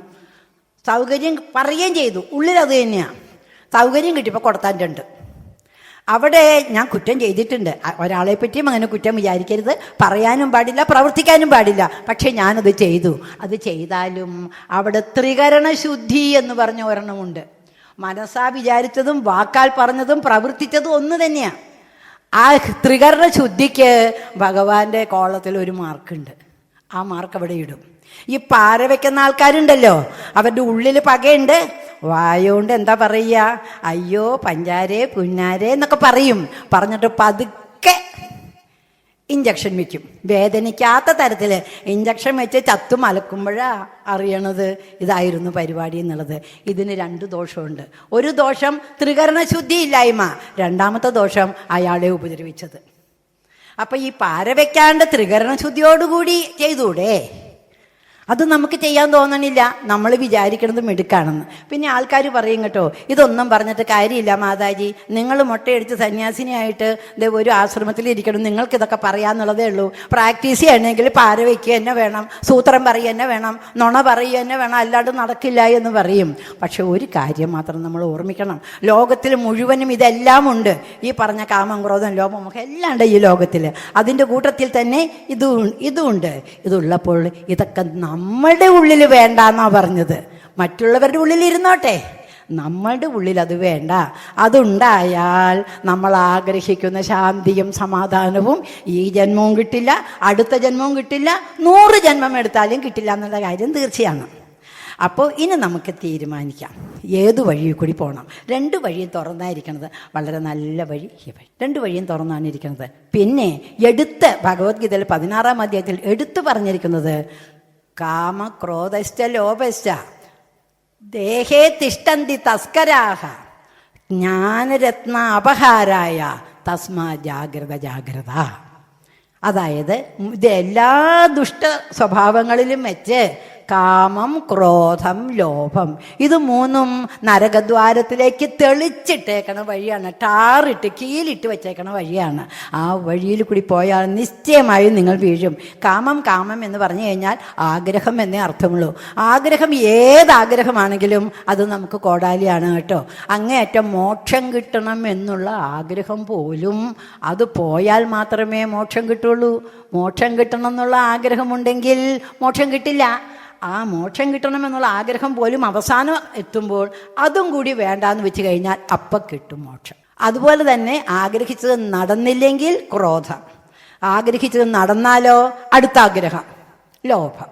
സൗകര്യം പറയുകയും ചെയ്തു, ഉള്ളിലത് തന്നെയാണ്. സൗകര്യം കിട്ടിയപ്പോൾ കൊടുത്താൻ്റെ. അവിടെ ഞാൻ കുറ്റം ചെയ്തിട്ടുണ്ട്, ഒരാളെ പറ്റിയും അങ്ങനെ കുറ്റം വിചാരിക്കരുത്, പറയാനും പാടില്ല, പ്രവർത്തിക്കാനും പാടില്ല. പക്ഷെ ഞാനത് ചെയ്തു. അത് ചെയ്താലും അവിടെ ത്രികരണ ശുദ്ധി എന്ന് പറഞ്ഞ ഒരെണ്ണമുണ്ട്. മനസ്സാ വിചാരിച്ചതും വാക്കാൽ പറഞ്ഞതും പ്രവർത്തിച്ചതും ഒന്ന് തന്നെയാണ്. ആ ത്രികരണ ശുദ്ധിക്ക് ഭഗവാന്റെ കോളത്തിൽ ഒരു മാർക്കുണ്ട്. ആ മാർക്ക് അവിടെ ഇടും. ഈ പാര വെക്കുന്ന ആൾക്കാരുണ്ടല്ലോ, അവരുടെ ഉള്ളിൽ പകയുണ്ട്, വായോണ്ട് എന്താ പറയുക, അയ്യോ പഞ്ചാരേ പുന്നാരേ എന്നൊക്കെ പറയും. പറഞ്ഞിട്ട് പതുക്കെ ഇഞ്ചക്ഷൻ വയ്ക്കും. വേദനിക്കാത്ത തരത്തിൽ ഇഞ്ചക്ഷൻ വെച്ച് ചത്തു മലക്കുമ്പോഴാ അറിയണത് ഇതായിരുന്നു പരിപാടി എന്നുള്ളത്. ഇതിന് 2 ദോഷമുണ്ട്. ഒരു ദോഷം ത്രികരണ ശുദ്ധി ഇല്ലായ്മ, രണ്ടാമത്തെ ദോഷം അയാളെ ഉപദ്രവിച്ചത്. അപ്പൊ ഈ പാര വെക്കാണ്ട് ത്രികരണ ശുദ്ധിയോടുകൂടി ചെയ്തൂടെ? അത് നമുക്ക് ചെയ്യാൻ തോന്നണില്ല. നമ്മൾ വിചാരിക്കണത് മിടുക്കാണെന്ന്. പിന്നെ ആൾക്കാർ പറയും കേട്ടോ, ഇതൊന്നും പറഞ്ഞിട്ട് കാര്യമില്ല മാതാജി, നിങ്ങൾ മുട്ടയടിച്ച് സന്യാസിനിയായിട്ട് ഒരു ആശ്രമത്തിൽ ഇരിക്കണം, നിങ്ങൾക്ക് ഇതൊക്കെ പറയാന്നുള്ളതേ ഉള്ളൂ. പ്രാക്ടീസ് ചെയ്യണമെങ്കിൽ പാര വയ്ക്കുക തന്നെ വേണം, സൂത്രം പറയുക തന്നെ വേണം, നുണ പറയുക തന്നെ വേണം, അല്ലാണ്ട് നടക്കില്ല എന്ന് പറയും. പക്ഷെ ഒരു കാര്യം മാത്രം നമ്മൾ ഓർമ്മിക്കണം, ലോകത്തിൽ മുഴുവനും ഇതെല്ലാം ഉണ്ട്. ഈ പറഞ്ഞ കാമം, ക്രോധം, ലോപം, മോഹം എല്ലാം ഉണ്ട് ഈ ലോകത്തിൽ. അതിൻ്റെ കൂട്ടത്തിൽ തന്നെ ഇതുണ്ട്. ഇതുള്ളപ്പോൾ ഇതൊക്കെ നമ്മളുടെ ഉള്ളിൽ വേണ്ടെന്നാ പറഞ്ഞത്. മറ്റുള്ളവരുടെ ഉള്ളിൽ ഇരുന്നോട്ടെ, നമ്മളുടെ ഉള്ളിൽ അത് വേണ്ട. അതുണ്ടായാൽ നമ്മൾ ആഗ്രഹിക്കുന്ന ശാന്തിയും സമാധാനവും ഈ ജന്മവും കിട്ടില്ല, അടുത്ത ജന്മവും കിട്ടില്ല, 100 ജന്മം എടുത്താലും കിട്ടില്ല എന്നുള്ള കാര്യം തീർച്ചയാണ്. അപ്പോൾ ഇനി നമുക്ക് തീരുമാനിക്കാം ഏത് വഴിയിൽ കൂടി പോകണം. 2 വഴിയും തുറന്നായിരിക്കണത്, വളരെ നല്ല വഴി ഈ വഴി. 2 വഴിയും തുറന്നാണ് ഇരിക്കുന്നത്. പിന്നെ എടുത്ത് ഭഗവത്ഗീതയിൽ 16-ാം അധ്യായത്തിൽ എടുത്തു പറഞ്ഞിരിക്കുന്നത് കാമ ക്രോധശ്ച ലോഭശ്ച ദേഹേ തിഷ്ടന്തി തസ്കരാഹ ജ്ഞാനരത്ന അപഹാരായ തസ്മാ ജാഗ്രത ജാഗ്രത. അതായത് ഇത് എല്ലാ ദുഷ്ട സ്വഭാവങ്ങളിലും വെച്ച് കാമം, ക്രോധം, ലോഭം, ഇത് മൂന്നും നരകദ്വാരത്തിലേക്ക് തെളിച്ചിട്ടേക്കണ വഴിയാണ്. ടാറിട്ട് കീലിട്ട് വെച്ചേക്കണ വഴിയാണ്. ആ വഴിയിൽ കൂടി പോയാൽ നിശ്ചയമായും നിങ്ങൾ വീഴും. കാമം കാമം എന്ന് പറഞ്ഞു കഴിഞ്ഞാൽ ആഗ്രഹം എന്നേ അർത്ഥമുള്ളൂ. ആഗ്രഹം ഏതാഗ്രഹമാണെങ്കിലും അത് നമുക്ക് കോടാലിയാണ് കേട്ടോ. അങ്ങേയറ്റം മോക്ഷം കിട്ടണം എന്നുള്ള ആഗ്രഹം പോലും അത് പോയാൽ മാത്രമേ മോക്ഷം കിട്ടുള്ളൂ. മോക്ഷം കിട്ടണം എന്നുള്ള ആഗ്രഹമുണ്ടെങ്കിൽ മോക്ഷം കിട്ടില്ല. ആ മോക്ഷം കിട്ടണമെന്നുള്ള ആഗ്രഹം പോലും അവസാനം എത്തുമ്പോൾ അതും കൂടി വേണ്ടാന്ന് വെച്ച് കഴിഞ്ഞാൽ അപ്പം കിട്ടും മോക്ഷം. അതുപോലെ തന്നെ ആഗ്രഹിച്ചത് നടന്നില്ലെങ്കിൽ ക്രോധം, ആഗ്രഹിച്ചത് നടന്നാലോ അടുത്ത ആഗ്രഹം ലോഭം.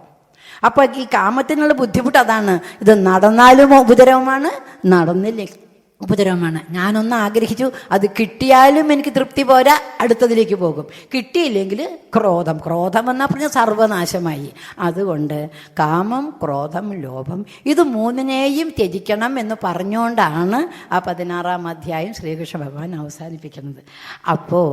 അപ്പൊ ഈ കാമത്തിനുള്ള ബുദ്ധിമുട്ട് അതാണ്. ഇത് നടന്നാലും ഉപദ്രവമാണ്, നടന്നില്ലെങ്കിൽ ഉപദ്രവമാണ്. ഞാനൊന്ന് ആഗ്രഹിച്ചു, അത് കിട്ടിയാലും എനിക്ക് തൃപ്തി പോരാ, അടുത്തതിലേക്ക് പോകും. കിട്ടിയില്ലെങ്കിൽ ക്രോധം, ക്രോധം എന്നാൽ പറഞ്ഞാൽ സർവനാശമായി. അതുകൊണ്ട് കാമം, ക്രോധം, ലോഭം ഇത് മൂന്നിനെയും ത്യജിക്കണം എന്ന് പറഞ്ഞുകൊണ്ടാണ് ആ 16-ാം അധ്യായം ശ്രീകൃഷ്ണ ഭഗവാൻ അവസാനിപ്പിക്കുന്നത്. അപ്പോൾ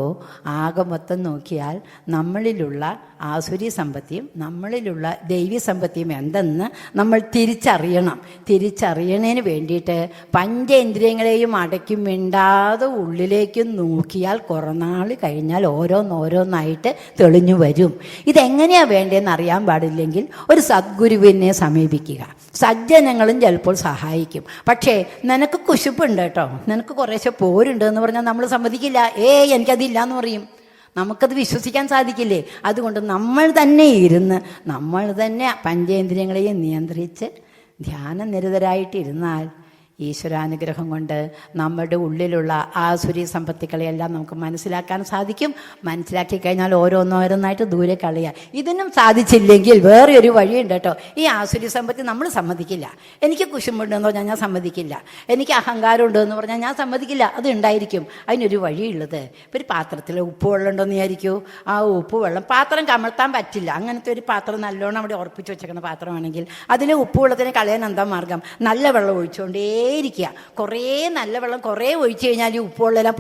ആകെ മൊത്തം നോക്കിയാൽ നമ്മളിലുള്ള ആസുരി സമ്പത്തിയും നമ്മളിലുള്ള ദൈവീ സമ്പത്തിയും എന്തെന്ന് നമ്മൾ തിരിച്ചറിയണം. തിരിച്ചറിയണതിന് വേണ്ടിയിട്ട് പഞ്ചേന്ദ്രിയങ്ങളെയും അടയ്ക്കും മിണ്ടാതെ ഉള്ളിലേക്ക് നോക്കിയാൽ കുറേ നാൾ കഴിഞ്ഞാൽ ഓരോന്നോരോന്നായിട്ട് തെളിഞ്ഞു വരും. ഇതെങ്ങനെയാണ് വേണ്ടതെന്ന് അറിയാൻ പാടില്ലെങ്കിൽ ഒരു സദ്ഗുരുവിനെ സമീപിക്കുക. സജ്ജനങ്ങളും ചിലപ്പോൾ സഹായിക്കും. പക്ഷേ നിനക്ക് കുശുപ്പുണ്ട് കേട്ടോ, നിനക്ക് കുറേശ്ശെ പോരുണ്ട് എന്ന് പറഞ്ഞാൽ നമ്മൾ സമ്മതിക്കില്ല. എനിക്കതില്ല എന്ന് പറയും. നമുക്കത് വിശ്വസിക്കാൻ സാധിക്കില്ലേ? അതുകൊണ്ട് നമ്മൾ തന്നെ ഇരുന്ന് നമ്മൾ തന്നെ പഞ്ചേന്ദ്രിയങ്ങളെയും നിയന്ത്രിച്ച് ധ്യാനനിരതരായിട്ടിരുന്നാൽ ഈശ്വരാനുഗ്രഹം കൊണ്ട് നമ്മുടെ ഉള്ളിലുള്ള ആസുരി സമ്പത്തുക്കളെയെല്ലാം നമുക്ക് മനസ്സിലാക്കാൻ സാധിക്കും. മനസ്സിലാക്കി കഴിഞ്ഞാൽ ഓരോന്നോരോന്നായിട്ട് ദൂരെ കളയുക. ഇതിനും സാധിച്ചില്ലെങ്കിൽ വേറെ ഒരു വഴിയുണ്ട് കേട്ടോ. ഈ ആസുരി സമ്പത്ത് നമ്മൾ സമ്മതിക്കില്ല. എനിക്ക് കുശുമ്പുണ്ടെന്ന് പറഞ്ഞാൽ ഞാൻ സമ്മതിക്കില്ല. എനിക്ക് അഹങ്കാരം ഉണ്ടെന്ന് പറഞ്ഞാൽ ഞാൻ സമ്മതിക്കില്ല. അത് ഉണ്ടായിരിക്കും. അതിനൊരു വഴിയുള്ളത്, ഇപ്പോൾ ഒരു പാത്രത്തിൽ ഉപ്പ് വെള്ളം ഉണ്ടെന്ന് വിചാരിക്കൂ. ആ ഉപ്പ് വെള്ളം പാത്രം കമഴ്ത്താൻ പറ്റില്ല. അങ്ങനത്തെ ഒരു പാത്രം നല്ലോണം അവിടെ ഉറപ്പിച്ച് വെച്ചേക്കുന്ന പാത്രമാണെങ്കിൽ അതിൽ ഉപ്പ് വെള്ളത്തിന് കളയാൻ എന്താ മാർഗം? നല്ല വെള്ളം ഒഴിച്ചുകൊണ്ടേ ഇരിക്കുക. കുറേ നല്ല വെള്ളം കുറേ ഒഴിച്ചു കഴിഞ്ഞാൽ ഈ ഉപ്പുവെള്ളമെല്ലാം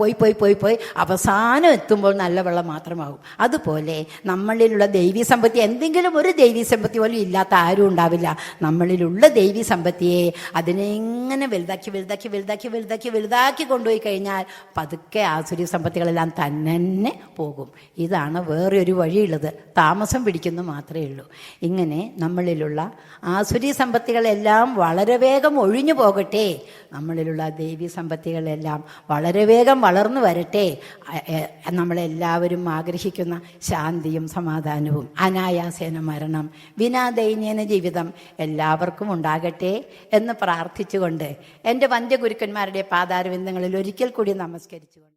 പോയി അവസാനം എത്തുമ്പോൾ നല്ല വെള്ളം മാത്രമാകും. അതുപോലെ നമ്മളിലുള്ള ദൈവീ സമ്പത്തി, എന്തെങ്കിലും ഒരു ദൈവീ സമ്പത്തി പോലും ഇല്ലാത്ത ആരും ഉണ്ടാവില്ല. നമ്മളിലുള്ള ദൈവീ സമ്പത്തിയെ അതിനെ ഇങ്ങനെ വലുതാക്കി കൊണ്ടുപോയി കഴിഞ്ഞാൽ പതുക്കെ ആസുരി സമ്പത്തികളെല്ലാം തന്നെ പോകും. ഇതാണ് വേറെ ഒരു വഴിയുള്ളത്. താമസം പിടിക്കുന്നു മാത്രമേ ഉള്ളൂ. ഇങ്ങനെ നമ്മളിലുള്ള ആസുരി സമ്പത്തികളെല്ലാം വളരെ വേഗം ഒഴിഞ്ഞു പോകട്ടെ. നമ്മളിലുള്ള ദൈവീ സമ്പത്തികളെല്ലാം വളരെ വേഗം വളർന്നു വരട്ടെ. നമ്മളെല്ലാവരും ആഗ്രഹിക്കുന്ന ശാന്തിയും സമാധാനവും അനായാസേന മരണം വിനാ ദൈന്യേന ജീവിതം എല്ലാവർക്കും ഉണ്ടാകട്ടെ എന്ന് പ്രാർത്ഥിച്ചുകൊണ്ട് എൻ്റെ വന്ധ്യഗുരുക്കന്മാരുടെ പാതാരവിന്ദങ്ങളിൽ ഒരിക്കൽ കൂടി നമസ്കരിച്ചുകൊണ്ട്